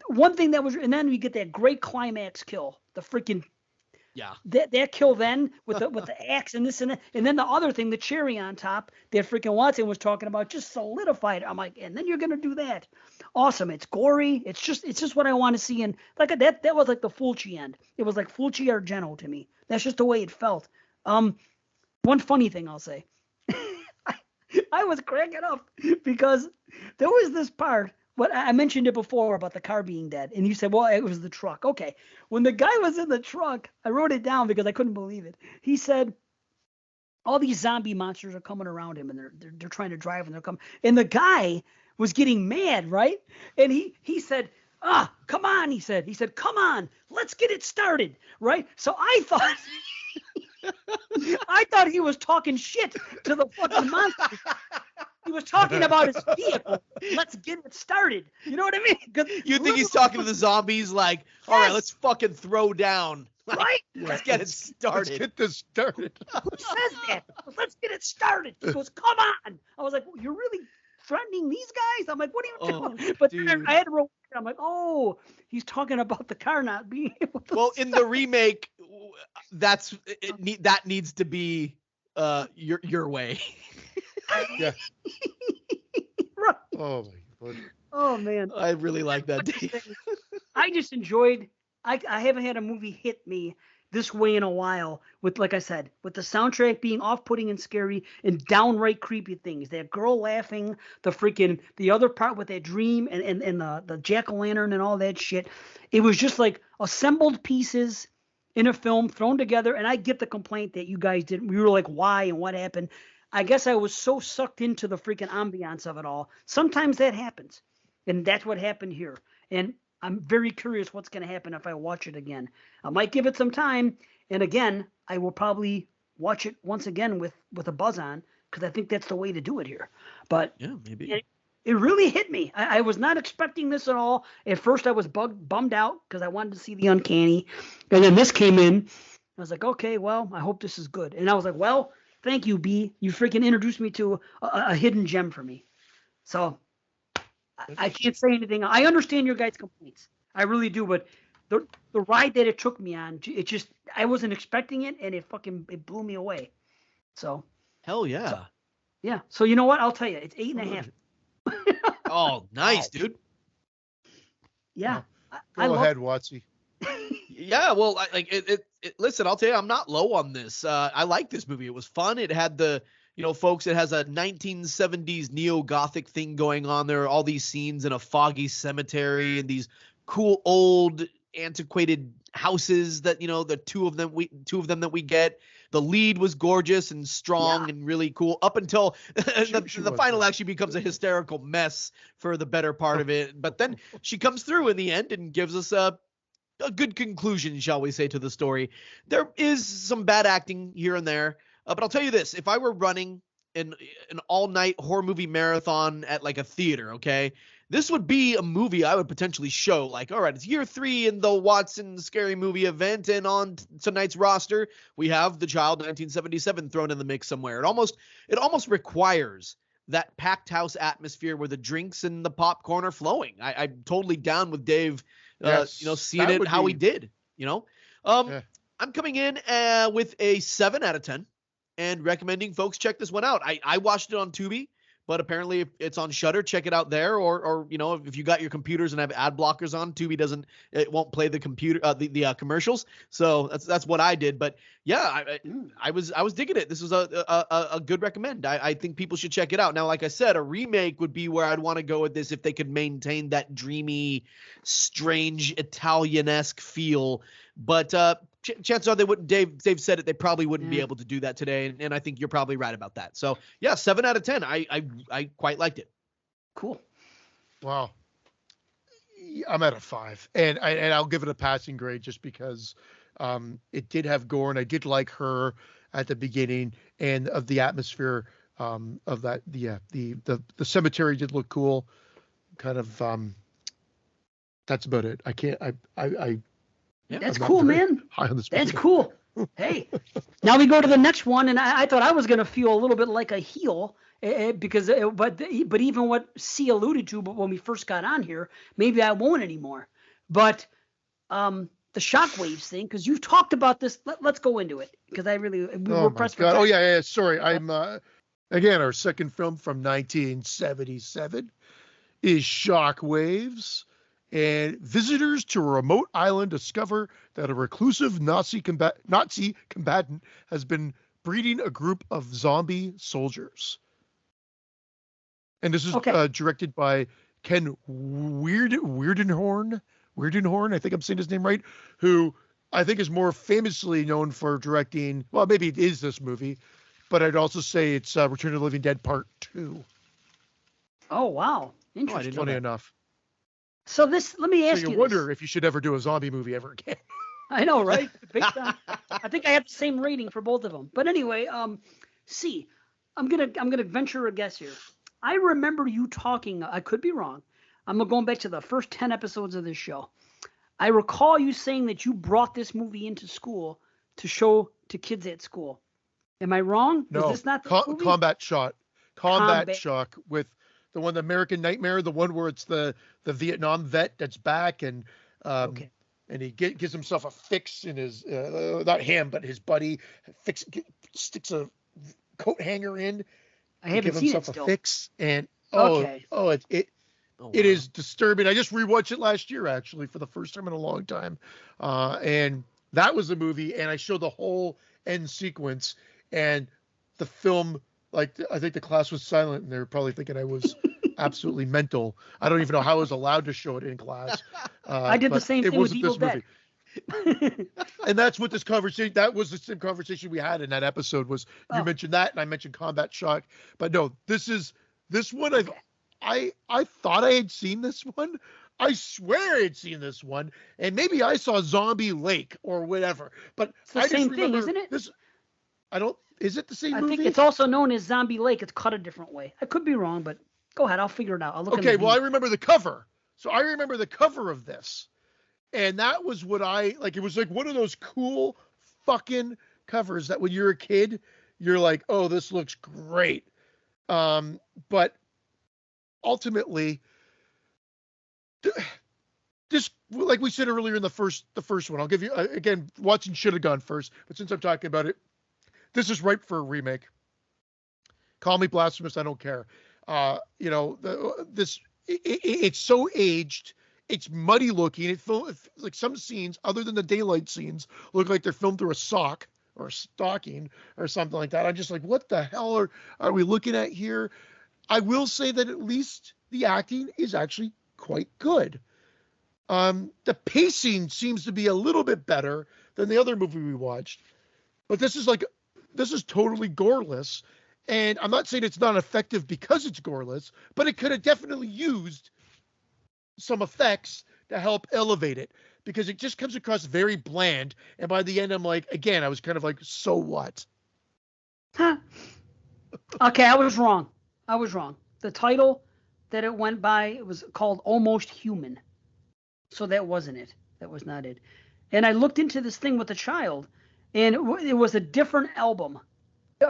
One thing that was, and then we get that great climax kill, the freaking, that kill then with the axe and this and that, and then the other thing, the cherry on top that freaking Watson was talking about, just solidified. I'm like, and then you're gonna do that, awesome. It's gory. It's just what I want to see. And like that was like the Fulci end. It was like Fulci Argento to me. That's just the way it felt. One funny thing I'll say. I was cracking up because there was this part, what I mentioned it before about the car being dead, and you said, well, it was the truck. Okay. When the guy was in the truck, I wrote it down because I couldn't believe it. He said, all these zombie monsters are coming around him, and they're trying to drive, and they're coming. And the guy was getting mad, right? And he said, come on, he said, come on, let's get it started, right? So I thought... I thought he was talking shit to the fucking monster. He was talking about his vehicle. Let's get it started. You know what I mean? You think he's talking to the zombies like, all right, let's fucking throw down. Like, right? Let's get it started. Let's get this started. Who says that? Let's get it started. He goes, come on. I was like, well, you're really threatening these guys? I'm like, what are you doing? But then I had to roll. I'm like, oh, he's talking about the car not being able to. Well, in the remake, that needs to be your way. Yeah. Right. Oh my God. Oh man. I really like that, Dave. I just enjoyed. I haven't had a movie hit me this way in a while, with, like I said, with the soundtrack being off-putting and scary and downright creepy things. That girl laughing, the other part with that dream and the jack-o'-lantern and all that shit. It was just like assembled pieces in a film thrown together. And I get the complaint that you guys didn't. We were like, why and what happened? I guess I was so sucked into the freaking ambiance of it all. Sometimes that happens. And that's what happened here. And I'm very curious what's going to happen if I watch it again. I might give it some time. And again, I will probably watch it once again with a buzz on, because I think that's the way to do it here. But yeah, maybe. It really hit me. I was not expecting this at all. At first, I was bummed out because I wanted to see the uncanny. And then this came in. I was like, okay, well, I hope this is good. And I was like, well, thank you, B. You freaking introduced me to a hidden gem for me. So I can't say anything. I understand your guys' complaints. I really do. But the ride that it took me on, it just, I wasn't expecting it, and it blew me away. So. Hell yeah. So, yeah. So you know what? I'll tell you. It's 8.5. Oh, nice, dude. Yeah. Go ahead, Watsy. Yeah, well, listen, I'll tell you, I'm not low on this. I like this movie. It was fun. It had the folks, it has a 1970s neo-Gothic thing going on. There are all these scenes in a foggy cemetery and these cool old antiquated houses that, the two of them that we get. The lead was gorgeous and strong and really cool up until the final actually becomes a hysterical mess for the better part of it. But then she comes through in the end and gives us a good conclusion, shall we say, to the story. There is some bad acting here and there. But I'll tell you this, if I were running an all-night horror movie marathon at like a theater, okay, this would be a movie I would potentially show. Like, all right, it's year 3 in the Watson Scary Movie event, and on tonight's roster, we have The Child 1977 thrown in the mix somewhere. It almost requires that packed house atmosphere where the drinks and the popcorn are flowing. I'm totally down with Dave, seeing it how he did, I'm coming in with a 7 out of 10. And recommending folks check this one out. I watched it on Tubi, but apparently if it's on Shudder, check it out there. Or if you got your computers and have ad blockers on, Tubi won't play the commercials. So that's what I did. But yeah, I was digging it. This was a good recommend. I think people should check it out. Now, like I said, a remake would be where I'd want to go with this if they could maintain that dreamy, strange Italian-esque feel. But chances are they wouldn't. Dave said it. They probably wouldn't be able to do that today, and I think you're probably right about that. So yeah, 7 out of 10. I quite liked it. Cool. Wow. I'm at a 5, and I'll give it a passing grade just because it did have gore, and I did like her at the beginning, and of the atmosphere of that. The cemetery did look cool. Kind of. That's about it. I can't. Yeah, that's cool, man. High on the that's cool. Hey, now we go to the next one, and I thought I was gonna feel a little bit like a heel because, but even what C alluded to, but when we first got on here, maybe I won't anymore. But the shockwaves thing, because you've talked about this. Let's go into it because we were pressed for time. Oh yeah. Sorry, I'm again our second film from 1977 is Shockwaves. And visitors to a remote island discover that a reclusive Nazi combatant has been breeding a group of zombie soldiers. And this is directed by Ken Weidenhorn. I think I'm saying his name right. Who I think is more famously known for directing. Well, maybe it is this movie, but I'd also say it's Return of the Living Dead Part 2. Oh wow, interesting. Funny enough. So let me ask you. So you wonder if you should ever do a zombie movie ever again. I know, right? Big time. I think I have the same rating for both of them. But anyway, C, I'm gonna venture a guess here. I remember you talking. I could be wrong. I'm going back to the first 10 episodes of this show. I recall you saying that you brought this movie into school to show to kids at school. Am I wrong? No. Was this not the movie? Combat Shock with the one, the American Nightmare, the one where it's the Vietnam vet that's back and and he gives himself a fix in his not him but his buddy sticks a coat hanger in. I haven't seen himself it still. A fix and it is disturbing. I just rewatched it last year actually for the first time in a long time, and that was the movie. And I showed the whole end sequence and the film. Like, I think the class was silent, and they were probably thinking I was absolutely mental. I don't even know how I was allowed to show it in class. I did the same thing with Evil Dead. And that's what this conversation, that was the same conversation we had in that episode was you mentioned that, and I mentioned Combat Shock. But no, this one, I thought I had seen this one. I swear I'd seen this one. And maybe I saw Zombie Lake or whatever. But it's the same thing, isn't it? Is it the same movie? I think it's also known as Zombie Lake. It's cut a different way. I could be wrong, but go ahead. I'll figure it out. I'll look. Okay, well, I remember the cover. So I remember the cover of this. And that was what it was like one of those cool fucking covers that when you're a kid, you're like, oh, this looks great. But ultimately, this, like we said earlier in the first one, I'll give you, again, Watson should have gone first, but since I'm talking about it, this is ripe for a remake. Call me blasphemous, I don't care. It's so aged, it's muddy looking. Like some scenes, other than the daylight scenes, look like they're filmed through a sock. or stocking or something like that. I'm just like, what the hell are we looking at here? I will say that at least the acting is actually quite good. The pacing seems to be a little bit better than the other movie we watched, but this is totally goreless. And I'm not saying it's not effective because it's goreless, but it could have definitely used some effects to help elevate it, because it just comes across very bland. And by the end, I'm like, again, I was kind of like, so what? Huh. Okay, I was wrong. The title that it went by, it was called Almost Human. So that wasn't it. That was not it. And I looked into this thing with the child, and it was a different album.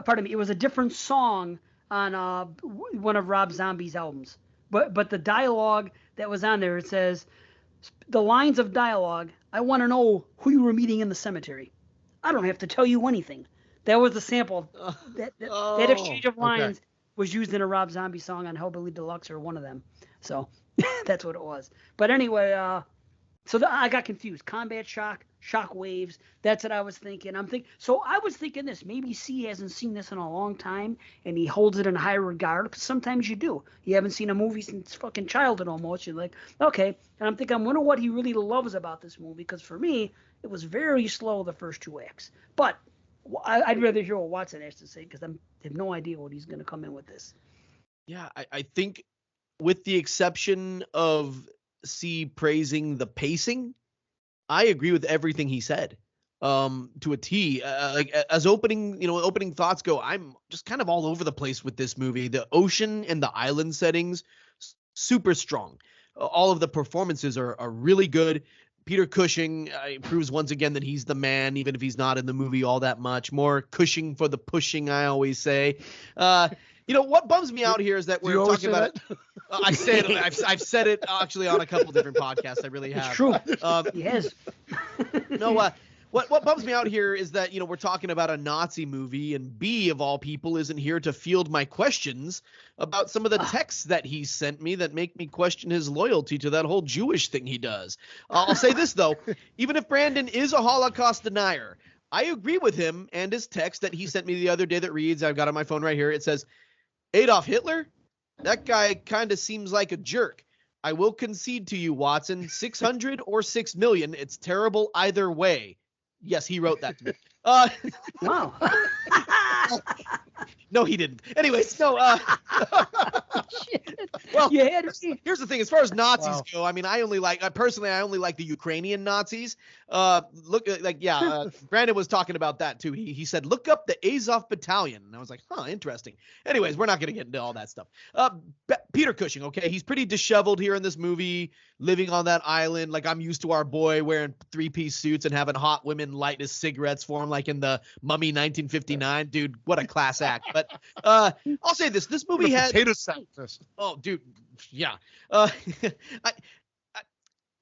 Pardon me. It was a different song on one of Rob Zombie's albums. But the dialogue that was on there, it says, the lines of dialogue, I want to know who you were meeting in the cemetery. I don't have to tell you anything. That was the sample. That exchange of lines was used in a Rob Zombie song on Hellbilly Deluxe, or one of them. So that's what it was. But anyway, I got confused. Combat shock waves. That's what I was thinking. So I was thinking this. Maybe C hasn't seen this in a long time, and he holds it in high regard. Because sometimes you do. You haven't seen a movie since fucking childhood almost. You're like, okay. And I'm thinking, I wonder what he really loves about this movie. Because for me, it was very slow the first two acts. But I'd rather hear what Watson has to say, because I have no idea what he's going to come in with this. Yeah, I think with the exception of C praising the pacing, I agree with everything he said to a T. Like as opening thoughts go, I'm just kind of all over the place with this movie. The ocean and the island settings, super strong. All of the performances are really good. Peter Cushing proves once again that he's the man, even if he's not in the movie all that much. More Cushing for the pushing, I always say. What bums me out here is that we're talking about it. I say it. I've said it actually on a couple different podcasts. I really have. It's true. Yes. No. What bums me out here is that, we're talking about a Nazi movie, and B, of all people, isn't here to field my questions about some of the texts that he sent me that make me question his loyalty to that whole Jewish thing he does. I'll say this, though. Even if Brandon is a Holocaust denier, I agree with him and his text that he sent me the other day that reads, I've got it on my phone right here. It says, Adolf Hitler? That guy kind of seems like a jerk. I will concede to you, Watson, 600 or 6 million. It's terrible either way. Yes, he wrote that to me. Wow. No, he didn't. Anyways, no. Well, here's the thing. As far as Nazis go, I mean, I only like the Ukrainian Nazis. Brandon was talking about that too. He said, look up the Azov Battalion. And I was like, interesting. Anyways, we're not going to get into all that stuff. Peter Cushing, okay, he's pretty disheveled here in this movie, living on that island. Like, I'm used to our boy wearing 3-piece suits and having hot women light his cigarettes for him, like in the Mummy 1959. Dude, what a class act. But I'll say this. This movie had potato salad. Oh, dude. Yeah.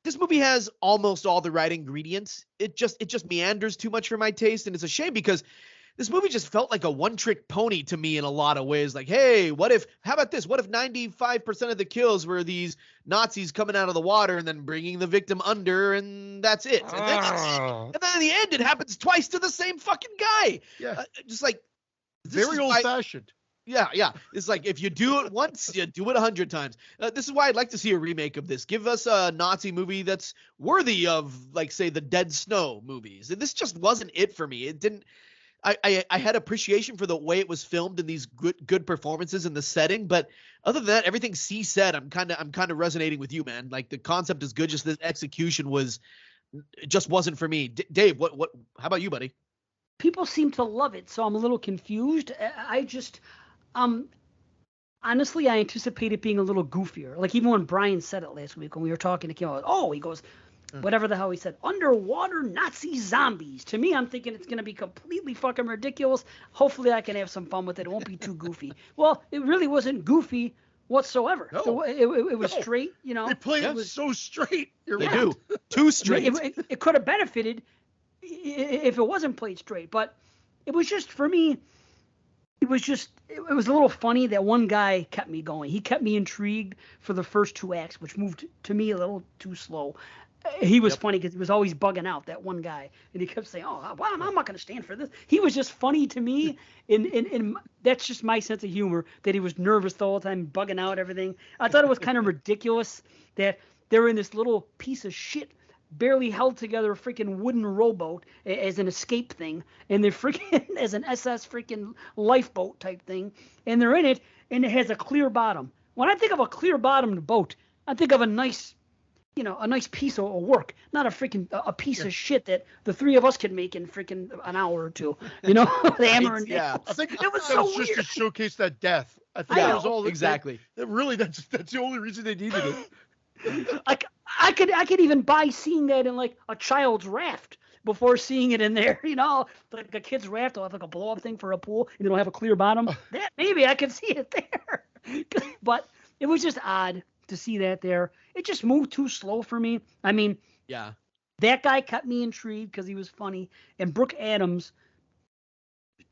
This movie has almost all the right ingredients. It just meanders too much for my taste, and it's a shame because this movie just felt like a one-trick pony to me in a lot of ways. Like, hey, how about this? What if 95% of the kills were these Nazis coming out of the water and then bringing the victim under, and that's it? And then in the end, it happens twice to the same fucking guy. Yeah. Just like very old-fashioned. Yeah. It's like, if you do it once, you do it 100 times. This is why I'd like to see a remake of this. Give us a Nazi movie that's worthy of, like, say, the Dead Snow movies. And this just wasn't it for me. It didn't. I had appreciation for the way it was filmed and these good performances in the setting, but other than that, everything C said, I'm kind of resonating with you, man. Like, the concept is good, just the execution just wasn't for me. Dave, what? How about you, buddy? People seem to love it, so I'm a little confused. Honestly, I anticipate it being a little goofier. Like, even when Brian said it last week when we were talking to Kim, he goes, whatever the hell he said, underwater Nazi zombies. To me, I'm thinking it's going to be completely fucking ridiculous. Hopefully I can have some fun with it. It won't be too goofy. Well, it really wasn't goofy whatsoever. No. It was straight, They play it so straight. They do. Too straight. It could have benefited if it wasn't played straight. But it was just, for me, it was a little funny that one guy kept me going. He kept me intrigued for the first two acts, which moved to me a little too slow. He was Yep. funny because he was always bugging out, that one guy, and he kept saying, "Oh, well, I'm not going to stand for this." He was just funny to me, and that's just my sense of humor. That he was nervous the whole time, bugging out everything. I thought it was kind of ridiculous that they're in this little piece of shit, barely held together freaking wooden rowboat as an escape thing, and they're freaking as an SS freaking lifeboat type thing, and they're in it, and it has a clear bottom. When I think of a clear bottomed boat, I think of a nice piece of work, not a freaking a piece of shit that the three of us could make in freaking an hour or two. The hammer and Yeah. nails. I think it was that so was just weird. to showcase that death. I think I that was know. all. Exactly. Really, that's the only reason they needed it. Like I could even buy seeing that in like a child's raft before seeing it in there. Like a kid's raft will have like a blow up thing for a pool and it'll have a clear bottom. That maybe I could see it there. But it was just odd to see that there. It just moved too slow for me. I mean, Yeah. that guy kept me intrigued because he was funny. And Brooke Adams,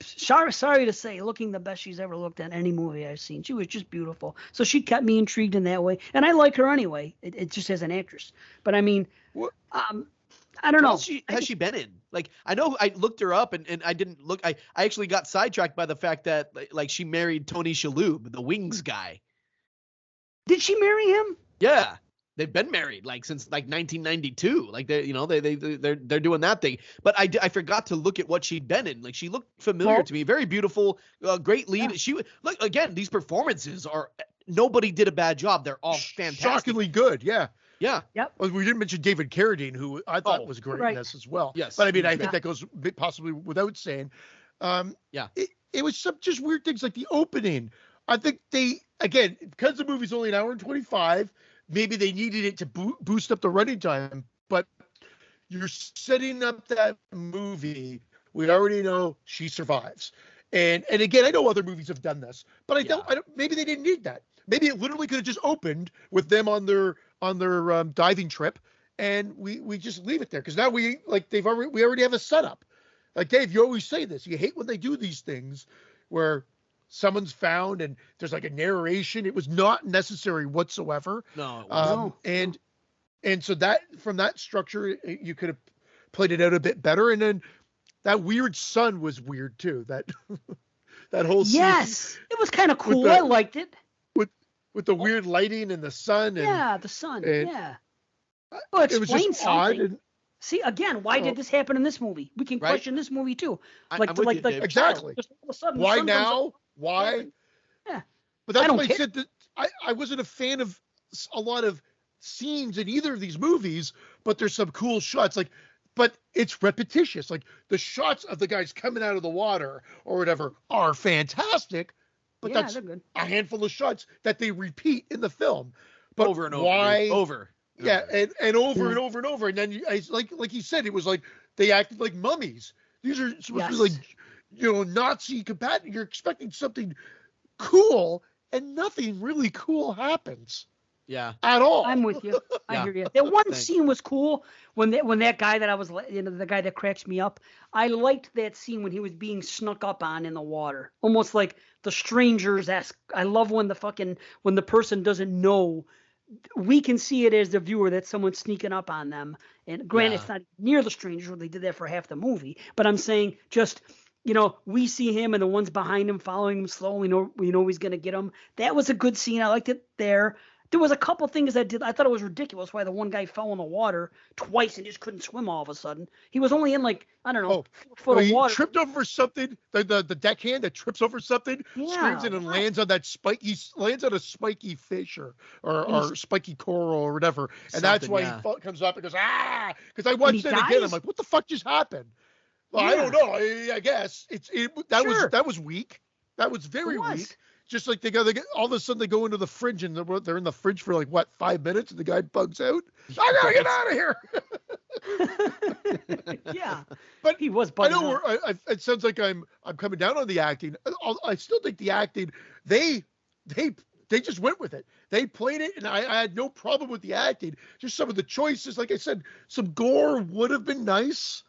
sorry to say, looking the best she's ever looked at any movie I've seen. She was just beautiful. So she kept me intrigued in that way. And I like her anyway. It just as an actress. But I mean, What- I don't know. What else has she been in? Like, I know I looked her up and I didn't look. I actually got sidetracked by the fact that like she married Tony Shalhoub, the Wings guy. Did she marry him? Yeah, they've been married like since like 1992. Like they're doing that thing. But I forgot to look at what she'd been in. Like she looked familiar Well- to me. Very beautiful, great lead. Yeah. She look again. These performances are nobody did a bad job. They're all fantastic. Shockingly good. Yeah. Yeah. Well, we didn't mention David Carradine, who I thought Oh, was great right. in this as well. Yes. But I mean, I Yeah. think that goes possibly without saying. Yeah. It was some just weird things like the opening. I think again, because the movie's only an hour and 25, maybe they needed it to boost up the running time. But you're setting up that movie. We already know she survives. And again, I know other movies have done this, but I don't. Maybe they didn't need that. Maybe it literally could have just opened with them on their diving trip, and we just leave it there because now we already have a setup. Like Dave, you always say this. You hate when they do these things where someone's found and there's like a narration. It was not necessary whatsoever. No. No. And so that from that structure, you could have played it out a bit better. And then that weird sun was weird too. That whole scene Yes. It was kind of cool. the- I liked it. with the weird lighting and the sun. And Yeah, the sun. and- Yeah. Well, it was explain just odd. something. And See, again, why did this happen in this movie? We can Right. question this movie too. I'm Like, with you, like Dave. Exactly. Just all of a sudden, the why sun comes up. now? Why? Yeah. But that's I don't why I care. said that I wasn't a fan of a lot of scenes in either of these movies, but there's some cool shots. But it's repetitious. Like the shots of the guys coming out of the water or whatever are fantastic, but Yeah, that's they're good. a handful of shots that they repeat in the film. But Over and over. why? Over. Yeah, and over Yeah. and over and over. And then like you said, it was like they acted like mummies. These are supposed to be like, Nazi combatant. You're expecting something cool, and nothing really cool happens Yeah. at all. I'm with you. I Yeah. hear you. That one Thanks. scene was cool when that guy that I was, the guy that cracks me up. I liked that scene when he was being snuck up on in the water, almost like the Strangers-esque. I love when the person doesn't know. We can see it as the viewer that someone's sneaking up on them. And granted, Yeah. it's not near the Strangers where they did that for half the movie. But I'm saying just, we see him and the ones behind him following him slowly. We know he's going to get him. That was a good scene. I liked it there. There was a couple things I thought it was ridiculous why the one guy fell in the water twice and just couldn't swim all of a sudden. He was only in 4 foot of He water. tripped over something. The deckhand that trips over something, Yeah, screams in and right. lands on that spike. He lands on a spiky fish or spiky coral or whatever, and that's Something, why yeah. he comes up and goes Because I watched he it again. I'm dies? like, what the fuck just happened? Well, I Yeah. don't know. I guess Sure. that was weak. That was very It was. weak. Just like they all of a sudden they go into the fridge and they're in the fridge for 5 minutes and the guy bugs out. I gotta get out of here. Yeah. But he was I bugging know out. it sounds like I'm coming down on the acting. I still think the acting they just went with it. They played it, and I had no problem with the acting. Just some of the choices, like I said, some gore would have been nice.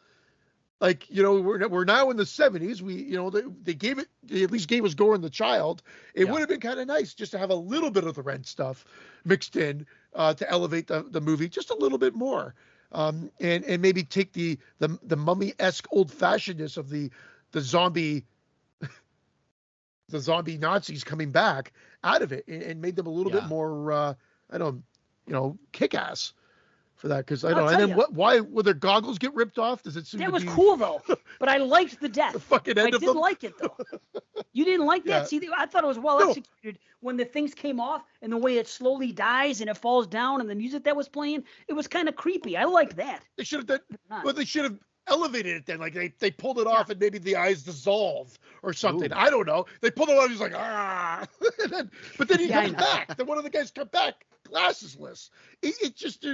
Like, we're now in the 70s. They at least gave us Gore and the Child. It would have been kind of nice just to have a little bit of the Ren stuff mixed in to elevate the movie just a little bit more. and maybe take the mummy-esque old-fashionedness of the zombie Nazis coming back out of it, and made them a little bit more kick-ass for that, because I don't know. And then why would their goggles get ripped off? Does it seem that to was be cool though? But I liked the death. the fucking end I of did them? like it though. You didn't like that? Yeah. See, I thought it was well executed when the things came off and the way it slowly dies and it falls down and the music that was playing. It was kind of creepy. I liked that. They should have done. Well, they should have elevated it then. Like they pulled it off and maybe the eyes dissolve or something. Ooh. I don't know. They pulled it off. He's like but then he comes back. Then one of the guys come back glassesless. It just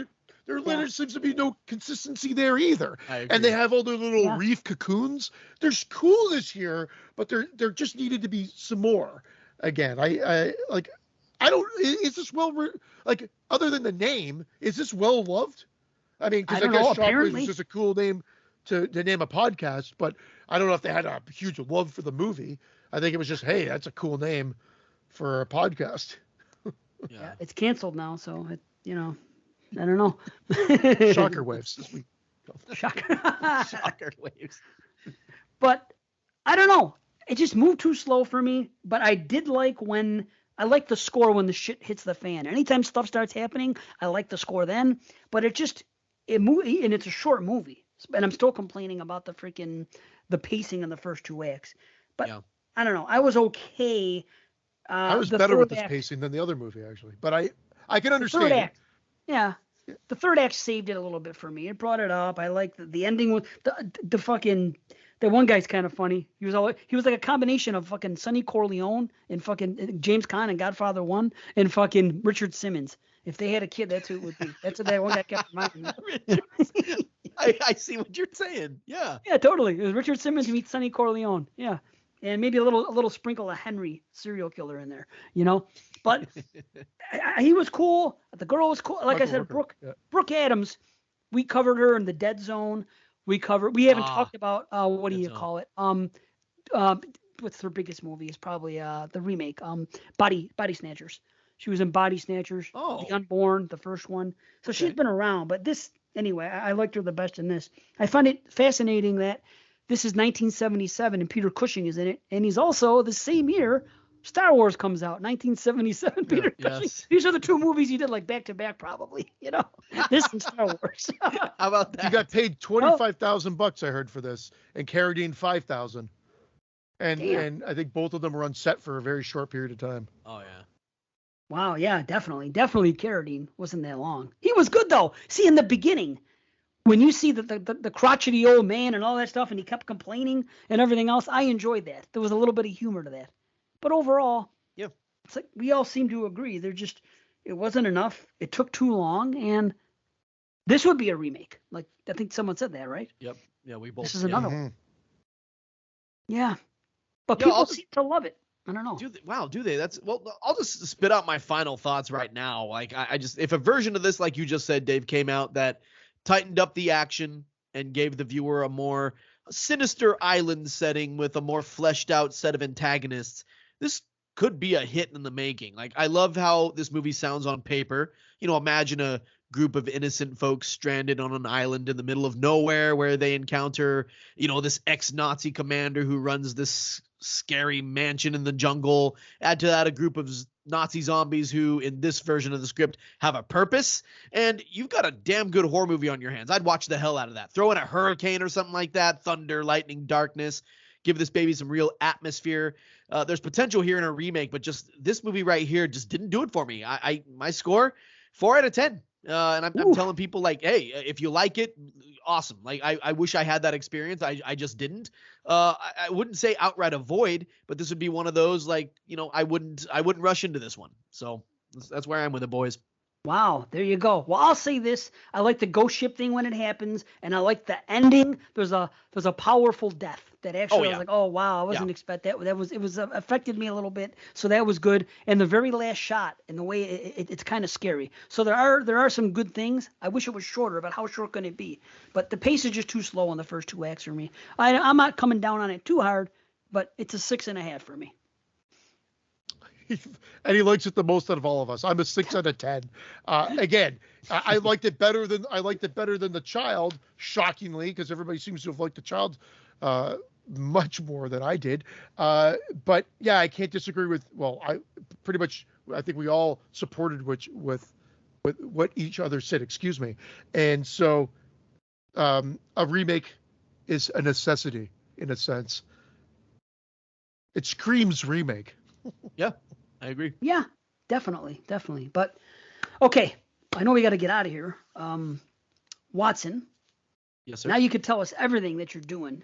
there seems to be no consistency there either. And they have all their little reef cocoons. There's coolness here, but there just needed to be some more. Again, I don't. Is this other than the name? Is this well loved? I mean, because I guess Shockwave is just a cool name to name a podcast, but I don't know if they had a huge love for the movie. I think it was just, hey, that's a cool name for a podcast. Yeah, it's canceled now, so I don't know. Shocker waves this week. Shocker waves. But I don't know. It just moved too slow for me. But I did like the score when the shit hits the fan. Anytime stuff starts happening, I like the score then. But it moved, and it's a short movie. And I'm still complaining about the pacing in the first two acts. But I don't know. I was okay. I was better with this pacing than the other movie, actually. But I can understand. The third act, yeah. The third act saved it a little bit for me. It brought it up. I like the ending with the one guy's kind of funny. He was like a combination of fucking Sonny Corleone and fucking James Caan and Godfather 1 and fucking Richard Simmons. If they had a kid, that's who it would be. That's what that one guy kept reminding me. I see what you're saying. Yeah. Yeah, totally. It was Richard Simmons meets Sonny Corleone. Yeah. And maybe a little sprinkle of Henry, serial killer, in there, But he was cool. The girl was cool. Like I said, Brooke Adams, we covered her in The Dead Zone. We haven't talked about what do you call it? What's her biggest movie? Is probably the remake, Body Snatchers. She was in Body Snatchers, The Unborn, the first one. So she's been around. But this, anyway, I liked her the best in this. I find it fascinating that this is 1977 and Peter Cushing is in it. And he's also the same year Star Wars comes out, 1977. Peter Cushing. Yes. These are the two movies he did like back to back, probably. This and Star Wars. How about that? You got paid $25,000, I heard, for this, and Carradine $5,000. And I think both of them were on set for a very short period of time. Oh yeah. Wow, yeah, definitely Carradine wasn't that long. He was good though. See, in the beginning, when you see the crotchety old man and all that stuff, and he kept complaining and everything else, I enjoyed that. There was a little bit of humor to that. But overall, it's like we all seem to agree. It wasn't enough. It took too long, and this would be a remake. Like I think someone said that, right? Yep. Yeah, we both. This is another one. Yeah, but people seem to love it. I don't know. Do they? I'll just spit out my final thoughts right now. Like I just, if a version of this, like you just said, Dave, came out that tightened up the action and gave the viewer a more sinister island setting with a more fleshed out set of antagonists, this could be a hit in the making. Like, I love how this movie sounds on paper. Imagine a group of innocent folks stranded on an island in the middle of nowhere where they encounter, this ex-Nazi commander who runs this scary mansion in the jungle. Add to that a group of Nazi zombies who, in this version of the script, have a purpose. And you've got a damn good horror movie on your hands. I'd watch the hell out of that. Throw in a hurricane or something like that. Thunder, lightning, darkness. Give this baby some real atmosphere. There's potential here in a remake, but just this movie right here just didn't do it for me. My score, 4 out of 10. And I'm telling people, like, hey, if you like it, awesome. Like, I wish I had that experience. I just didn't. I wouldn't say outright avoid, but this would be one of those, like, I wouldn't rush into this one. So that's where I am with it, boys. Wow, there you go. Well, I'll say this: I like the ghost ship thing when it happens, and I like the ending. There's a powerful death that actually I was like, oh wow, I wasn't expect that. It was affected me a little bit, so that was good. And the very last shot and the way it's kind of scary. So there are some good things. I wish it was shorter, but how short can it be? But the pace is just too slow on the first 2 acts for me. I'm not coming down on it too hard, but it's a 6.5 for me. and he likes it the most out of all of us. I'm a 6 out of 10. Again, I liked it better than the child, shockingly, because everybody seems to have liked the child much more than I did. But yeah, I can't disagree with. Well, I think we all supported with what each other said. Excuse me. And so, a remake is a necessity in a sense. It screams remake. Yeah, I agree. Yeah, definitely. But okay, I know we got to get out of here. Watson. Yes, sir. Now you could tell us everything that you're doing.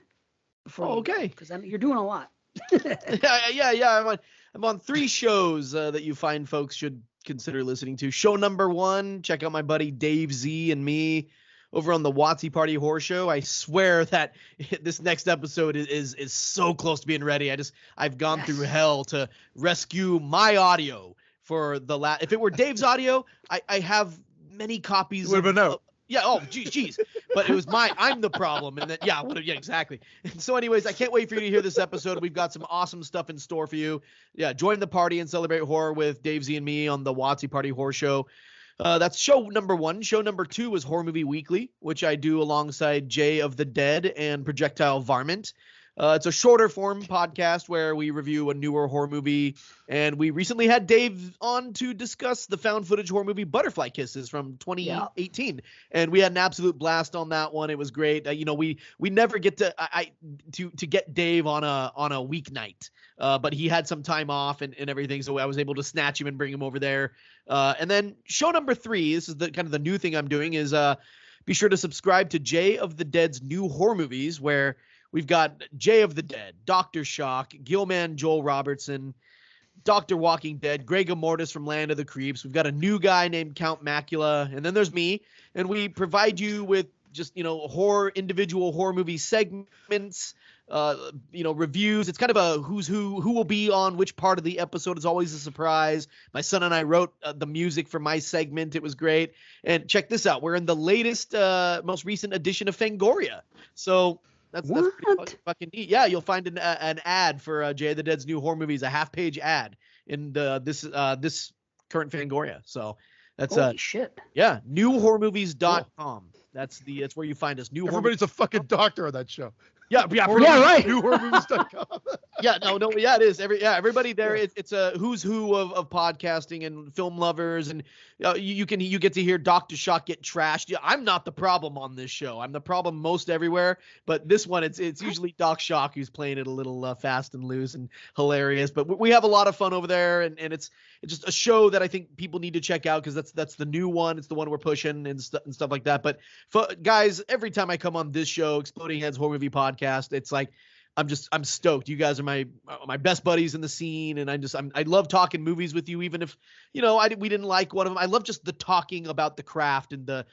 Okay. Because you're doing a lot. Yeah. I'm on 3 shows that you fine folks should consider listening to. Show number 1, check out my buddy Dave Z and me over on the Watsy Party Horror Show. I swear that this next episode is so close to being ready. I've gone through hell to rescue my audio for the last. If it were Dave's audio, I have many copies. Would have been out. Yeah. Oh, geez. But it was I'm the problem. And then, yeah, exactly. And so anyways, I can't wait for you to hear this episode. We've got some awesome stuff in store for you. Yeah. Join the party and celebrate horror with Dave Z and me on the Watsy Party Horror Show. That's show number 1. Show number 2 is Horror Movie Weekly, which I do alongside Jay of the Dead and Projectile Varmint. It's a shorter form podcast where we review a newer horror movie, and we recently had Dave on to discuss the found footage horror movie Butterfly Kisses from 2018, and we had an absolute blast on that one. It was great. We never get to get Dave on a weeknight, but he had some time off and everything, so I was able to snatch him and bring him over there. And then show number 3, this is the kind of the new thing I'm doing, is be sure to subscribe to Jay of the Dead's new horror movies, where we've got Jay of the Dead, Dr. Shock, Gilman Joel Robertson, Dr. Walking Dead, Greg Immortus from Land of the Creeps. We've got a new guy named Count Macula, and then there's me, and we provide you with just, individual horror movie segments, reviews. It's kind of a who will be on which part of the episode. Is always a surprise. My son and I wrote the music for my segment. It was great. And check this out. We're in the latest, most recent edition of Fangoria. So that's pretty fucking neat. Yeah, you'll find an ad for Jay of the Dead's new horror movies, a half-page ad in this current Fangoria. So that's holy shit. Yeah, newhorrormovies.com. Cool. That's where you find us. Everybody's a fucking doctor on that show. Yeah, right. Newhorrormovies.com. Yeah, it is. Everybody there. It's a who's who of podcasting and film lovers, and you get to hear Dr. Shock get trashed. Yeah, I'm not the problem on this show. I'm the problem most everywhere, but this one it's usually Doc Shock who's playing it a little fast and loose and hilarious. But we have a lot of fun over there, and it's just a show that I think people need to check out, because that's the new one. It's the one we're pushing and stuff like that. But guys, every time I come on this show, Exploding Heads Horror Movie Podcast, it's like I'm stoked. You guys are my best buddies in the scene, and I love talking movies with you, even if we didn't like one of them. I love just the talking about the craft and the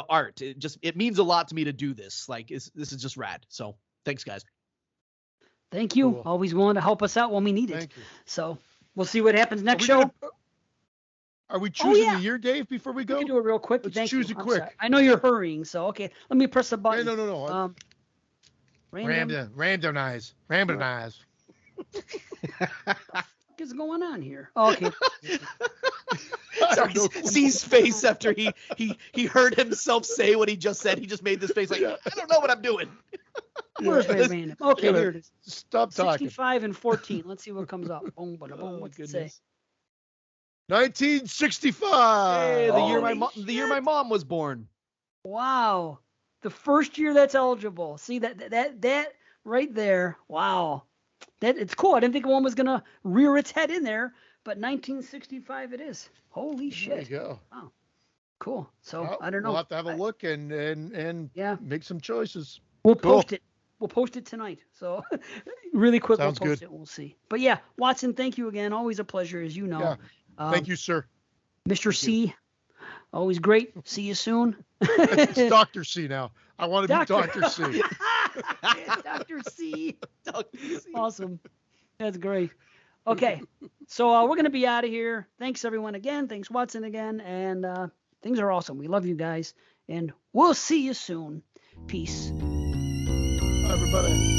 art. It means a lot to me to do this. Like this is just rad. So thanks, guys. Thank you. Cool. Always willing to help us out when we need it. Thank you. So we'll see what happens next show. Are we choosing the year, Dave, before we go? We can do it real quick. Let's choose it quick. Sorry. I know you're hurrying, so okay. Let me press the button. Yeah, no. Randomize. What is going on here? Oh, okay. Sorry, see his face after he heard himself say what he just said. He just made this face like, I don't know what I'm doing. Where's my random? Okay, here it is. Stop talking. 65 and 14. Let's see what comes up. Boom, bada, boom. What's it say? 1965. Hey, the year my mom was born. Wow. The first year that's eligible. See that right there. Wow. It's cool. I didn't think one was gonna rear its head in there, but 1965 it is. Holy shit. There you go. Wow. Cool. So I don't know. We'll have to have a look and make some choices. We'll post it. We'll post it tonight. So really quick, Sounds we'll post good. it. We'll see. But yeah, Watson, thank you again. Always a pleasure, as you know. Yeah. Thank you, sir. Mr. C, always great. See you soon. It's Dr. C now. I want to be Dr. C. Dr. C. Awesome. That's great. Okay. So we're going to be out of here. Thanks, everyone, again. Thanks, Watson, again. And things are awesome. We love you guys. And we'll see you soon. Peace. Bye, everybody.